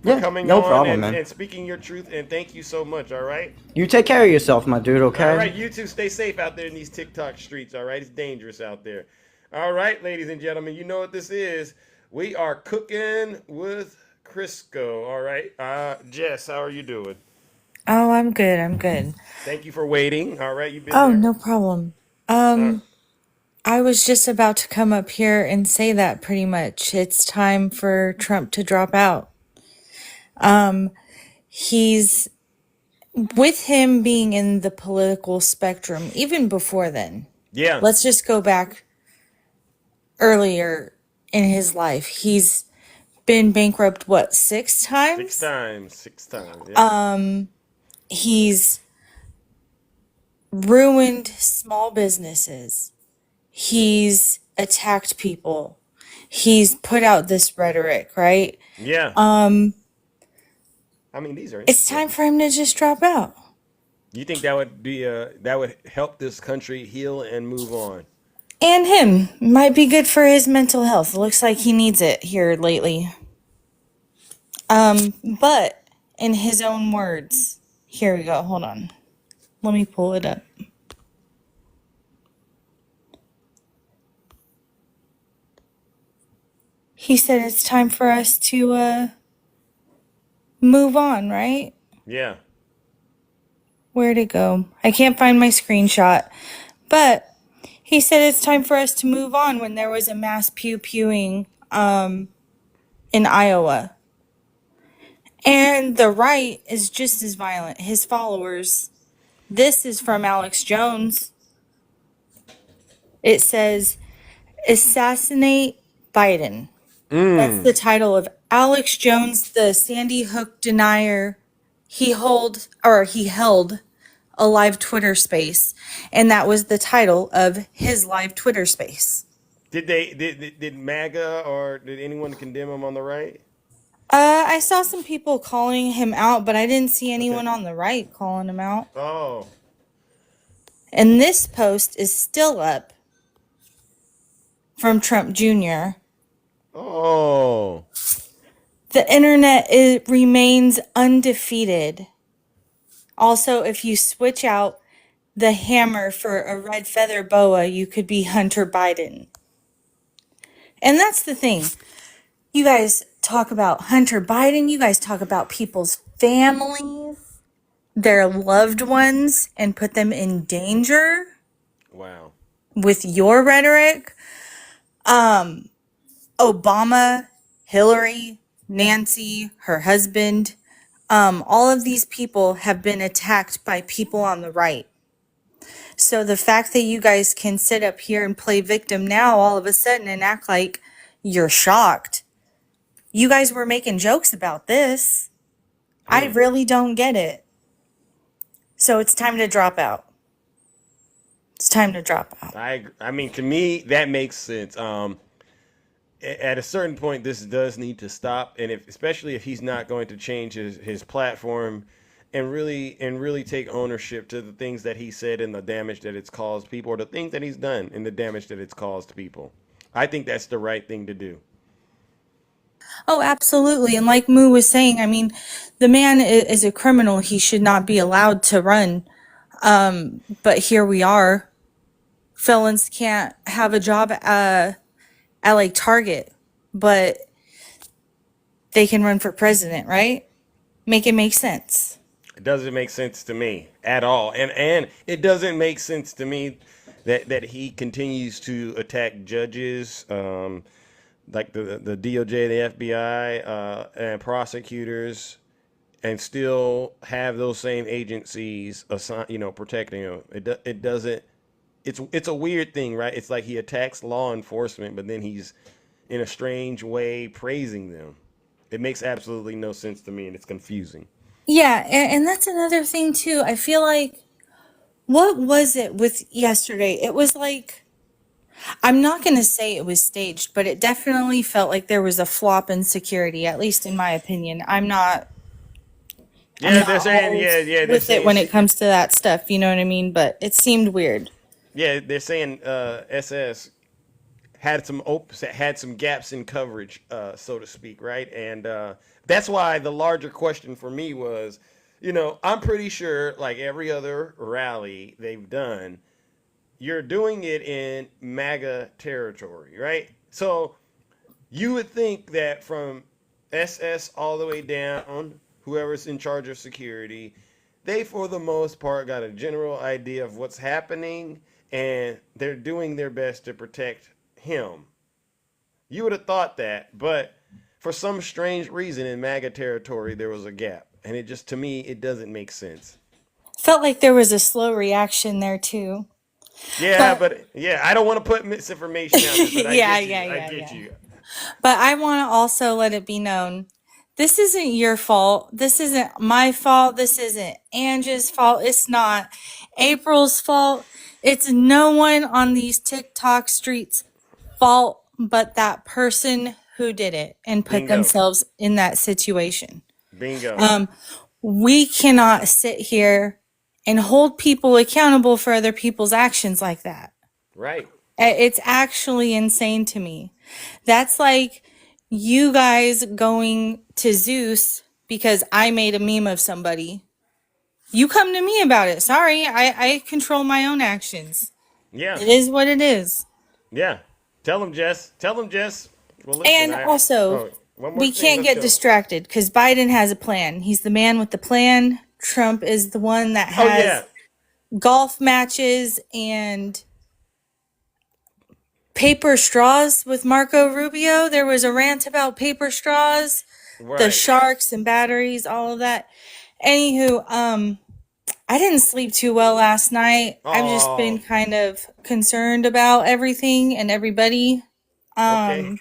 for coming on problem, and speaking your truth, and thank you so much, all right? You take care of yourself, my dude, okay? All right, you too. Stay safe out there in these TikTok streets, all right? It's dangerous out there. All right, ladies and gentlemen, you know what this is. We are cooking with Crisco, all right? Jess, how are you doing? Oh, I'm good. Thank you for waiting, all right? You've been Oh, there? no problem. I was just about to come up here and say that pretty much. It's time for Trump to drop out. He's with him being in the political spectrum, even before then. Yeah. Let's just go back earlier in his life. He's been bankrupt, what, 6 times? 6 times, yeah. He's ruined small businesses. He's attacked people. He's put out this rhetoric, right? Yeah. I mean, these are. It's time for him to just drop out. You think that would be that would help this country heal and move on? And him. Might be good for his mental health. Looks like he needs it here lately. But in his own words, here we go. Hold on. Let me pull it up. He said it's time for us to move on, right? Yeah. Where'd it go? I can't find my screenshot. But he said it's time for us to move on when there was a mass pew-pewing in Iowa. And the right is just as violent. His followers. This is from Alex Jones. It says, assassinate Biden. That's the title of Alex Jones, the Sandy Hook denier. He held a live Twitter space, and that was the title of his live Twitter space. Did MAGA or did anyone condemn him on the right? I saw some people calling him out, but I didn't see anyone Okay. on the right calling him out. Oh. And this post is still up from Trump Jr. Oh. The internet remains undefeated. Also, if you switch out the hammer for a red feather boa, you could be Hunter Biden. And that's the thing. You guys talk about Hunter Biden, you guys talk about people's families, their loved ones, and put them in danger. Wow. With your rhetoric. Obama, Hillary, Nancy, her husband, all of these people have been attacked by people on the right. So the fact that you guys can sit up here and play victim now all of a sudden and act like you're shocked. You guys were making jokes about this. I really don't get it. So it's time to drop out. It's time to drop out. I mean, to me, that makes sense. At a certain point, this does need to stop, and especially if he's not going to change his platform and really take ownership to the things that he said and the damage that it's caused people, or the things that he's done and the damage that it's caused people. I think that's the right thing to do. Oh, absolutely. And like Moo was saying, I mean, the man is a criminal. He should not be allowed to run. But here we are. Felons can't have a job at like Target, but they can run for president, right? Make it make sense. It doesn't make sense to me at all, and it doesn't make sense to me that he continues to attack judges, like the DOJ, the FBI, and prosecutors, and still have those same agencies protecting him. It doesn't. It's a weird thing, right? It's like he attacks law enforcement, but then he's in a strange way praising them. It makes absolutely no sense to me, and it's confusing. Yeah, and that's another thing too. I feel like, what was it with yesterday? It was like, I'm not going to say it was staged, but it definitely felt like there was a flop in security, at least in my opinion. I'm not They're saying, with it when it comes to that stuff, you know what I mean? But it seemed weird. Yeah, they're saying SS had some gaps in coverage, so to speak, right? And that's why the larger question for me was, I'm pretty sure, like every other rally they've done, you're doing it in MAGA territory, right? So you would think that from SS all the way down, whoever's in charge of security, they for the most part got a general idea of what's happening, and they're doing their best to protect him. You would have thought that, but for some strange reason in MAGA territory there was a gap, and to me it doesn't make sense. Felt like there was a slow reaction there too. Yeah, but I don't want to put misinformation out there, but I Yeah, get you. yeah, I yeah, get yeah. you. But I want to also let it be known, this isn't your fault. This isn't my fault. This isn't Angie's fault. It's not April's fault. It's no one on these TikTok streets' fault but that person who did it and put Bingo. themselves in that situation. Bingo. We cannot sit here and hold people accountable for other people's actions like that. Right. It's actually insane to me. That's like you guys going to Zeus because I made a meme of somebody. You come to me about it. Sorry, I control my own actions. Yeah. It is what it is. Yeah. Tell them, Jess. Well, listen, And also, we can't get distracted because Biden has a plan. He's the man with the plan. Trump is the one that has golf matches and paper straws with Marco Rubio. There was a rant about paper straws, the sharks and batteries, all of that. Anywho, I didn't sleep too well last night. I've just been kind of concerned about everything and everybody. Okay.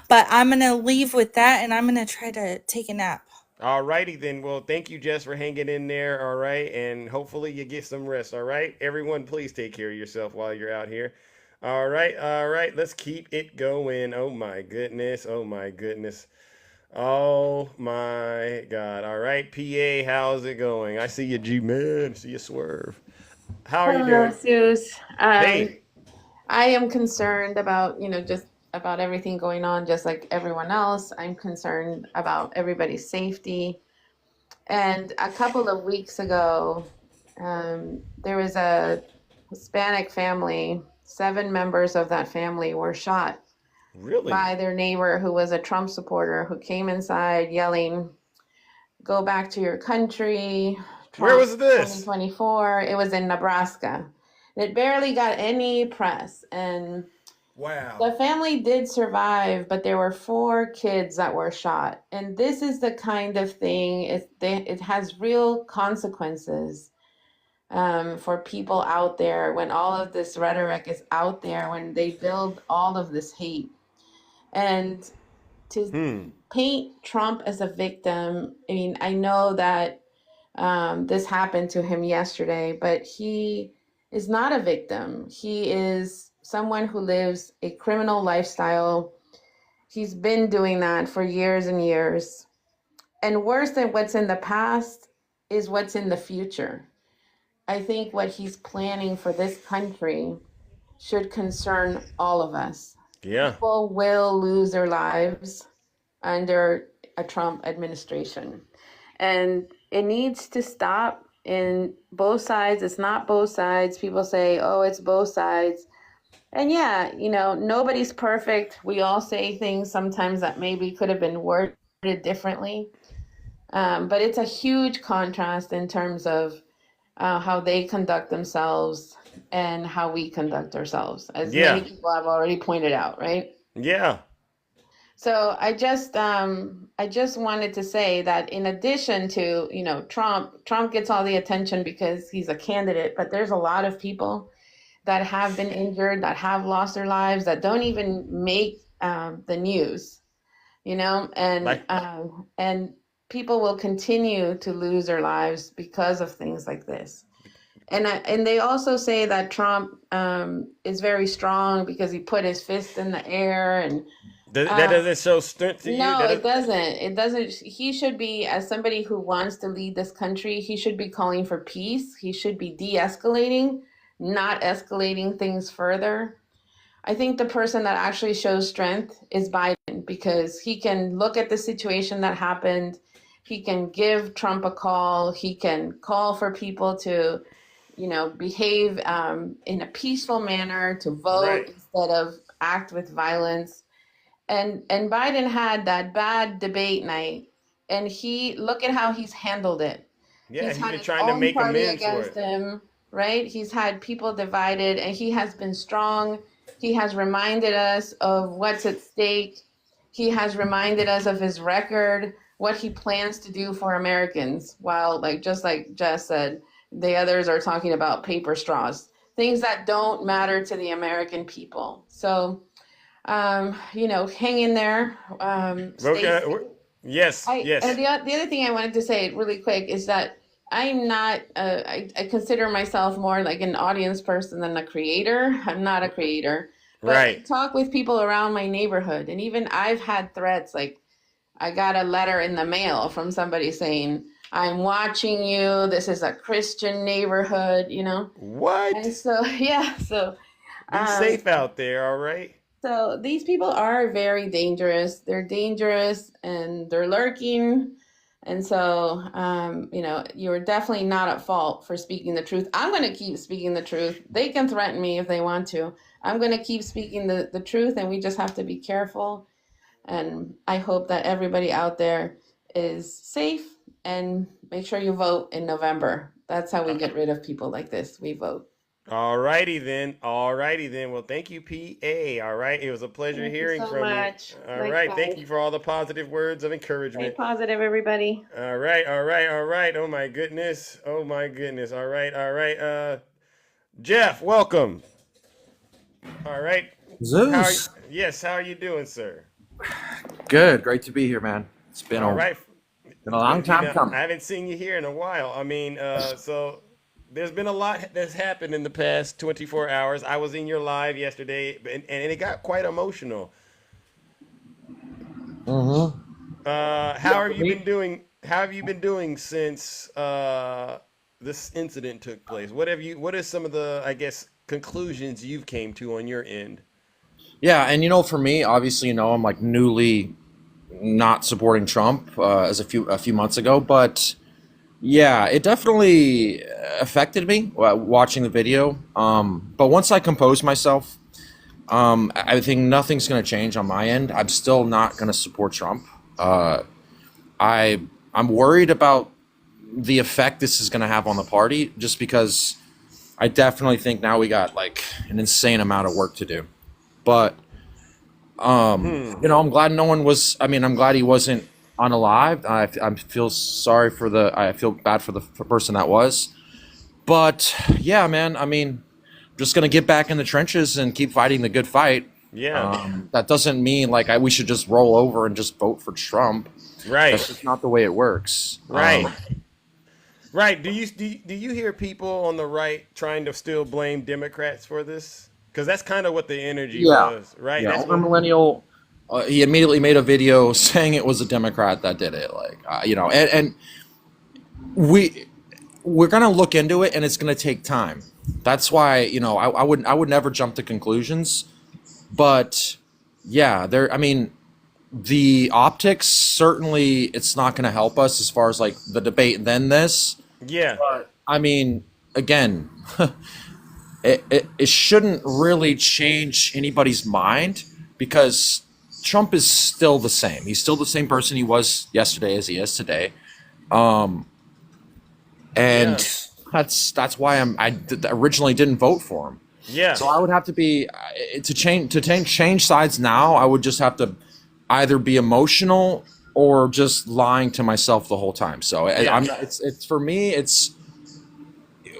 But I'm going to leave with that and I'm going to try to take a nap. All righty then. Well, thank you, Jess, for hanging in there. All right, and hopefully you get some rest. All right, everyone, please take care of yourself while you're out here. All right, all right. Let's keep it going. Oh my goodness. Oh my goodness. Oh my God. All right, PA, how's it going? I see you, G man. See you, Swerve. How are you Hello, doing? Zeus. Hey. I am concerned about, just about everything going on, just like everyone else. I'm concerned about everybody's safety. And a couple of weeks ago, there was a Hispanic family. 7 members of that family were shot Really? by their neighbor who was a Trump supporter who came inside yelling, "Go back to your country, Where Trump was this? 2024." It was in Nebraska. It barely got any press. And Wow. the family did survive, but there were 4 kids that were shot. And this is the kind of thing, it has real consequences for people out there when all of this rhetoric is out there, when they build all of this hate. And to paint Trump as a victim, I mean, I know that this happened to him yesterday, but he is not a victim. He is someone who lives a criminal lifestyle. He's been doing that for years and years. And worse than what's in the past is what's in the future. I think what he's planning for this country should concern all of us. Yeah. People will lose their lives under a Trump administration. And it needs to stop in both sides. It's not both sides. People say, oh, it's both sides. And yeah, nobody's perfect. We all say things sometimes that maybe could have been worded differently. But it's a huge contrast in terms of how they conduct themselves and how we conduct ourselves, as many people have already pointed out, right? Yeah. So I just wanted to say that in addition to, Trump gets all the attention because he's a candidate, but there's a lot of people that have been injured, that have lost their lives, that don't even make the news, and people will continue to lose their lives because of things like this. And they also say that Trump is very strong because he put his fist in the air and. That doesn't show strength to you? No, it doesn't. It doesn't. He should be, as somebody who wants to lead this country, he should be calling for peace. He should be de-escalating, not escalating things further. I think the person that actually shows strength is Biden, because he can look at the situation that happened. He can give Trump a call. He can call for people to, behave in a peaceful manner, to vote instead of act with violence. And Biden had that bad debate night, and look at how he's handled it. Yeah, He's he's had been his trying to own make party amends for against it. him, right? He's had people divided, and he has been strong. He has reminded us of what's at stake. He has reminded us of his record, what he plans to do for Americans, while, just like Jess said, the others are talking about paper straws, things that don't matter to the American people. So hang in there. Stay safe. Yes, yes. And the other thing I wanted to say really quick is that I'm not, I consider myself more like an audience person than a creator. I'm not a creator. But I talk with people around my neighborhood. And even I've had threats, like I got a letter in the mail from somebody saying, "I'm watching you. This is a Christian neighborhood," What? And so, yeah, so. Be safe out there, all right? So these people are very dangerous. They're dangerous and they're lurking. And so, you're definitely not at fault for speaking the truth. I'm going to keep speaking the truth. They can threaten me if they want to. I'm going to keep speaking the truth, and we just have to be careful. And I hope that everybody out there is safe, and make sure you vote in November. That's how we get rid of people like this. We vote. All righty then. All righty then. Well, thank you, PA. All right. It was a pleasure Thank you hearing so from much. you. All right. Thank you for all the positive words of encouragement. Stay positive, everybody. All right. All right. All right. Oh my goodness. Oh my goodness. All right. All right. Jeff, welcome. All right. Zeus. Yes. How are you doing, sir? Good. Great to be here, man. It's been All a right. been a long You time know, coming. I haven't seen you here in a while. I mean, so there's been a lot that's happened in the past 24 hours. I was in your live yesterday, and it got quite emotional. Mm-hmm. How Yeah, have for you been me. doing? How have you been doing since this incident took place? What have you? What are some of the, I guess, conclusions you've came to on your end? Yeah, and for me, obviously, I'm like newly not supporting Trump as a few months ago, but yeah, it definitely affected me watching the video. But once I composed myself, I think nothing's going to change on my end. I'm still not going to support Trump. Uh, I I'm worried about the effect this is going to have on the party, just because I definitely think now we got like an insane amount of work to do. But Hmm. I'm glad no one was. I mean, I'm glad he wasn't unalived. I feel sorry for I feel bad for the person that was. But yeah, man. I mean, just gonna get back in the trenches and keep fighting the good fight. Yeah. That doesn't mean like we should just roll over and just vote for Trump. That's Right. just not the way it works. Right. Right. Do you hear people on the right trying to still blame Democrats for this? Because that's kind of what the energy Yeah, was, right? yeah. That's Older what. millennial. He immediately made a video saying it was a Democrat that did it. Like, and we we're gonna look into it, and it's gonna take time. That's why I would never jump to conclusions. But yeah, there. I mean, the optics certainly it's not gonna help us as far as like the debate. Than this, Yeah. I mean, again, it shouldn't really change anybody's mind because Trump is still the same. He's still the same person he was yesterday as he is today. Um, and Yeah. that's why originally didn't vote for him. Yeah. So I would have to be to change sides now. I would just have to either be emotional or just lying to myself the whole time. So Yeah. I'm not, it's for me. It's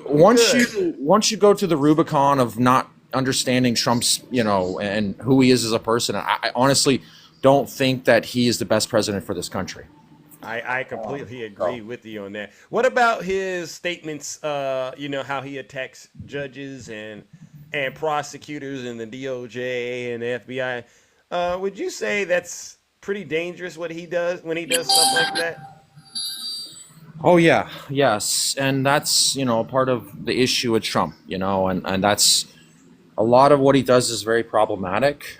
once Good. you go to the Rubicon of not understanding Trump's and who he is as a person. I honestly don't think that he is the best president for this country. I completely agree with you on that. What about his statements? How he attacks judges and prosecutors and the DOJ and the FBI. Would you say that's pretty dangerous what he does when he does stuff like that? Oh yeah, yes, and that's a part of the issue with Trump, and that's a lot of what he does is very problematic.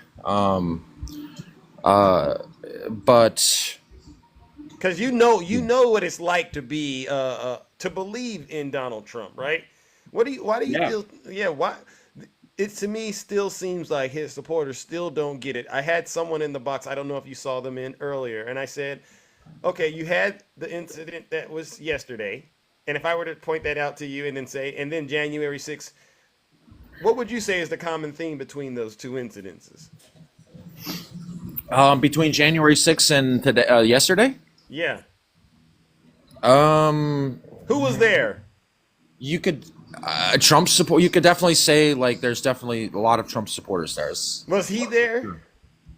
Uh, but Because you know what it's like to be to believe in Donald Trump, right? Why do you yeah, feel? Yeah, why? It to me still seems like his supporters still don't get it. I had someone in the box. I don't know if you saw them in earlier, and I said, okay, you had the incident that was yesterday, and if I were to point that out to you and then say, and then January 6th, what would you say is the common theme between those two incidences? between January 6th and today, yesterday, Yeah, um, who was there? you could Trump support. You could definitely say like there's definitely a lot of Trump supporters there. Was he there?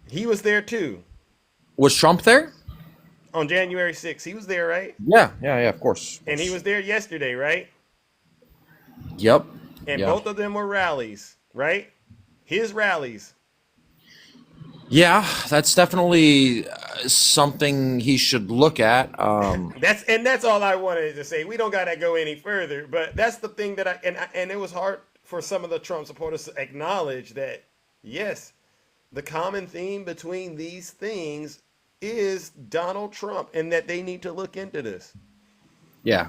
He was there too Was Trump there? on January 6th. He was there, right? Yeah, yeah, yeah. Of course. Of And he course. was there yesterday, right? Yep. And Yeah. both of them were rallies, right? His rallies. Yeah, that's definitely something he should look at. That's all I wanted to say. We don't got to go any further, but that's the thing that and it was hard for some of the Trump supporters to acknowledge that yes, the common theme between these things is Donald Trump and that they need to look into this. Yeah.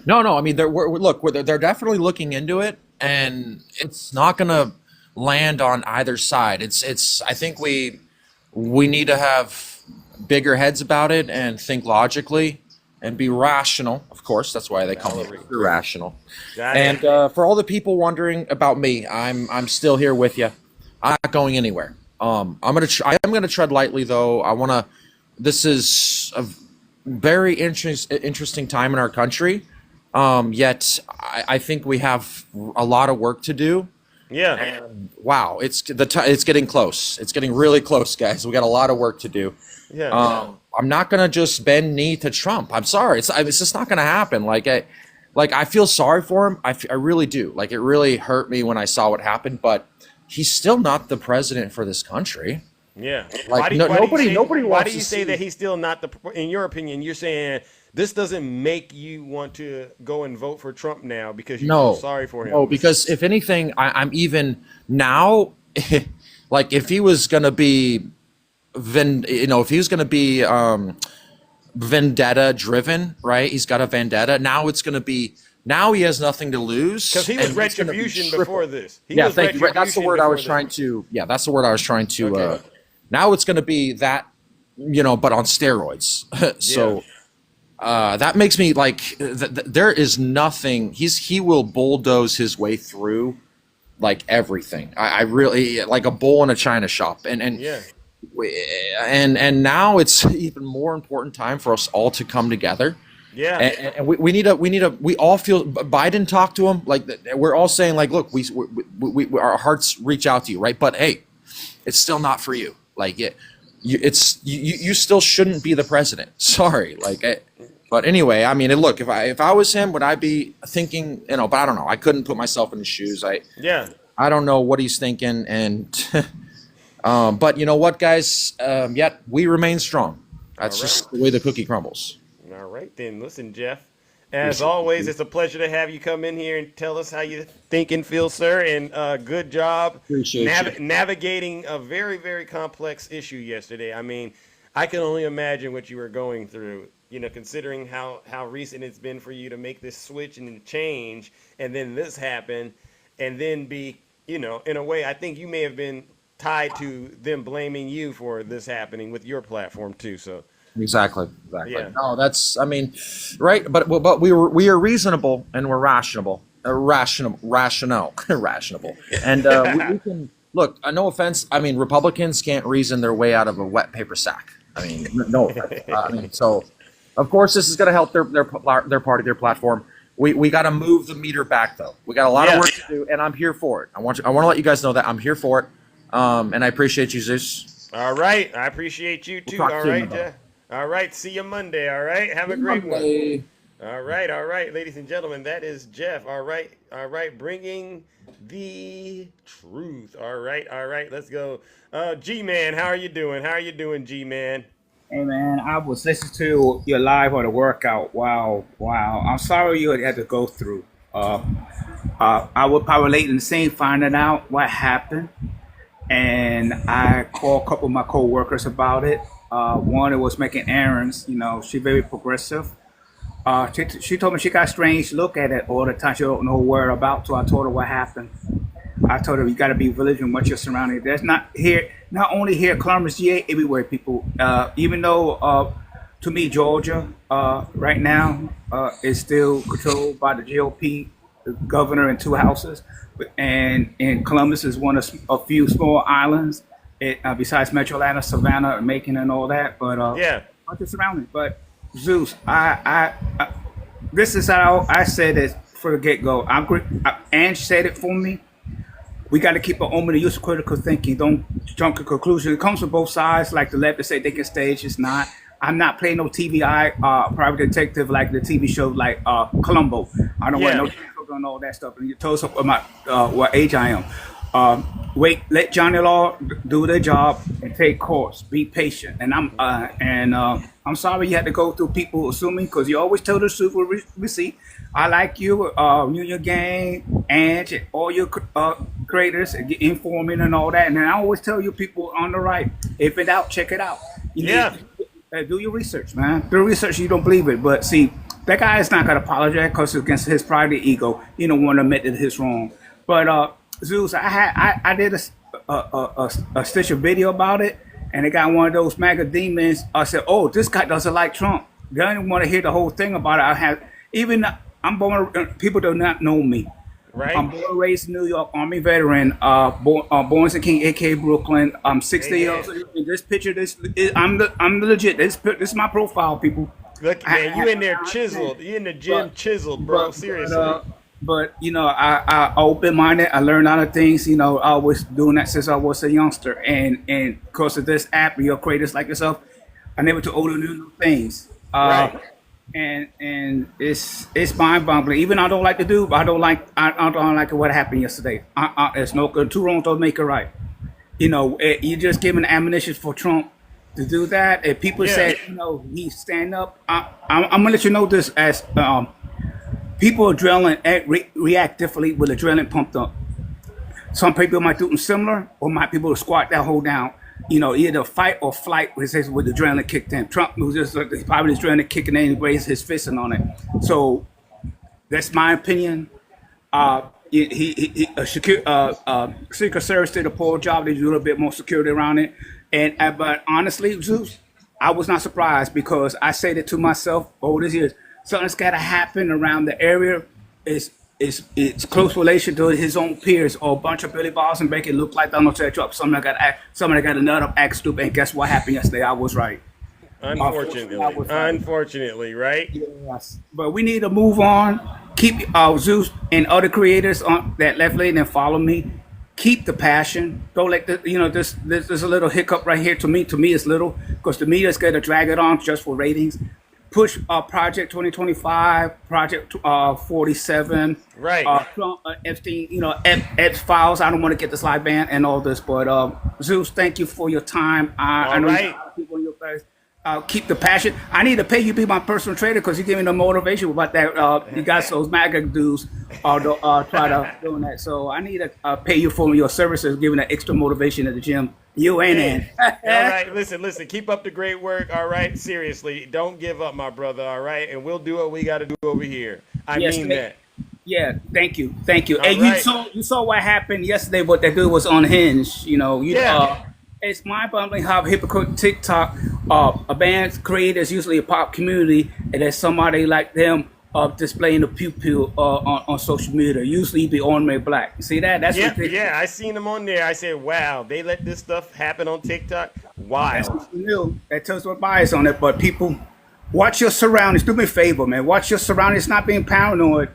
No, no. I mean, they're definitely looking into it, and it's not going to land on either side. It's. I think we need to have bigger heads about it and think logically and be rational. Of course, that's why they call it irrational. Got And it. for all the people wondering about me, I'm still here with you. I'm not going anywhere. I am gonna tread lightly though. I wanna. This is a very interesting time in our country. Yet I think we have a lot of work to do. Yeah. And wow, it's getting close. It's getting really close, guys. We got a lot of work to do. Yeah. I'm not gonna just bend knee to Trump. I'm sorry. It's just not gonna happen. I feel sorry for him. I really do. Like, it really hurt me when I saw what happened. But he's still not the president for this country. Yeah. Like, nobody wants Why do you to say see that he's still not the? In your opinion, you're saying this doesn't make you want to go and vote for Trump now because you feel sorry for him. No, because if anything, I'm even now. Like, if he was gonna be, if he was gonna be vendetta driven, right? He's got a vendetta. Now it's gonna be. Now he has nothing to lose because he was retribution before this. Thank you. That's the word I was trying to. Yeah, that's the word I was trying to. Okay. Now it's going to be that, but on steroids. So that makes me like. There is nothing. He will bulldoze his way through, like, everything. I really like a bull in a china shop, and now it's even more important time for us all to come together. Yeah, and we all feel. Biden talked to him, like, we're all saying, like, look, we our hearts reach out to you, right? But hey, it's still not for you. Like, you still shouldn't be the president. Sorry, but anyway, I mean, look, if I was him, would I be thinking, but I don't know. I couldn't put myself in his shoes. I don't know what he's thinking, and but you know what, guys? Yet we remain strong. That's just the way the cookie crumbles. All right, then. Listen, Jeff, as always, it's a pleasure to have you come in here and tell us how you think and feel, sir. And good job Appreciate you. navigating a very, very complex issue yesterday. I mean, I can only imagine what you were going through, considering how recent it's been for you to make this switch and change, and then this happened, and then be, in a way, I think you may have been tied to them blaming you for this happening with your platform too, so. Exactly. Yeah. No, that's, I mean, right. But we are reasonable, and we're rational, rational. And we can look, no offense. I mean, Republicans can't reason their way out of a wet paper sack. I mean, no offense. So of course this is going to help their party, their platform. We got to move the meter back, though. We got a lot of work to do, and I'm here for it. I want to let you guys know that I'm here for it. And I appreciate you, Zeus. All right. I appreciate you too. All right, Jeff. All right, see you Monday, all right? Have a great one. All right, ladies and gentlemen, that is Jeff. All right, bringing the truth. All right, let's go. G-Man, how are you doing, G-Man? Hey, man, I was listening to your live on the workout. Wow. I'm sorry you had to go through. I was probably late in the scene finding out what happened, and I called a couple of my co-workers about it. One that was making errands, she's very progressive. She told me she got a strange look at it all the time. She don't know where about, so I told her what happened. I told her you got to be vigilant what you're surrounding. That's not only here, Columbus, GA, everywhere, people. Even though, to me, Georgia right now is still controlled by the GOP, the governor and two houses, and Columbus is one of a few small islands. Besides Metro Atlanta, Savannah, Macon, and all that, but bunch of surroundings. But Zeus, I this is how I said it for the get go. Ange said it for me. We got to keep an open and use of critical thinking. Don't jump to conclusion. It comes from both sides. Like the left, they say they can stage. It's not. I'm not playing no TVI private detective like the TV show like Columbo. I don't want no and all that stuff. And you told us about what age I am. Let Johnny Law do their job and take course. Be patient. And I'm sorry you had to go through people assuming, because you always tell the truth with receipt. I like you, you and your gang, and all your creators, and informing and all that. And I always tell you people on the right, if it out, check it out. Do your research, man. Do research. You don't believe it, but see, that guy is not gonna apologize because it's against his pride and ego. He don't want to admit that he's wrong. But Zeus, I did a stitch of video about it, and it got one of those MAGA demons. I said, "Oh, this guy doesn't like Trump." They didn't want to hear the whole thing about it. I'm born. People do not know me. Right. I'm born and raised in New York, Army veteran. Born in King, AK Brooklyn. I'm 60 years old. This picture, I'm the legit. This is my profile, people. Look, man, you in there chiseled. You in the gym chiseled, bro. Seriously. but I open minded. I learn a lot of things. I was doing that since I was a youngster, and because of this app, your creators like yourself, I never to order new things. Right. And it's mind boggling. Even I don't like to do, but I don't like what happened yesterday. There's no good. Two wrongs don't make a right. You just giving ammunition for Trump to do that. If people Yeah. said, he stand up, I'm gonna let you know this as people adrenaline react differently with adrenaline pumped up. Some people might do something similar, or might people squat that whole down. Either fight or flight with the adrenaline kicked in. Trump was just probably adrenaline kicking in and raised his fist on it. So that's my opinion. Secret Service did a poor job. They do a little bit more security around it. But honestly, Zeus, I was not surprised because I said it to myself over this years. Something's got to happen around the area. It's close relation to his own peers or a bunch of Billy Balls and Bacon look like Donald Trump. Somebody got a nut up, act stupid, and guess what happened yesterday? I was right. Unfortunately, right? Yes. But we need to move on. Keep Zeus and other creators on that left lane and follow me. Keep the passion. Don't let this. There's a little hiccup right here. To me, it's little because the media's going to drag it on just for ratings. Push Project 2025, Project 47, right? Trump, Epstein, Epps files. I don't want to get the slide ban and all this, but Zeus, thank you for your time. I know you have people in your face. Keep the passion. I need to pay you to be my personal trader because you give me the motivation about that. You got those MAGA dudes try to doing that. So I need to pay you for your services, giving that extra motivation at the gym. You ain't in. All right, listen. Keep up the great work. All right, seriously, don't give up, my brother. All right, and we'll do what we got to do over here. I mean that. Yeah, thank you. All And right. you saw what happened yesterday. What that dude was unhinged. It's mind-boggling how hypocrite TikTok, a band's creators, usually a pop community, and there's somebody like them displaying the pew on social media. Usually be ornament black. See that? That's ridiculous. Yeah. I seen them on there. I said, wow, they let this stuff happen on TikTok. Wild. That tells what bias on it. But people, watch your surroundings. Do me a favor, man. Watch your surroundings. Not being paranoid.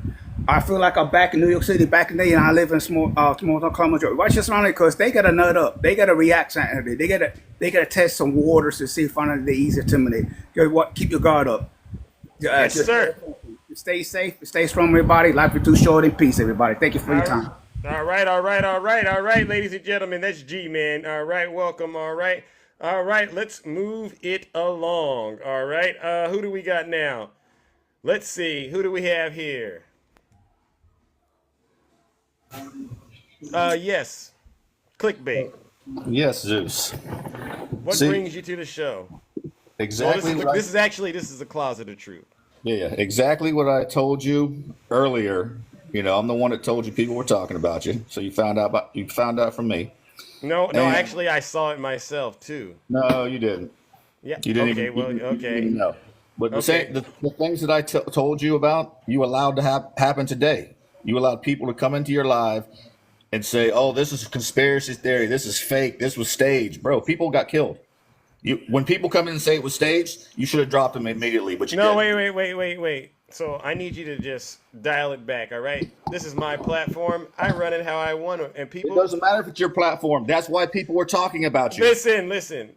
I feel like I'm back in New York City back in the day, and I live in small Oklahoma. Watch your surroundings because they got to nut up. They got to react something. They got to test some waters to see if they easy to intimidate. Keep your guard up. Yes, sir. Stay safe. Stay strong, everybody. Life is too short. In peace, everybody. Thank you for your time. All right, ladies and gentlemen. That's G-Man. All right, welcome. All right, let's move it along. All right, who do we got now? Let's see. Who do we have here? Yes. Clickbait. Yes, Zeus. What brings you to the show? Exactly. This is the closet of truth. Yeah, exactly what I told you earlier. I'm the one that told you people were talking about you. So you found out from me. No, actually I saw it myself too. No, you didn't. Yeah. You didn't even know. But the things that I told you about, you allowed to happen today. You allowed people to come into your live and say, "Oh, this is a conspiracy theory. This is fake. This was staged." Bro, people got killed. When people come in and say it was staged, you should have dropped them immediately. But you didn't. Wait. So I need you to just dial it back, all right? This is my platform. I run it how I want to, and people. It doesn't matter if it's your platform. That's why people were talking about you. Listen.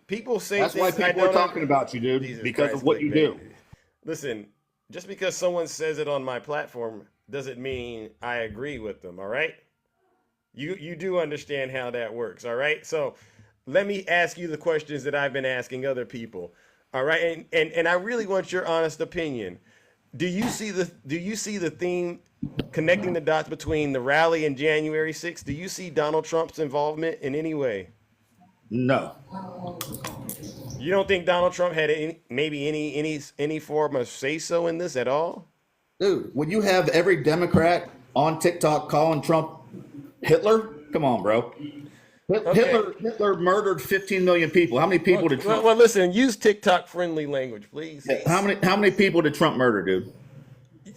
People say that's why people are talking about you, dude, Jesus because Christ, of what you do. Listen, just because someone says it on my platform doesn't mean I agree with them, all right? You do understand how that works, all right? So let me ask you the questions that I've been asking other people, all right? And I really want your honest opinion. Do you see the theme connecting the dots between the rally and January 6th? Do you see Donald Trump's involvement in any way? No. You don't think Donald Trump had any form of say so in this at all? Dude, when you have every Democrat on TikTok calling Trump Hitler, come on, bro. Hitler murdered 15 million people. How many people did Trump? Well, listen, use TikTok friendly language, please. Yeah, how many people did Trump murder, dude?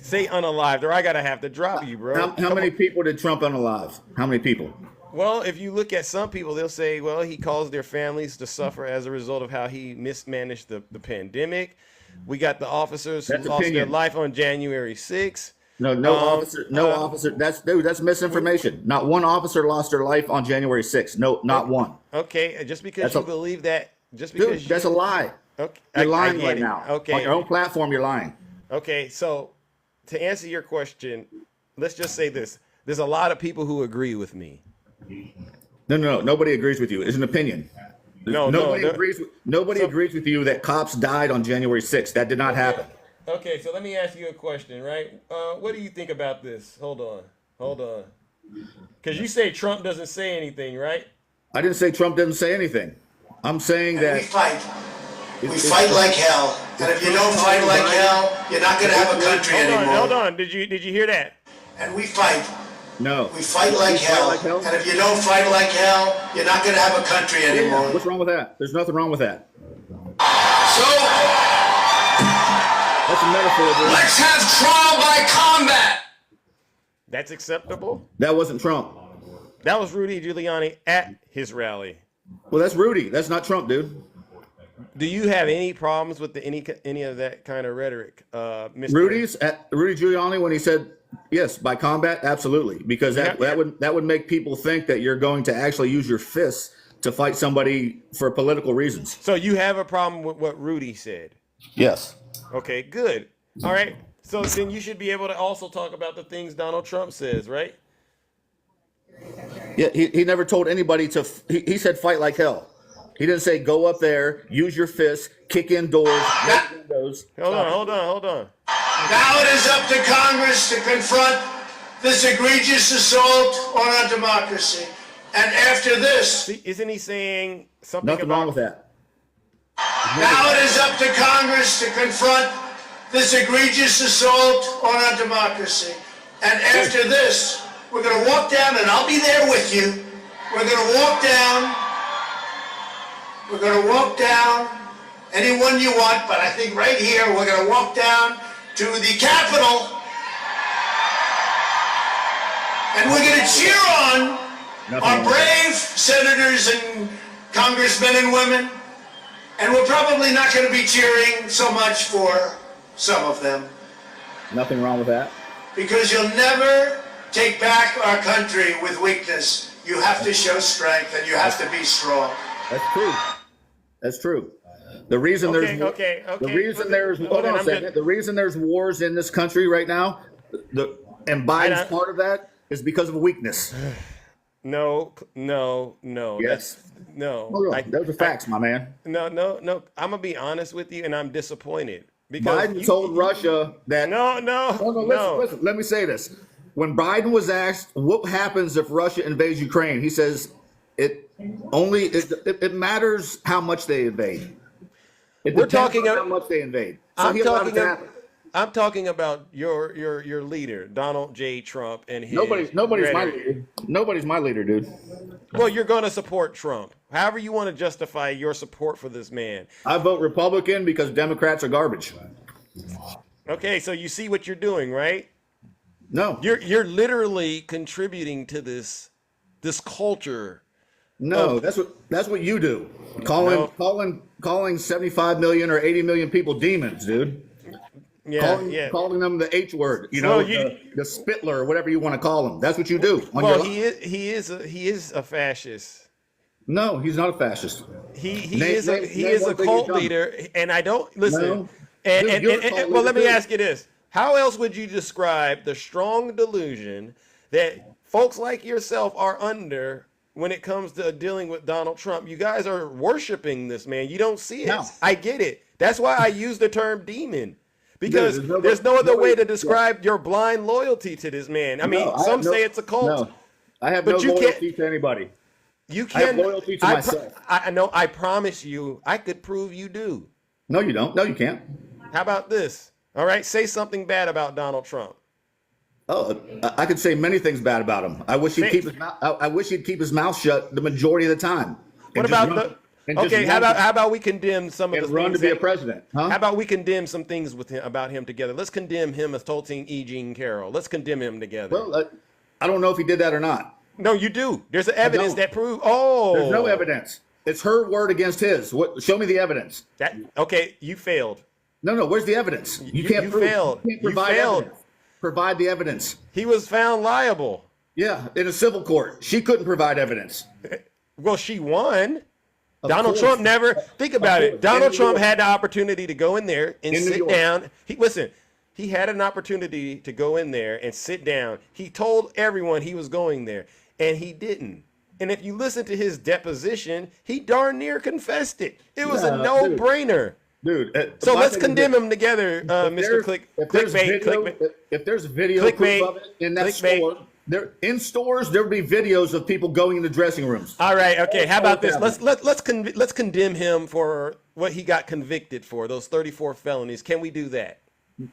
Say unalived, or I gotta have to drop you, bro. How many people did Trump unalive? How many people? Well, if you look at some people, they'll say, well, he caused their families to suffer as a result of how he mismanaged the pandemic. We got the officers who lost their life on January 6th. No officer. No officer. That's misinformation. Not one officer lost their life on January 6th. No, not one. Okay, just because you believe that, just Dude, because that's a lie. Okay, You're I lying get right it. now. Okay. On your own platform, you're lying. Okay, so to answer your question, let's just say this: there's a lot of people who agree with me. No. Nobody agrees with you. It's an opinion. Nobody agrees with you that cops died on January 6th. That did not happen. Okay, so let me ask you a question, right? What do you think about this? Hold on. Because you say Trump doesn't say anything, right? I didn't say Trump didn't say anything. I'm saying that we fight. We fight like hell. And if you don't fight like hell, you're not going to have a country anymore. Hold on. Did you hear that? And we fight. No. We fight like hell. And if you don't fight like hell, you're not going to have a country anymore. What's wrong with that? There's nothing wrong with that. So, that's a metaphor, dude. Let's have trial by combat. That's acceptable? That wasn't Trump. That was Rudy Giuliani at his rally. Well, that's Rudy. That's not Trump, dude. Do you have any problems with any of that kind of rhetoric, Mr. Rudy Giuliani, when he said yes by combat, absolutely, because that would make people think that you're going to actually use your fists to fight somebody for political reasons. So you have a problem with what Rudy said? Yes. Okay, good. All right. So then you should be able to also talk about the things Donald Trump says, right? Yeah, he never told anybody to. He said fight like hell. He didn't say go up there, use your fists, kick in doors, break windows. Hold on. Now it is up to Congress to confront this egregious assault on our democracy. And after this... Isn't he saying something Nothing wrong with that. Now it is up to Congress to confront this egregious assault on our democracy. And after this, we're going to walk down, and I'll be there with you. We're going to walk down. We're going to walk down anyone you want, but I think right here we're going to walk down to the Capitol, and we're going to cheer on our brave senators and congressmen and women, and we're probably not going to be cheering so much for some of them. Nothing wrong with that. Because you'll never take back our country with weakness. You have to show strength, and you have to be strong. That's true. That's true. The reason there's wars in this country right now, and Biden's part of that, is because of weakness. No. Yes. Those are facts, my man. No. I'm gonna be honest with you, and I'm disappointed because Biden told Russia that. Listen. Let me say this: when Biden was asked what happens if Russia invades Ukraine, he says it matters how much they invade. We're talking about how much they invade. So I'm talking about your leader, Donald J. Trump, and his nobody's my leader. Nobody's my leader, dude. Well, you're going to support Trump. However you want to justify your support for this man. I vote Republican because Democrats are garbage. Okay, so you see what you're doing, right? No. You're literally contributing to this culture. No, that's what you do. Calling 75 million or 80 million people demons, dude. Calling them the H word, the Spittler or whatever you want to call them. That's what you do. He is a fascist. No, he's not a fascist. He is a cult leader, and I don't listen. Well, let me ask you this: how else would you describe the strong delusion that folks like yourself are under when it comes to dealing with Donald Trump? You guys are worshiping this man. You don't see it. No. I get it. That's why I use the term demon. Because there's no other way to describe your blind loyalty to this man. I mean, some say it's a cult. No, I have no loyalty to anybody. You can. I have loyalty to myself. I know. I promise you, I could prove you do. No, you don't. No, you can't. How about this? All right, say something bad about Donald Trump. Oh, I could say many things bad about him. I wish he'd keep his mouth. I wish he'd keep his mouth shut the majority of the time. What about how about we condemn some of the run things to be a president? Huh? How about we condemn some things about him together? Let's condemn him as Toltine E. Jean Carroll. Let's condemn him together. Well, I don't know if he did that or not. No, you do. There's evidence that proves. Oh, there's no evidence. It's her word against his. Show me the evidence. Okay, you failed. No. Where's the evidence? You can't prove. Failed. You can't provide failed. evidence. provide the evidence. He was found liable. Yeah, in a civil court. She couldn't provide evidence. Well, she won. Of Donald course. Trump never. Think about it. In Donald New Trump York. had the opportunity to go in there and In New sit York. down. He had an opportunity to go in there and sit down. He told everyone he was going there, and he didn't. And if you listen to his deposition, he darn near confessed it. It was a no-brainer. Dude, so let's condemn him together, Mr. Clickbait. If there's video proof of it in that store, in stores there would be videos of people going into dressing rooms. All right, okay. How about this? Let's condemn him for what he got convicted for, those 34 felonies. Can we do that?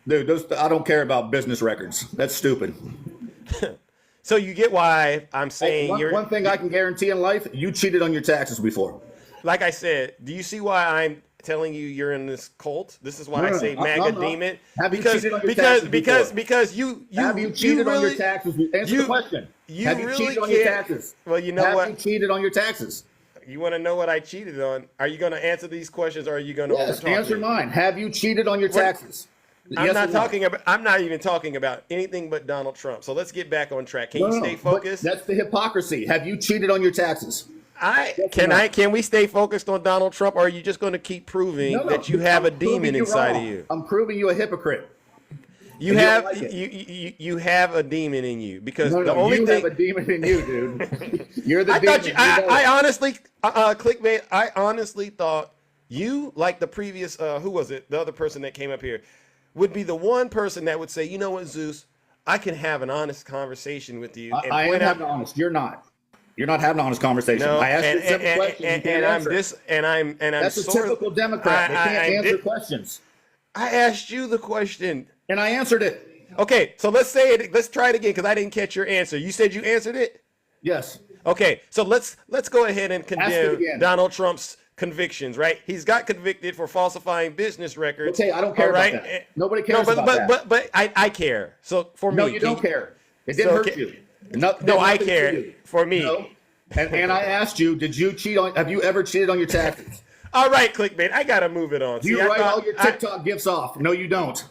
Dude, I don't care about business records. That's stupid. So you get why I'm saying one thing I can guarantee in life: you cheated on your taxes before. Like I said, do you see why I'm telling you you're in this cult? This is why I say MAGA demon. Have you cheated on your taxes because you have you cheated on your taxes? Answer the question. Have you cheated on your taxes? Well, you know what? Have you cheated on your taxes? You want to know what I cheated on? Are you going to answer these questions, or are you going to answer mine? Have you cheated on your taxes? I'm not even talking about anything but Donald Trump. So let's get back on track. Can you stay focused? That's the hypocrisy. Have you cheated on your taxes? Can we stay focused on Donald Trump, or are you just going to keep proving that you have a demon inside of you? I'm proving you a hypocrite. You have a demon in you, because you have a demon in you, dude. You're the demon. I honestly, clickbait. I honestly thought you, like the previous, who was it? The other person that came up here, would be the one person that would say, you know what, Zeus, I can have an honest conversation with you. I am having honest. You're not. You're not having an honest conversation. No, I asked you a simple question. That's a typical Democrat. They can't answer questions. I asked you the question, and I answered it. Okay, so let's say it. Let's try it again, because I didn't catch your answer. You said you answered it. Yes. Okay, so let's go ahead and condemn Donald Trump's convictions. Right? He's got convicted for falsifying business records. Okay, I don't care about that. Nobody cares about that. But I care. So for me, no, you don't care. It didn't hurt you. No, I care. For me. No. And I asked you, have you ever cheated on your taxes? All right, clickbait. I gotta move it on. Do you write all your TikTok gifts off? No, you don't.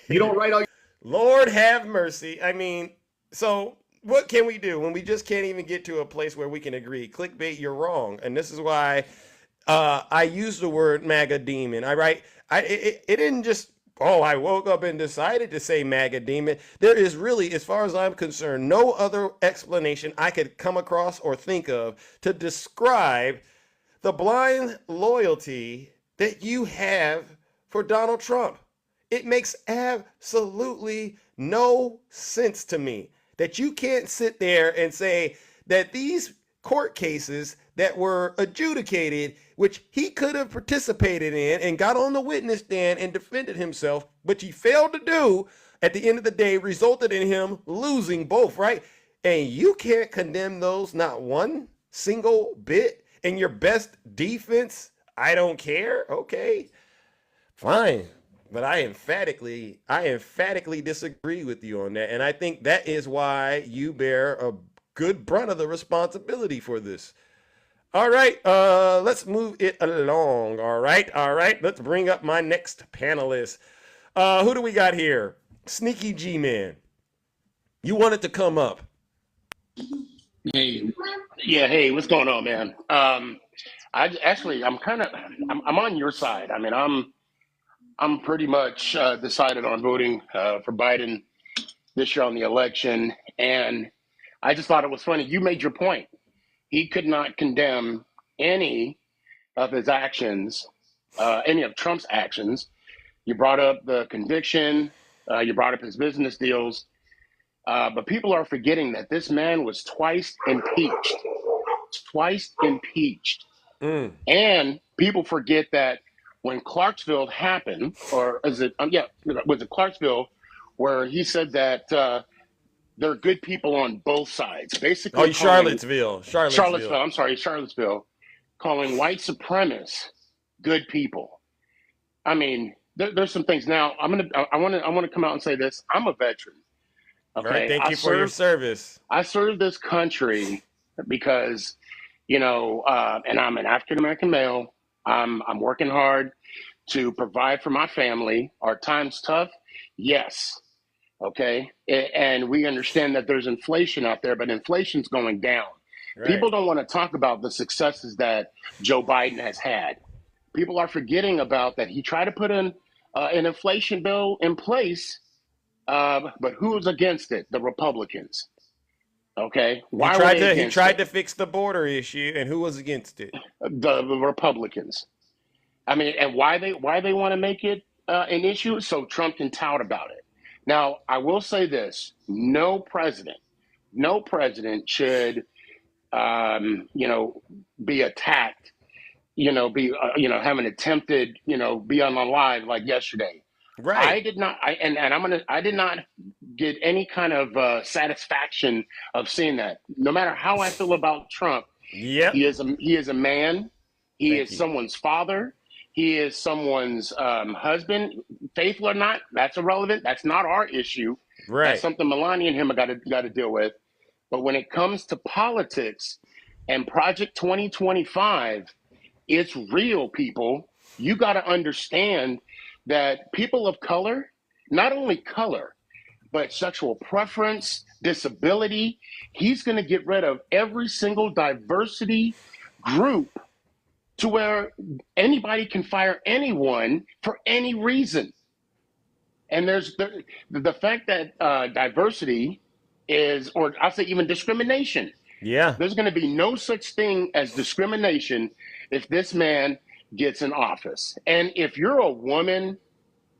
You don't write all your... Lord have mercy. I mean, so what can we do when we just can't even get to a place where we can agree? Clickbait, you're wrong. And this is why I use the word MAGA demon. It didn't just, I woke up and decided to say MAGA demon. There is really, as far as I'm concerned, no other explanation I could come across or think of to describe the blind loyalty that you have for Donald Trump. It makes absolutely no sense to me that you can't sit there and say that these court cases that were adjudicated, which he could have participated in and got on the witness stand and defended himself, which he failed to do, at the end of the day resulted in him losing both, right? And you can't condemn those, not one single bit. And your best defense, I don't care. Okay, fine. But I emphatically disagree with you on that. And I think that is why you bear a good brunt of the responsibility for this. All right, let's move it along. All right. Let's bring up my next panelist. Who do we got here? Sneaky G-Man. You wanted to come up. Hey, yeah. Hey, what's going on, man? I'm on your side. I mean, I'm pretty much decided on voting for Biden this year on the election, and I just thought it was funny. You made your point. He could not condemn any of his actions, any of Trump's actions. You brought up the conviction. You brought up his business deals. But people are forgetting that this man was twice impeached. And people forget that when Clarksville happened, or is it, was it Clarksville, where he said that there are good people on both sides. Basically, Charlottesville. I'm sorry, Charlottesville, calling white supremacists good people. I mean, there's some things. Now, I want to come out and say this. I'm a veteran. Okay, all right, thank you for your service. I served this country because, and I'm an African American male. I'm working hard to provide for my family. Are times tough? Yes. Okay. And we understand that there's inflation out there, but inflation's going down. Right. People don't want to talk about the successes that Joe Biden has had. People are forgetting about that. He tried to put in an inflation bill in place, but who was against it? The Republicans. Okay. Why were they He against tried it? to fix the border issue, and who was against it? The Republicans. I mean, and why they want to make it an issue so Trump can tout about it. Now, I will say this: no president should, be attacked. Having attempted, be on the live like yesterday. Right. I did not. I did not get any kind of satisfaction of seeing that. No matter how I feel about Trump, Yep. he is a man. He Thank is you. someone's father. He is someone's husband. Faithful or not, that's irrelevant. That's not our issue. Right. That's something Melania and him have got to deal with. But when it comes to politics and Project 2025, it's real, people. You got to understand that people of color, not only color, but sexual preference, disability, he's going to get rid of every single diversity group to where anybody can fire anyone for any reason. And there's the fact that diversity is, or I'll say even discrimination. Yeah. There's going to be no such thing as discrimination if this man gets in office. And if you're a woman,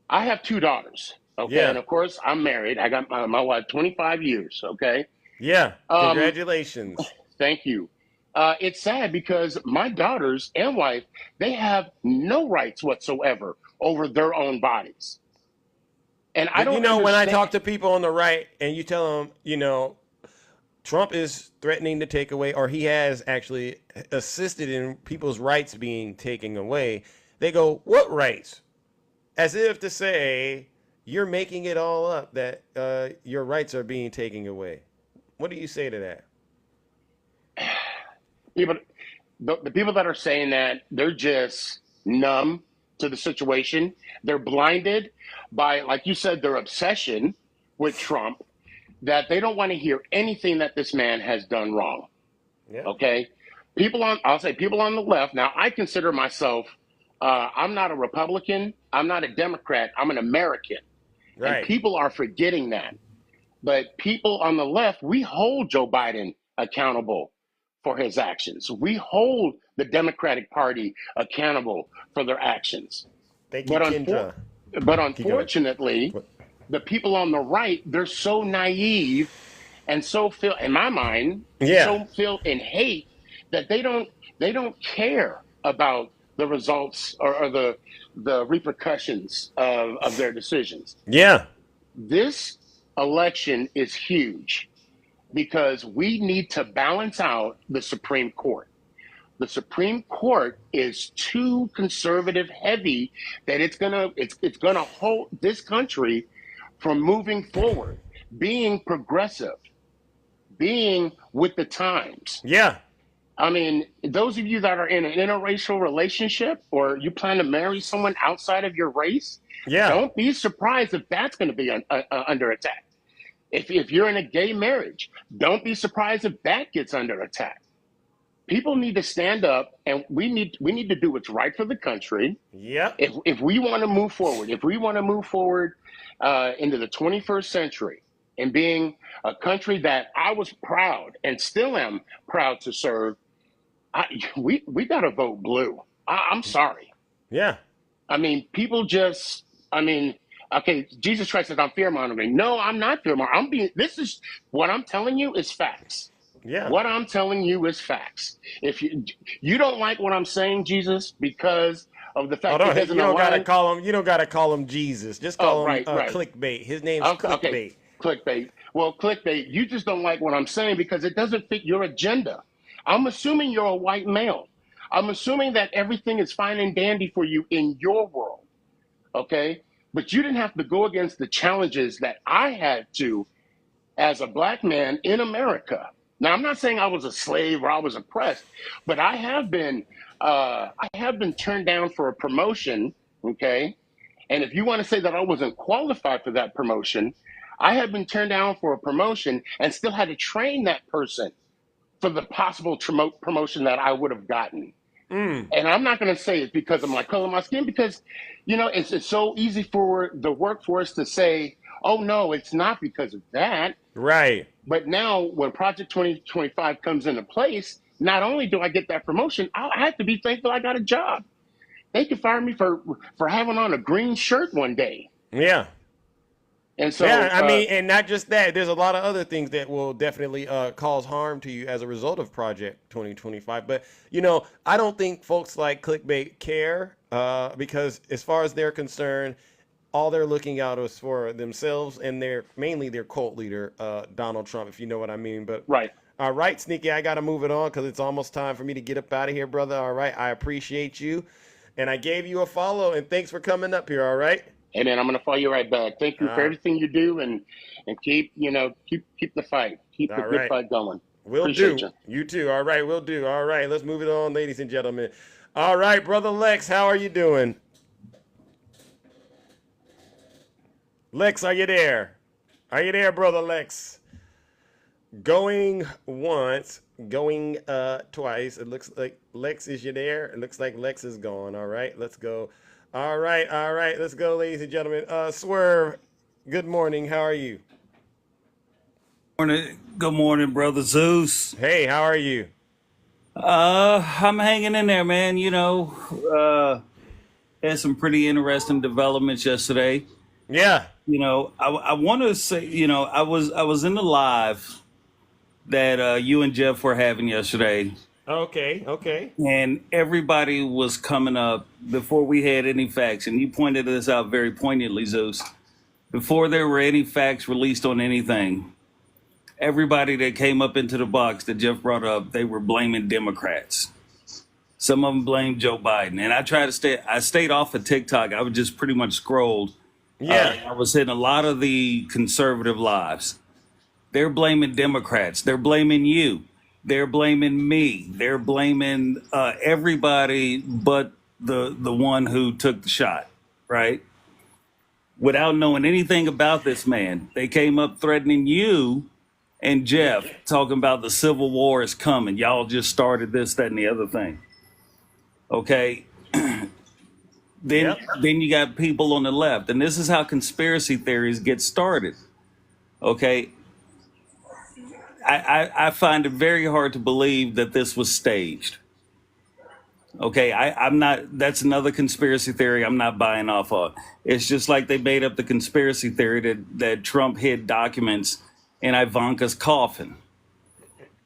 I have 2 daughters. Okay. Yeah. And of course, I'm married. I got my wife 25 years. Okay. Yeah. Congratulations. Thank you. It's sad because my daughters and wife, they have no rights whatsoever over their own bodies. And I don't understand. When I talk to people on the right and you tell them, Trump is threatening to take away, or he has actually assisted in people's rights being taken away, they go, what rights? As if to say, you're making it all up that your rights are being taken away. What do you say to that? The people that are saying that, they're just numb to the situation. They're blinded by, like you said, their obsession with Trump, that they don't want to hear anything that this man has done wrong. Yeah. Okay. I'll say people on the left. Now, I consider myself, I'm not a Republican. I'm not a Democrat. I'm an American. Right. And people are forgetting that. But people on the left, we hold Joe Biden accountable for his actions. We hold the Democratic Party accountable for their actions. Thank you, Kendra. But unfortunately, the people on the right, they're so naive and so feel, in my mind, so feel in hate that they don't care about the results or the repercussions of their decisions. Yeah. This election is huge because we need to balance out the Supreme Court. The Supreme Court is too conservative heavy that it's gonna hold this country from moving forward, being progressive, being with the times. Yeah. I mean, those of you that are in an interracial relationship or you plan to marry someone outside of your race, don't be surprised if that's going to be under attack. If you're in a gay marriage, don't be surprised if that gets under attack. People need to stand up, and we need to do what's right for the country. Yeah. If we want to move forward, into the 21st century and being a country that I was proud and still am proud to serve, we got to vote blue. I'm sorry. Yeah. I mean, people just, okay, Jesus Christ says I'm fear-mongering. No, I'm not fear-mongering. What I'm telling you is facts. Yeah. What I'm telling you is facts. If you don't like what I'm saying, Jesus, because of the fact that you don't gotta call him Jesus. Just call him clickbait. His name's clickbait. Okay. Clickbait. Well, clickbait, you just don't like what I'm saying because it doesn't fit your agenda. I'm assuming you're a white male. I'm assuming that everything is fine and dandy for you in your world. Okay? But you didn't have to go against the challenges that I had to as a black man in America. Now, I'm not saying I was a slave or I was oppressed, but I have been turned down for a promotion, okay? And if you want to say that I wasn't qualified for that promotion, I had been turned down for a promotion and still had to train that person for the possible promotion that I would have gotten. And I'm not going to say it's because of my color of my skin, because, it's so easy for the workforce to say, oh, no, it's not because of that. Right. But now when Project 2025 comes into place, not only do I get that promotion, I have to be thankful I got a job. They could fire me for having on a green shirt one day. Yeah. And so, Yeah, I mean, and not just that. There's a lot of other things that will definitely cause harm to you as a result of Project 2025. But I don't think folks like clickbait care because, as far as they're concerned, all they're looking out is for themselves and mainly their cult leader, Donald Trump, if you know what I mean. But right. All right, Sneaky, I got to move it on because it's almost time for me to get up out of here, brother. All right, I appreciate you, and I gave you a follow, and thanks for coming up here. All right. Hey man, I'm gonna follow you right back. Thank you for everything you do, and keep the fight, keep the good fight going. Will Appreciate do. You too. All right, will do. All right, let's move it on, ladies and gentlemen. All right, brother Lex, how are you doing? Lex, are you there? Are you there, brother Lex? Going once, going twice. It looks like Lex, is you there? It looks like Lex is gone. All right, let's go. All right, let's go, ladies and gentlemen. Swerve, good morning. How are you? Good morning, brother Zeus. Hey, how are you? I'm hanging in there, man. Had some pretty interesting developments yesterday. Yeah. I want to say, I was in the live that you and Jeff were having yesterday. Okay. And everybody was coming up before we had any facts. And you pointed this out very poignantly, Zeus. Before there were any facts released on anything, everybody that came up into the box that Jeff brought up, they were blaming Democrats. Some of them blamed Joe Biden. And I stayed off of TikTok. I was just pretty much scrolled. Yeah. I was hitting a lot of the conservative lives. They're blaming Democrats. They're blaming you. They're blaming me. They're blaming everybody but the one who took the shot, right? Without knowing anything about this man. They came up threatening you and Jeff, talking about the Civil War is coming. Y'all just started this, that, and the other thing. Okay? Then you got people on the left. And this is how conspiracy theories get started. Okay? I find it very hard to believe that this was staged. Okay, I'm not, that's another conspiracy theory I'm not buying off of. It's just like they made up the conspiracy theory that Trump hid documents in Ivanka's coffin.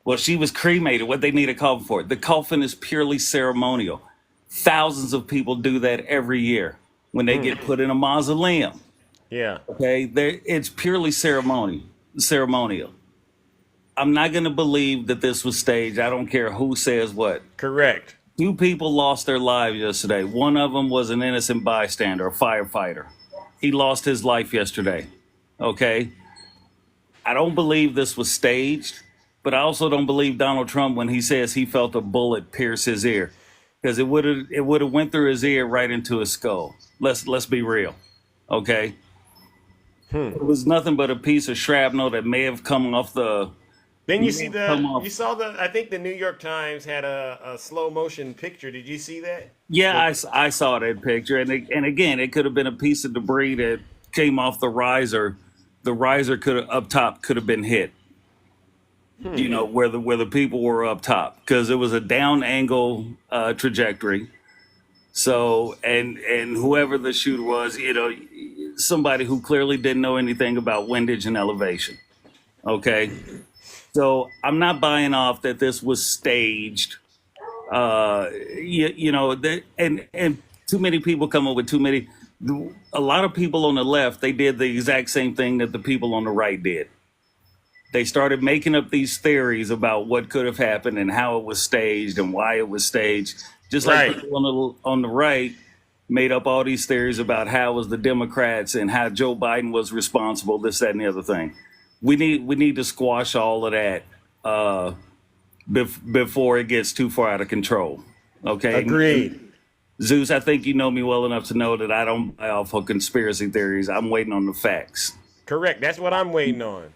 Well, she was cremated. What they need a coffin for? The coffin is purely ceremonial. Thousands of people do that every year when they get put in a mausoleum. Yeah. Okay, it's purely ceremonial. I'm not going to believe that this was staged. I don't care who says what. Correct. 2 people lost their lives yesterday. One of them was an innocent bystander, a firefighter. He lost his life yesterday. Okay? I don't believe this was staged, but I also don't believe Donald Trump when he says he felt a bullet pierce his ear, because it would have went through his ear right into his skull. Let's be real. Okay? It was nothing but a piece of shrapnel that may have come off the. Then you saw I think the New York Times had a slow motion picture. Did you see that? Yeah, I saw that picture. And again, it could have been a piece of debris that came off the riser. The riser up top could have been hit, where the people were up top, because it was a down angle trajectory. So, and whoever the shooter was, somebody who clearly didn't know anything about windage and elevation. Okay. So I'm not buying off that this was staged. And too many people come up with too many. A lot of people on the left, they did the exact same thing that the people on the right did. They started making up these theories about what could have happened and how it was staged and why it was staged. Just like people on the right made up all these theories about how it was the Democrats and how Joe Biden was responsible, this, that, and the other thing. We need to squash all of that before it gets too far out of control. Okay. Agreed. Zeus, I think you know me well enough to know that I don't buy off of conspiracy theories. I'm waiting on the facts. Correct. That's what I'm waiting on.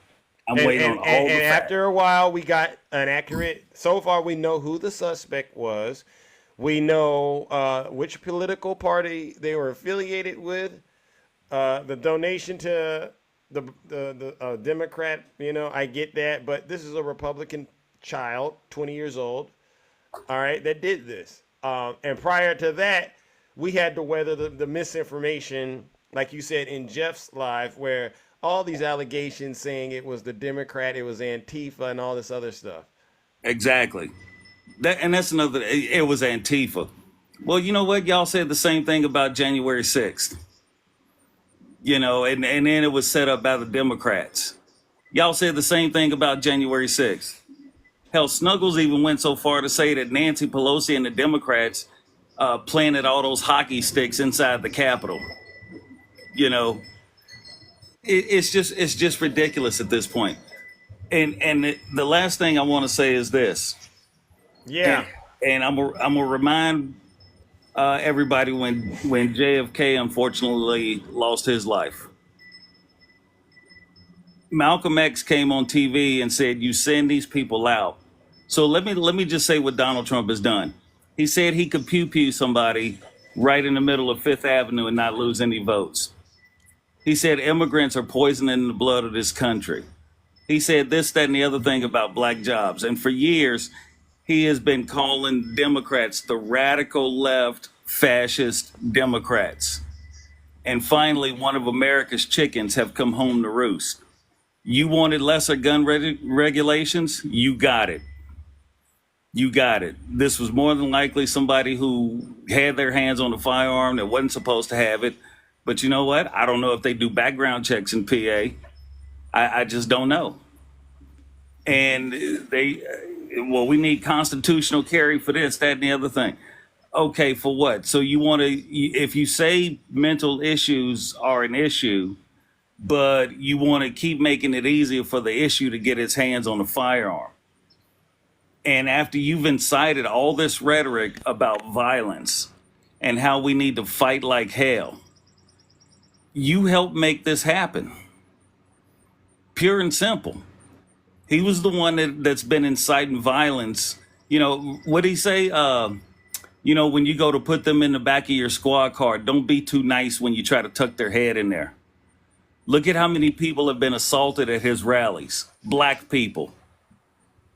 I'm waiting on all the And facts. after a while, we got an accurate. So far, we know who the suspect was. We know which political party they were affiliated with. The donation to the Democrat, I get that, but this is a Republican child, 20 years old, all right, that did this. And prior to that, we had to weather the misinformation, like you said in Jeff's live, where all these allegations saying it was the Democrat, it was Antifa, and all this other stuff. Exactly. That's another. It was Antifa. Well, you know what? Y'all said the same thing about January 6th. And then it was set up by the Democrats. Y'all said the same thing about January 6th. Hell, Snuggles even went so far to say that Nancy Pelosi and the Democrats planted all those hockey sticks inside the Capitol. It's just ridiculous at this point. And the last thing I want to say is this. Yeah. And I'm gonna remind everybody when JFK unfortunately lost his life. Malcolm X came on TV and said, "You send these people out." So let me just say what Donald Trump has done. He said he could pew somebody right in the middle of Fifth Avenue and not lose any votes. He said immigrants are poisoning the blood of this country. He said this, that, and the other thing about black jobs. And for years, he has been calling Democrats the radical left fascist Democrats. And finally, one of America's chickens have come home to roost. You wanted lesser gun regulations? You got it. You got it. This was more than likely somebody who had their hands on a firearm that wasn't supposed to have it. But you know what? I don't know if they do background checks in PA. I just don't know. And we need constitutional carry for this, that, and the other thing. Okay, for what? So you want to, if you say mental issues are an issue, but you want to keep making it easier for the issue to get its hands on a firearm. And after you've incited all this rhetoric about violence and how we need to fight like hell, you helped make this happen. Pure and simple. He was the one that's been inciting violence. What did he say? When you go to put them in the back of your squad car, don't be too nice when you try to tuck their head in there. Look at how many people have been assaulted at his rallies. Black people.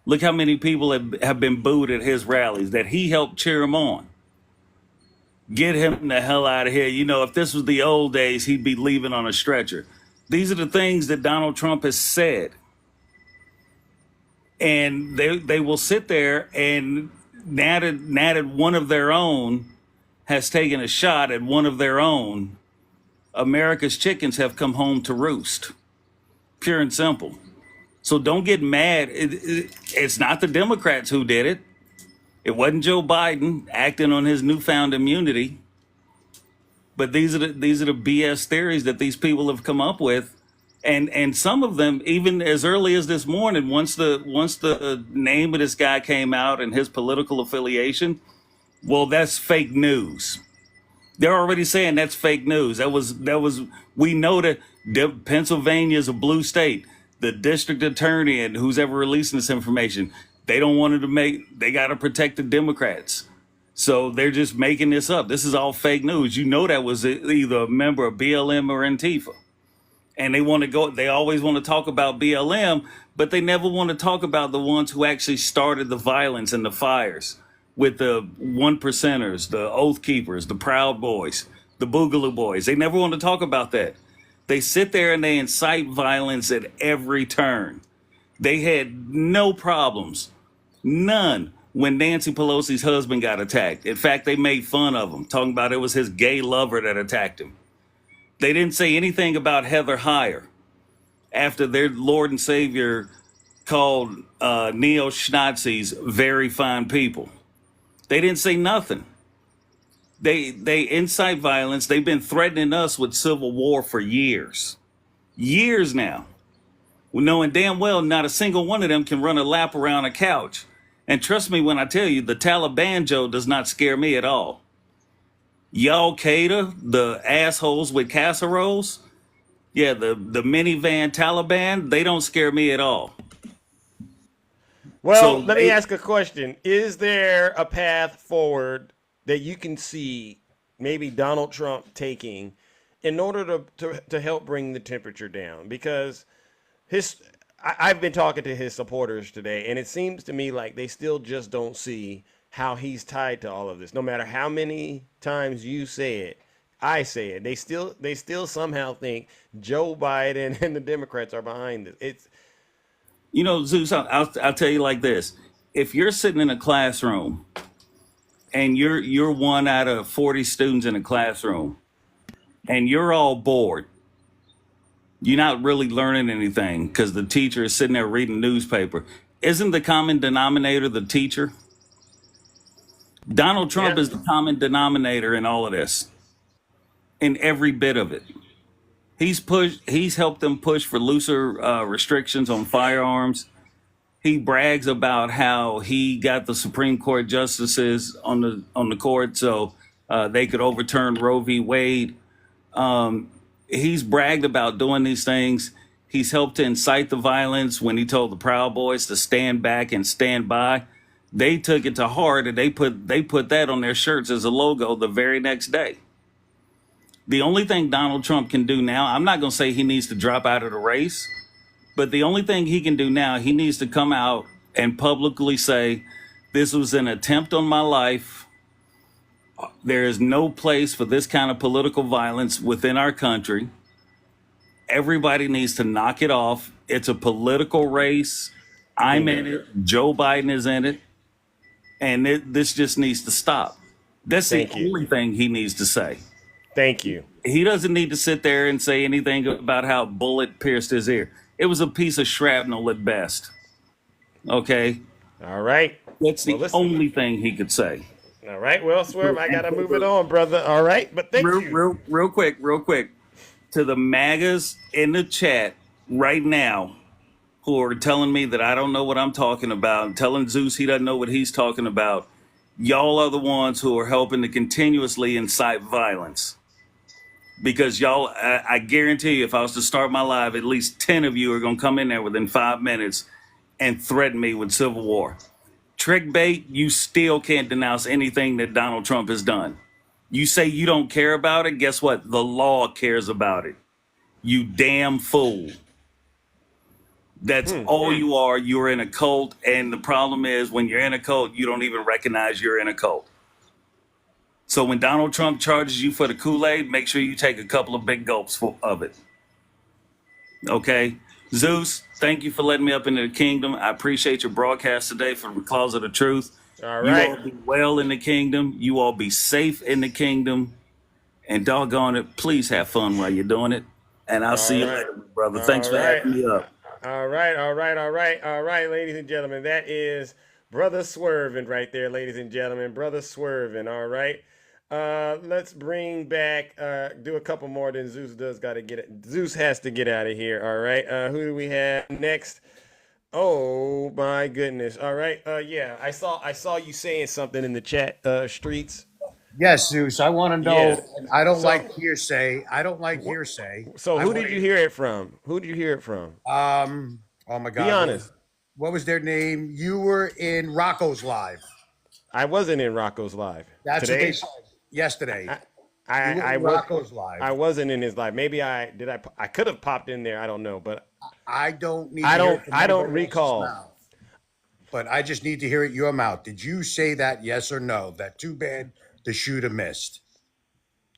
Look how many people have been booed at his rallies that he helped cheer him on. Get him the hell out of here. If this was the old days, he'd be leaving on a stretcher. These are the things that Donald Trump has said. And they will sit there, and now that one of their own has taken a shot at one of their own, America's chickens have come home to roost. Pure and simple. So don't get mad. It's not the Democrats who did it. It wasn't Joe Biden acting on his newfound immunity. But these are the BS theories that these people have come up with. And some of them, even as early as this morning, once the name of this guy came out and his political affiliation, well, that's fake news. They're already saying that's fake news. We know that Pennsylvania is a blue state. The district attorney and who's ever releasing this information, they don't want they got to protect the Democrats. So they're just making this up. This is all fake news. That was either a member of BLM or Antifa. And they always want to talk about BLM, but they never want to talk about the ones who actually started the violence and the fires with the one percenters, the Oath Keepers, the Proud Boys, the Boogaloo Boys. They never want to talk about that. They sit there and they incite violence at every turn. They had no problems, none, when Nancy Pelosi's husband got attacked. In fact, they made fun of him, talking about it was his gay lover that attacked him. They didn't say anything about Heather Heyer after their Lord and Savior called neo-Nazis very fine people. They didn't say nothing. They incite violence. They've been threatening us with civil war for years. Years now. Knowing damn well not a single one of them can run a lap around a couch. And trust me when I tell you, the Taliban Joe does not scare me at all. Al-Qaeda, the assholes with casseroles, Yeah, the minivan Taliban, they don't scare me at all. Well, So let me ask a question. Is there a path forward that you can see maybe Donald Trump taking in order to help bring the temperature down? Because I've been talking to his supporters today, and it seems to me like they still just don't see how he's tied to all of this. No matter how many times you say it, I say it, they still somehow think Joe Biden and the Democrats are behind this. It's You know, Zeus, I'll tell you like this. If you're sitting in a classroom and you're one out of 40 students in a classroom and you're all bored, you're not really learning anything because the teacher is sitting there reading newspaper. Isn't the common denominator the teacher? Donald Trump is the common denominator in all of this, in every bit of it. He's helped them push for looser restrictions on firearms. He brags about how he got the Supreme Court justices on the court so they could overturn Roe v. Wade. He's bragged about doing these things. He's helped to incite the violence when he told the Proud Boys to stand back and stand by. They took it to heart and they put that on their shirts as a logo the very next day. The only thing Donald Trump can do now, I'm not going to say he needs to drop out of the race, but the only thing he can do now, he needs to come out and publicly say, this was an attempt on my life. There is no place for this kind of political violence within our country. Everybody needs to knock it off. It's a political race. I'm in it. Joe Biden is in it. And this just needs to stop. That's the only thing he needs to say. Thank you. He doesn't need to sit there and say anything about how a bullet pierced his ear. It was a piece of shrapnel at best. Okay? All right. That's the only thing he could say. All right. Well, Swerve, I got to move it on, brother. All right. But thank you. Real quick. To the MAGAs in the chat right now who are telling me that I don't know what I'm talking about, telling Zeus he doesn't know what he's talking about, y'all are the ones who are helping to continuously incite violence. Because y'all, I guarantee you, if I was to start my live, at least 10 of you are going to come in there within 5 minutes and threaten me with civil war. Trick bait, you still can't denounce anything that Donald Trump has done. You say you don't care about it, guess what? The law cares about it. You damn fool. That's all you are. You're in a cult, and the problem is when you're in a cult, you don't even recognize you're in a cult. So when Donald Trump charges you for the Kool-Aid, make sure you take a couple of big gulps of it. Okay? Zeus, thank you for letting me up into the kingdom. I appreciate your broadcast today from the Closet of Truth. All right. You all be well in the kingdom. You all be safe in the kingdom. And doggone it, please have fun while you're doing it. And I'll see you later, brother. Thanks for having me up. All right, ladies and gentlemen. That is Brother Swerving right there, ladies and gentlemen. Brother Swerving, all right. Let's bring back, do a couple more, then Zeus does got to get it. Zeus has to get out of here, all right. Who do we have next? Oh, my goodness. All right. Yeah, I saw you saying something in the chat, Streets. Yes, Zeus. I want to know. Yeah. I don't like hearsay. So who did you hear it from? Who did you hear it from? Oh my God. Be honest. What was their name? You were in Rocco's Live. I wasn't in Rocco's Live. That's today? What they said yesterday. I Rocco's Live. I wasn't in his live. Maybe I could have popped in there. I don't know, but I don't need. I don't recall. But I just need to hear it your mouth. Did you say that? Yes or no? That too bad the shooter missed.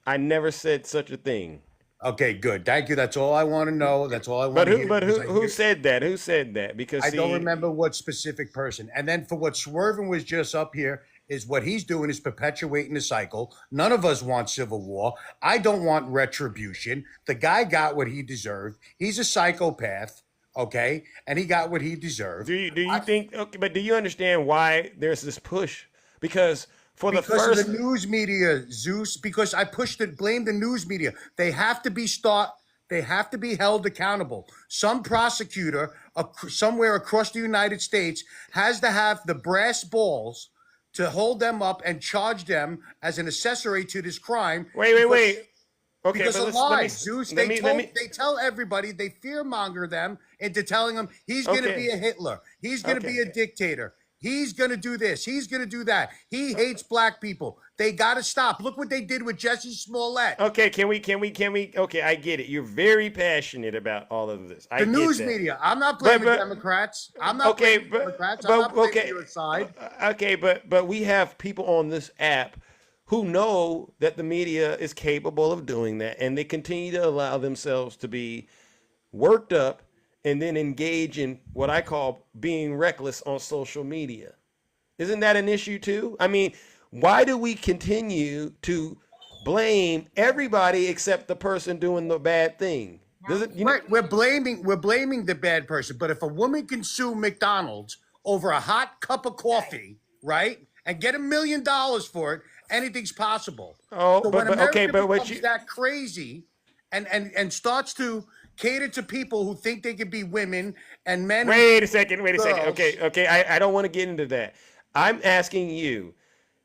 I never said such a thing. Okay, good. Thank you. That's all I want to know. That's all I want to hear. But who said that? Who said that? Because I don't remember what specific person. And then for what Swervin was just up here is what he's doing is perpetuating the cycle. None of us want civil war. I don't want retribution. The guy got what he deserved. He's a psychopath, okay? And he got what he deserved. Do you think? Okay, but do you understand why there's this push? Because of the news media, Zeus, because I blame the news media. They have to be held accountable. Some prosecutor somewhere across the United States has to have the brass balls to hold them up and charge them as an accessory to this crime. Wait. Okay, because but of lies, Zeus. let me. They tell everybody, they fearmonger them into telling them he's going to be Okay, a Hitler, he's going to be a okay, dictator, he's going to do this, he's going to do that. He hates black people. They got to stop. Look what they did with Jesse Smollett. okay. Can we? Okay, I get it. You're very passionate about all of this. I The get news that. media. I'm not But blaming Democrats. I'm not okay, blaming Democrats. I'm but not blaming okay, your side. okay, but we have people on this app who know that the media is capable of doing that, and they continue to allow themselves to be worked up and then engage in what I call being reckless on social media. Isn't that an issue too? I mean, why do we continue to blame everybody except the person doing the bad thing? Does it? Right, we're blaming the bad person. But if a woman can sue McDonald's over a hot cup of coffee, right, and get $1 million for it, anything's possible. Oh, So but when okay, America but what becomes you? that crazy and starts to cater to people who think they could be women and men. Wait a second. Wait a second. Girls. Okay. I don't want to get into that. I'm asking you,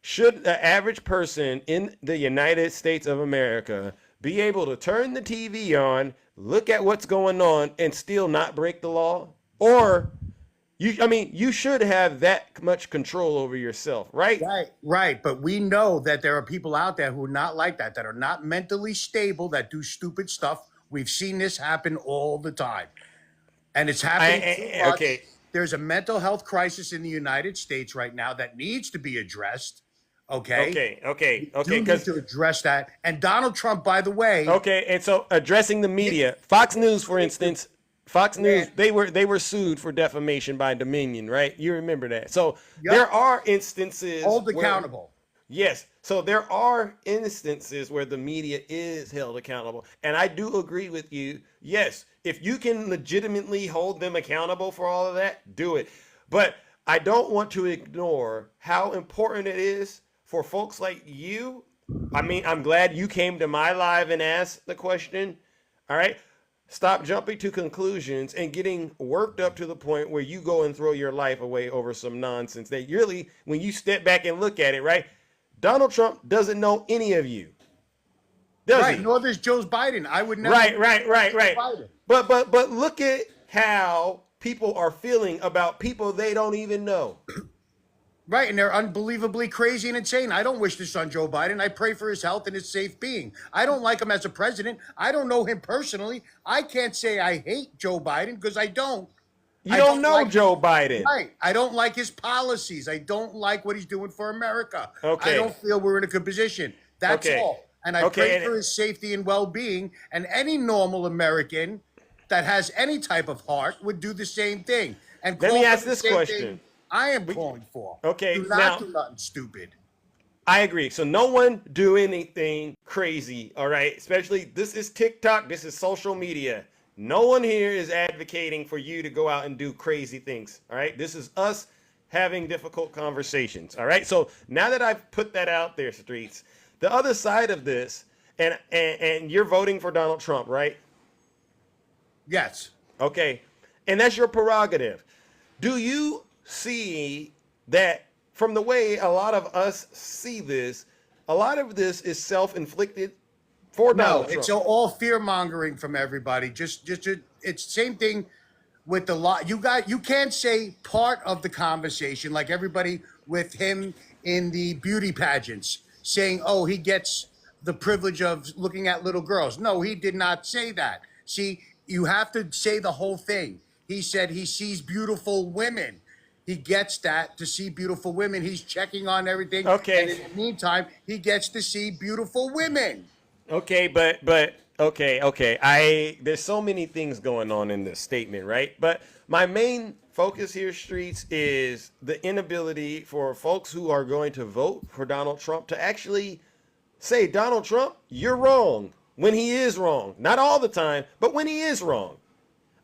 should the average person in the United States of America be able to turn the TV on, look at what's going on, and still not break the law? Or you should have that much control over yourself, right? Right. But we know that there are people out there who are not like that are not mentally stable, that do stupid stuff. We've seen this happen all the time. And it's happening too much. Okay. There's a mental health crisis in the United States right now that needs to be addressed. Okay. Okay. We need to address that. And Donald Trump, by the way. Okay. And so addressing the media, Fox News, for instance, Fox News, they were sued for defamation by Dominion, right? You remember that. So there are instances hold accountable. Yes. So there are instances where the media is held accountable. And I do agree with you. Yes, if you can legitimately hold them accountable for all of that, do it. But I don't want to ignore how important it is for folks like you. I mean, I'm glad you came to my live and asked the question. All right. Stop jumping to conclusions and getting worked up to the point where you go and throw your life away over some nonsense that really, when you step back and look at it, right? Donald Trump doesn't know any of you. Does he? Nor does Joe Biden. I would never. Right. But look at how people are feeling about people they don't even know. Right, and they're unbelievably crazy and insane. I don't wish this on Joe Biden. I pray for his health and his safe being. I don't like him as a president. I don't know him personally. I can't say I hate Joe Biden because I don't. You don't know Joe Biden. Right. I don't like his policies. I don't like what he's doing for America. Okay. I don't feel we're in a good position. That's all. And I pray for his safety and well-being. And any normal American that has any type of heart would do the same thing. And let me ask this question. I am calling for. Okay. Do not do nothing stupid. I agree. So no one do anything crazy. All right. Especially this is TikTok. This is social media. No one here is advocating for you to go out and do crazy things. All right. This is us having difficult conversations. All right. So now that I've put that out there, Streets, the other side of this, and you're voting for Donald Trump, right? Yes. Okay. And that's your prerogative. Do you see that from the way a lot of us see this, a lot of this is self-inflicted for Donald Trump? No, it's all fear-mongering from everybody. Just it's same thing with the law. You can't say part of the conversation like everybody with him in the beauty pageants saying, oh, he gets the privilege of looking at little girls. No, he did not say that. See, you have to say the whole thing. He said he sees beautiful women. He gets that to see beautiful women. He's checking on everything. Okay. And in the meantime, he gets to see beautiful women. Okay, but okay. There's so many things going on in this statement, right? But my main focus here, Streets, is the inability for folks who are going to vote for Donald Trump to actually say, Donald Trump, you're wrong when he is wrong. Not all the time, but when he is wrong.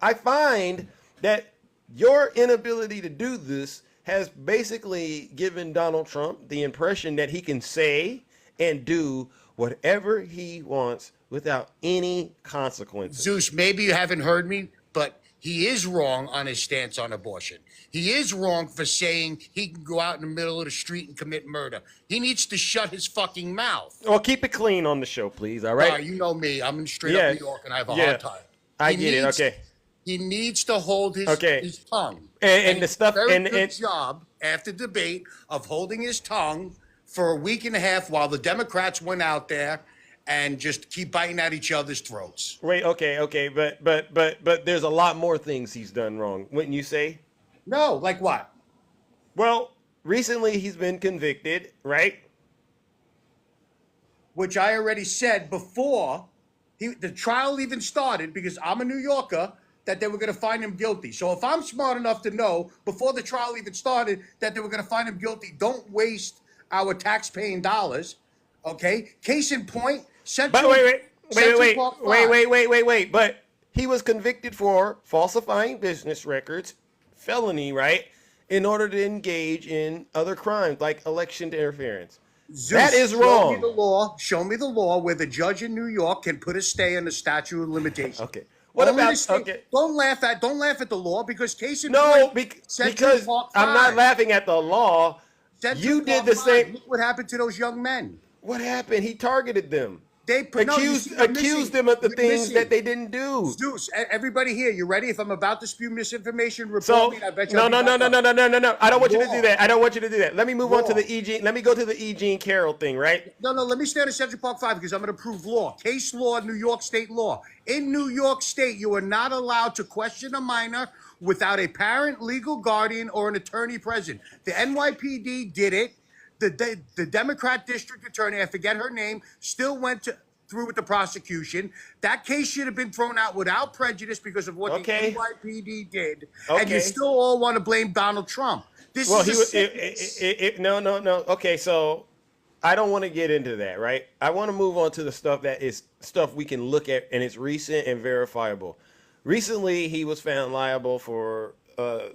I find that your inability to do this has basically given Donald Trump the impression that he can say and do whatever he wants without any consequences. Zeus, maybe you haven't heard me, but He is wrong on his stance on abortion. He is wrong for saying he can go out in the middle of the street and commit murder. He needs to shut his fucking mouth. Well, keep it clean on the show, please. All right. You know me. I'm in straight up New York, and I have a hard time. I get it. Okay. He needs to hold his tongue. And the stuff very good job after debate of holding his tongue for a week and a half while the Democrats went out there and just keep biting at each other's throats. Wait, okay, but there's a lot more things he's done wrong, wouldn't you say? No, like what? Well, recently he's been convicted, right? Which I already said before the trial even started, because I'm a New Yorker, that they were going to find him guilty. So if I'm smart enough to know before the trial even started that they were going to find him guilty, don't waste our tax-paying dollars. Okay? Case in point, Central. Wait. But he was convicted for falsifying business records, felony, right? In order to engage in other crimes like election interference. Zeus, that is wrong. Show me the law where the judge in New York can put a stay on the statute of limitations. Okay. What about Don't laugh at the law, because case in point. Because I'm not laughing at the law. You did the same. Look what happened to those young men. What happened? He targeted them. They accused them of the things that they didn't do. Zeus, everybody here, you ready? If I'm about to spew misinformation, report me. I bet you. No. I don't want you to do that. I don't want you to do that. Let me move on to the E. Let me go to the E. Jean Carroll thing, right? No. Let me stay on Central Park 5 because I'm going to prove law. Case law, New York State law. In New York State, you are not allowed to question a minor without a parent, legal guardian, or an attorney present. The NYPD did it. The Democrat district attorney, I forget her name, still went through with the prosecution. That case should have been thrown out without prejudice because of what the NYPD did. And you still all want to blame Donald Trump. No. Okay, so I don't want to get into that, right? I want to move on to the stuff that is stuff we can look at and it's recent and verifiable. Recently, he was found liable for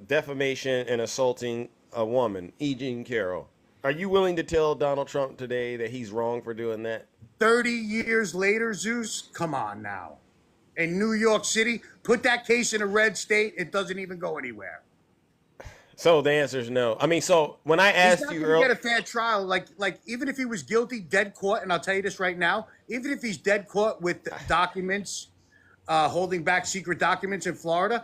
defamation and assaulting a woman, E. Jean Carroll. Are you willing to tell Donald Trump today that he's wrong for doing that? 30 years later, Zeus, come on now. In New York City, put that case in a red state, it doesn't even go anywhere. So the answer is no. I mean, so when I asked you earlier, get a fair trial, like even if he was guilty, dead caught, and I'll tell you this right now, even if he's dead caught with documents, holding back secret documents in Florida,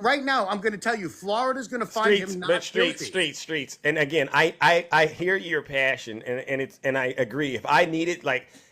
right now, I'm going to tell you, Florida's going to find him not guilty. Streets. And again, I hear your passion, and I agree. If I needed,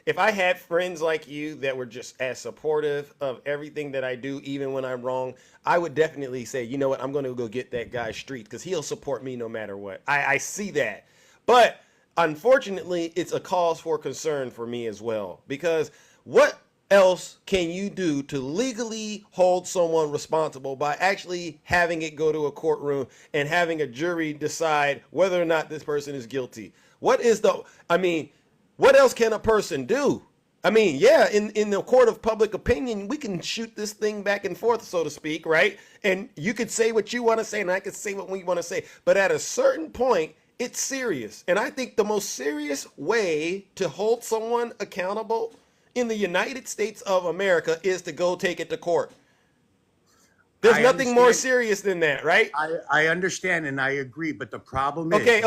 if I had friends like you that were just as supportive of everything that I do, even when I'm wrong, I would definitely say, you know what, I'm going to go get that guy Street because he'll support me no matter what. I see that. But unfortunately, it's a cause for concern for me as well, because what else can you do to legally hold someone responsible by actually having it go to a courtroom and having a jury decide whether or not this person is guilty? What else can a person do? I mean, yeah, in the court of public opinion, we can shoot this thing back and forth, so to speak, right? And you could say what you want to say, and I could say what we want to say. But at a certain point, it's serious. And I think the most serious way to hold someone accountable in the United States of America is to go take it to court. There's nothing more serious than that, right? I understand and I agree, but the problem is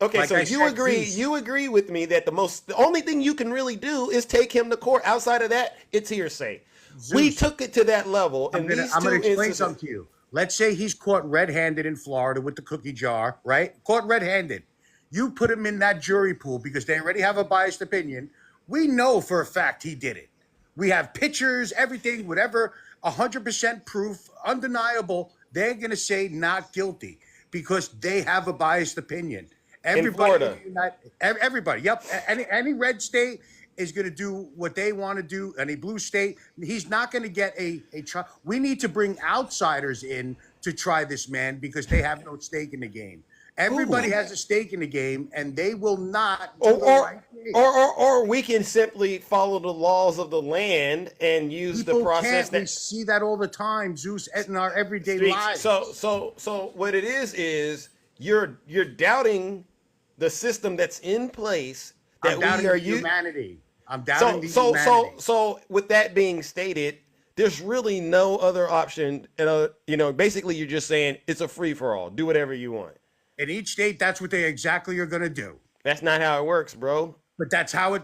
Okay, so you agree with me that the only thing you can really do is take him to court. Outside of that, it's hearsay. Zeus, we took it to that level in these two instances. I'm going to explain something to you. Let's say he's caught red-handed in Florida with the cookie jar, right? Caught red-handed. You put him in that jury pool because they already have a biased opinion. We know for a fact he did it. We have pictures, everything, whatever, 100% proof, undeniable. They're going to say not guilty because they have a biased opinion. Everybody, in Florida. Everybody. Yep. Any red state is going to do what they want to do. Any blue state, he's not going to get a trial. We need to bring outsiders in to try this man because they have no stake in the game. Everybody has a stake in the game, and they will not do the right thing. Or we can simply follow the laws of the land and use the process. We see that all the time, Zeus, in our everyday lives. So what it is you're doubting the system that's in place that I'm doubting humanity. I'm doubting the humanity. So with that being stated, there's really no other option. Basically, you're just saying it's a free for all. Do whatever you want. In each state, that's what they exactly are going to do. That's not how it works, bro. But that's how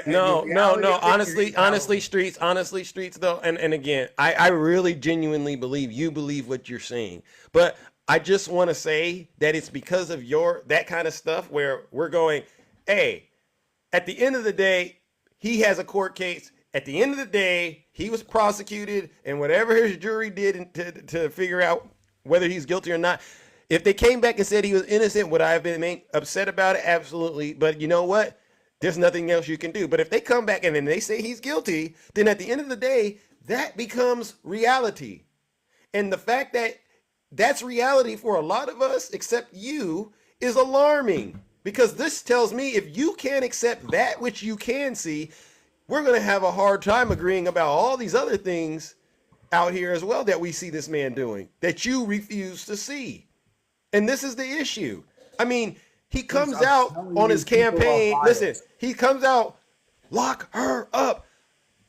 No. Honestly, streets, though. And again, I really genuinely believe you believe what you're saying. But I just want to say that it's because of that kind of stuff where we're going, hey, at the end of the day, he has a court case. At the end of the day, he was prosecuted, and whatever his jury did to figure out whether he's guilty or not. If they came back and said he was innocent, would I have been upset about it? Absolutely. But you know what? There's nothing else you can do. But if they come back and then they say he's guilty, then at the end of the day, that becomes reality. And the fact that that's reality for a lot of us, except you, is alarming. Because this tells me if you can't accept that which you can see, we're going to have a hard time agreeing about all these other things out here as well that we see this man doing that you refuse to see. And this is the issue. I mean, he comes out on his campaign. Listen, he comes out, lock her up.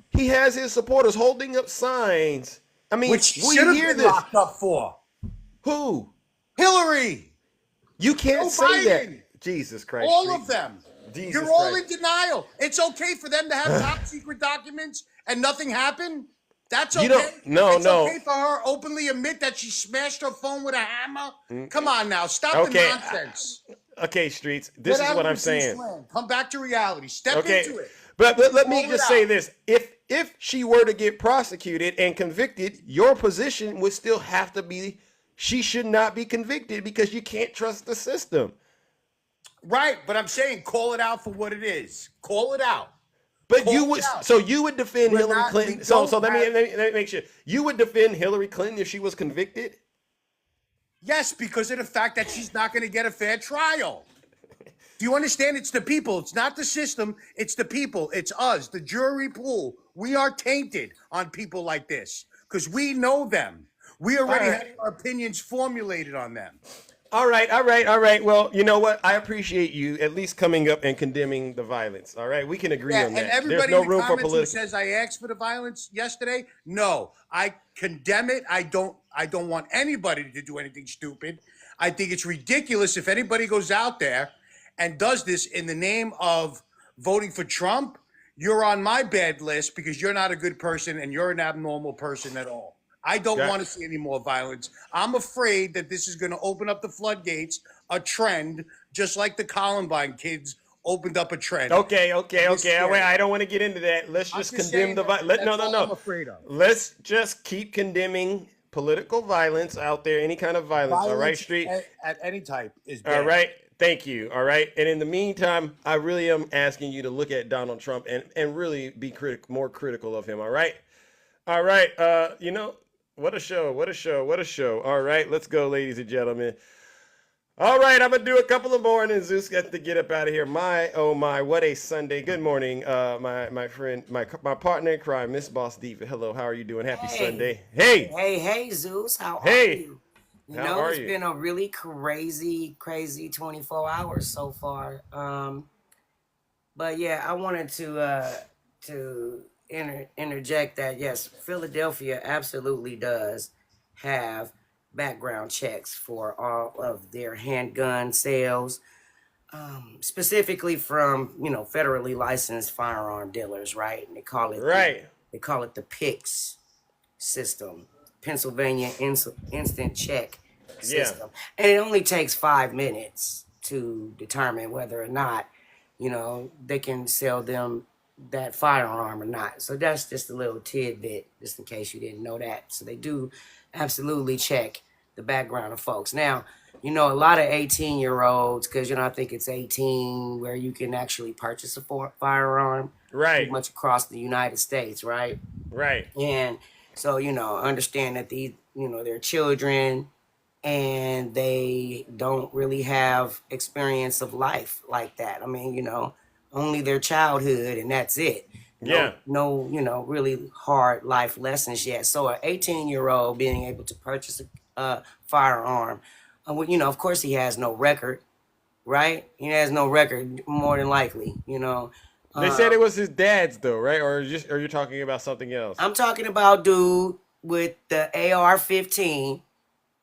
He has his supporters holding up signs. I mean, which we should have hear been this. locked up for. Who? Hillary. You can't Joe say Biden. that. Jesus Christ. All of them. Jesus You're all Christ. in denial. It's okay for them to have top secret documents and nothing happened. That's okay. It's okay for her openly admit that she smashed her phone with a hammer. Come on now, stop the nonsense. Okay, streets. This is what I'm saying. Come back to reality. Step into it. But let me just say this: if she were to get prosecuted and convicted, your position would still have to be she should not be convicted because you can't trust the system. Right, but I'm saying call it out for what it is. Call it out. But you would defend Hillary Clinton. So let me make sure you would defend Hillary Clinton if she was convicted. Yes, because of the fact that she's not going to get a fair trial. Do you understand? It's the people. It's not the system. It's the people. It's us, the jury pool. We are tainted on people like this because we know them. We already have our opinions formulated on them. All right. Well, you know what? I appreciate you at least coming up and condemning the violence. All right, we can agree on that. And everybody There's no in the room for comments who political. says I asked for the violence yesterday, no, I condemn it. I don't want anybody to do anything stupid. I think it's ridiculous if anybody goes out there and does this in the name of voting for Trump. You're on my bad list because you're not a good person and you're an abnormal person at all. I don't want to see any more violence. I'm afraid that this is going to open up the floodgates, a trend, just like the Columbine kids opened up a trend. Okay. Wait, I don't want to get into that. Let's just condemn the violence. No. I'm afraid of. Let's just keep condemning political violence out there, any kind of violence. All right, street. At any type is bad. All right. Thank you. All right. And in the meantime, I really am asking you to look at Donald Trump and really be more critical of him. All right. All right. What a show. All right. Let's go, ladies and gentlemen. All right. I'm going to do a couple of more and then Zeus gets to get up out of here. Oh my, what a Sunday. Good morning, my friend, my partner in crime, Miss Boss Diva. Hello. How are you doing? Happy Sunday. Hey, Zeus. How are you? It's been a really crazy 24 hours so far. But yeah, I wanted to interject that yes, Philadelphia absolutely does have background checks for all of their handgun sales, specifically from federally licensed firearm dealers, right? And they call it the PICS system, Pennsylvania Instant Check system, and it only takes 5 minutes to determine whether or not they can sell them that firearm or not. So that's just a little tidbit, just in case you didn't know that. So they do absolutely check the background of folks. Now, a lot of 18-year-olds, because I think it's 18 where you can actually purchase a firearm, right? Pretty much across the United States, right? Right. And so understand that these they're children and they don't really have experience of life like that. I mean, only their childhood and that's it. No, really hard life lessons yet. So an 18-year-old being able to purchase a firearm, of course he has no record, right? He has no record more than likely, They said it was his dad's though, right? Or are you talking about something else? I'm talking about dude with the AR-15,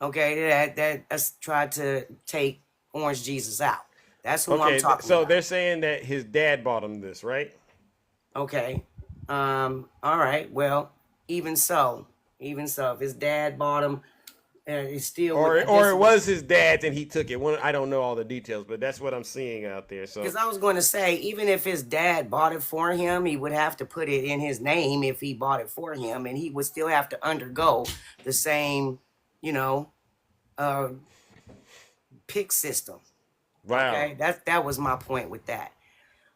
okay, that tried to take Orange Jesus out. That's who I'm talking so about. they're saying that his dad bought him this, right? Okay. All right. Well, even so, if his dad bought him, it's still or it was his dad's and he took it. I don't know all the details, but that's what I'm seeing out there. So because I was going to say, even if his dad bought it for him, he would have to put it in his name if he bought it for him, and he would still have to undergo the same, pick system. Wow. Okay, that was my point with that.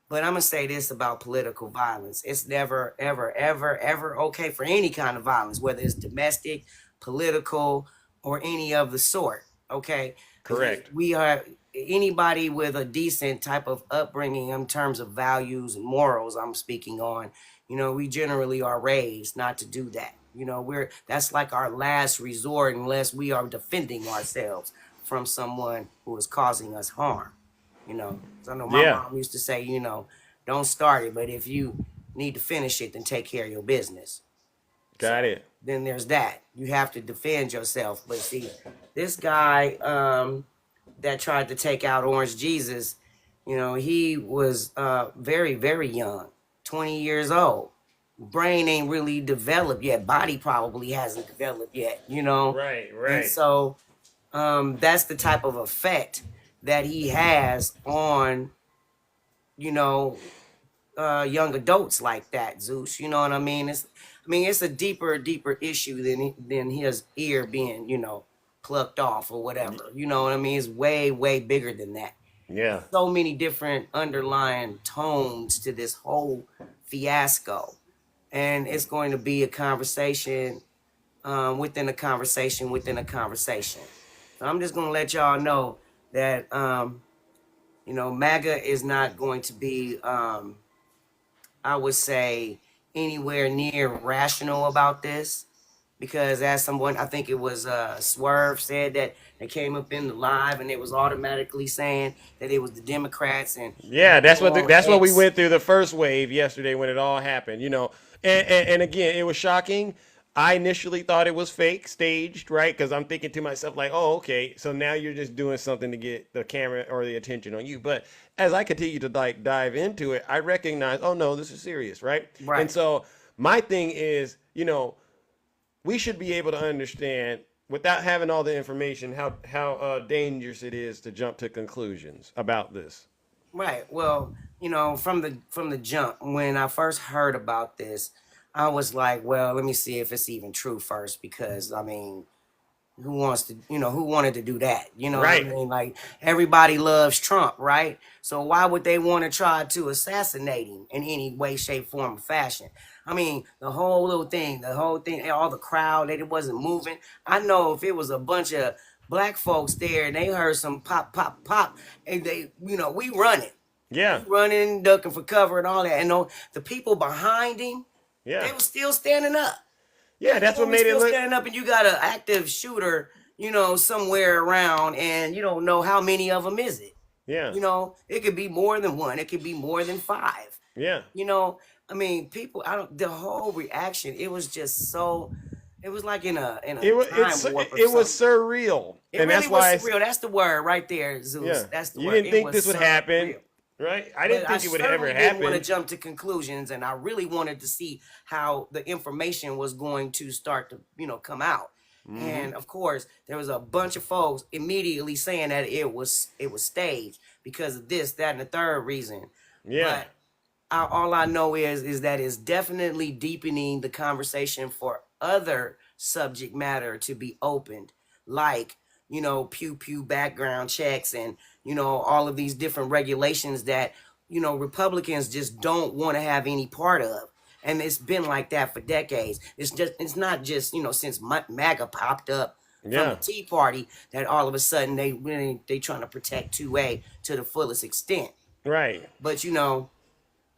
But I'm gonna say this about political violence: it's never, ever, ever, ever okay for any kind of violence, whether it's domestic, political, or any of the sort. Okay, correct. We are anybody with a decent type of upbringing in terms of values and morals. I'm speaking on. We generally are raised not to do that. That's like our last resort unless we are defending ourselves from someone who is causing us harm. I know my mom used to say, don't start it, but if you need to finish it, then take care of your business. Got it. Then there's that. You have to defend yourself. But see, this guy that tried to take out Orange Jesus, he was very, very young, 20 years old. Brain ain't really developed yet. Body probably hasn't developed yet, Right. And so that's the type of effect that he has on, young adults like that, Zeus. You know what I mean? It's a deeper issue than his ear being, plucked off or whatever. You know what I mean? It's way, way bigger than that. Yeah. So many different underlying tones to this whole fiasco. And it's going to be a conversation within a conversation within a conversation. So I'm just going to let y'all know that, MAGA is not going to be, I would say, anywhere near rational about this. Because as someone, I think it was Swerve said that they came up in the live and it was automatically saying that it was the Democrats and that's what we went through the first wave yesterday when it all happened. And again, it was shocking. I initially thought it was fake, staged, right? Because I'm thinking to myself like, oh, okay, so now you're just doing something to get the camera or the attention on you. But as I continue to dive into it, I recognize, oh no, this is serious, right? Right. And so my thing is, we should be able to understand without having all the information how dangerous it is to jump to conclusions about this. Right. Well, from the jump, when I first heard about this, I was like, well, let me see if it's even true first, because who wanted to do that? Right. What I mean? Like, everybody loves Trump, right? So why would they want to try to assassinate him in any way, shape, form, or fashion? The whole thing, all the crowd, that it wasn't moving. I know if it was a bunch of black folks there and they heard some pop, pop, pop, and they, we running. Yeah. We running, ducking for cover and all that. And the people behind him, they were still standing up. Yeah, that's what made it look. Standing up, and you got an active shooter, somewhere around, and you don't know how many of them is it. Yeah. It could be more than one. It could be more than five. Yeah. People. The whole reaction. It was just so. It was like in a time warp. It was surreal, and really that's why surreal. That's the word right there, Zeus. Yeah. That's the word. You didn't think this would happen. Right? I didn't think it would ever happen. I didn't want to jump to conclusions, and I really wanted to see how the information was going to start to, come out. Mm-hmm. And of course, there was a bunch of folks immediately saying that it was staged because of this, that, and the third reason. Yeah. But all I know is that it's definitely deepening the conversation for other subject matter to be opened, like, pew pew background checks and, all of these different regulations that, Republicans just don't want to have any part of. And it's been like that for decades. It's not just, since MAGA popped up from the Tea Party that all of a sudden they trying to protect 2A to the fullest extent. Right. But, and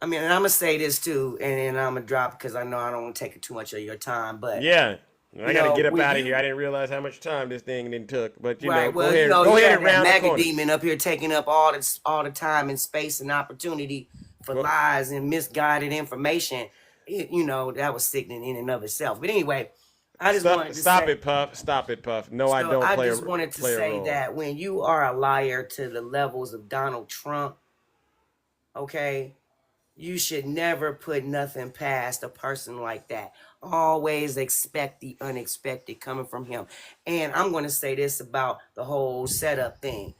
I'm going to say this too, and I'm going to drop because I know I don't want to take too much of your time, but. Yeah. I got to get up out of here. I didn't realize how much time this thing took. But, go ahead and round the corner. Demon up here taking up all the time and space and opportunity for lies and misguided information, that was sickening in and of itself. But anyway, I just wanted to stop say, it, Puff. Stop it, Puff. No, I so don't I play just a wanted to play a say role. that when you are a liar to the levels of Donald Trump, okay, you should never put nothing past a person like that. Always expect the unexpected coming from him. And I'm going to say this about the whole setup thing.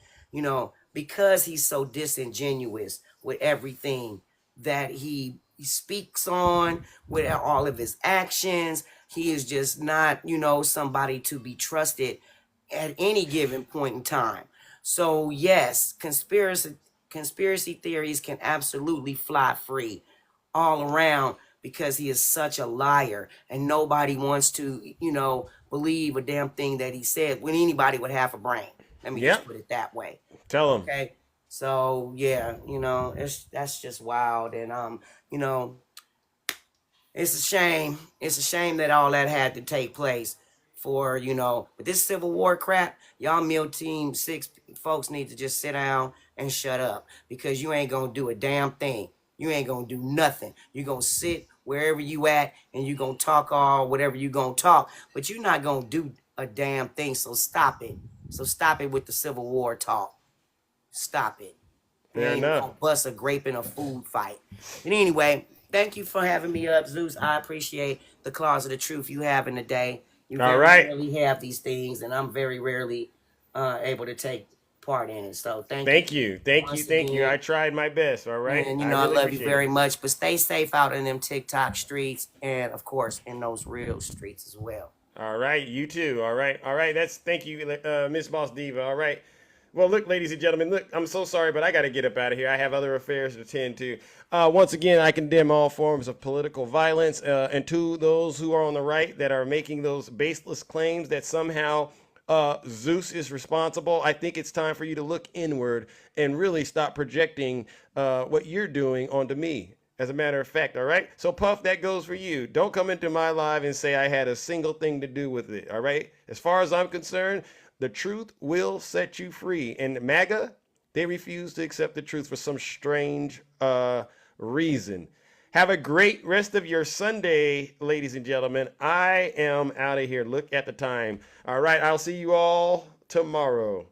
Because he's so disingenuous with everything that he speaks on, with all of his actions, he is just not, somebody to be trusted at any given point in time. So yes, conspiracy theories can absolutely fly free all around because he is such a liar and nobody wants to, believe a damn thing that he said when anybody would have a brain. Let me just put it that way. Tell him. Okay. So yeah, that's just wild. And it's a shame. It's a shame that all that had to take place for, but this Civil War crap, y'all Mill Team 6 folks need to just sit down and shut up because you ain't going to do a damn thing. You ain't going to do nothing. You're going to sit wherever you at and you're going to talk all whatever you're going to talk, but you're not going to do a damn thing. So stop it. So stop it with the Civil War talk. Stop it. You ain't even gonna bust a grape in a food fight. But anyway, thank you for having me up, Zeus. I appreciate the Closet of Truth you have in the day. You very rarely have these things, and I'm very rarely able to take part in it. So thank you. Thank you. I tried my best. All right. And I love you very much. But stay safe out in them TikTok streets, and of course in those real streets as well. All right, you too. All right. Thank you, Miss Boss Diva. All right. Well, look, ladies and gentlemen, look, I'm so sorry, but I got to get up out of here. I have other affairs to attend to. Once again, I condemn all forms of political violence, and to those who are on the right that are making those baseless claims that somehow Zeus is responsible. I think it's time for you to look inward and really stop projecting what you're doing onto me. As a matter of fact, all right? So, Puff, that goes for you. Don't come into my live and say I had a single thing to do with it, all right? As far as I'm concerned, the truth will set you free. And MAGA, they refuse to accept the truth for some strange reason. Have a great rest of your Sunday, ladies and gentlemen. I am out of here. Look at the time. All right, I'll see you all tomorrow.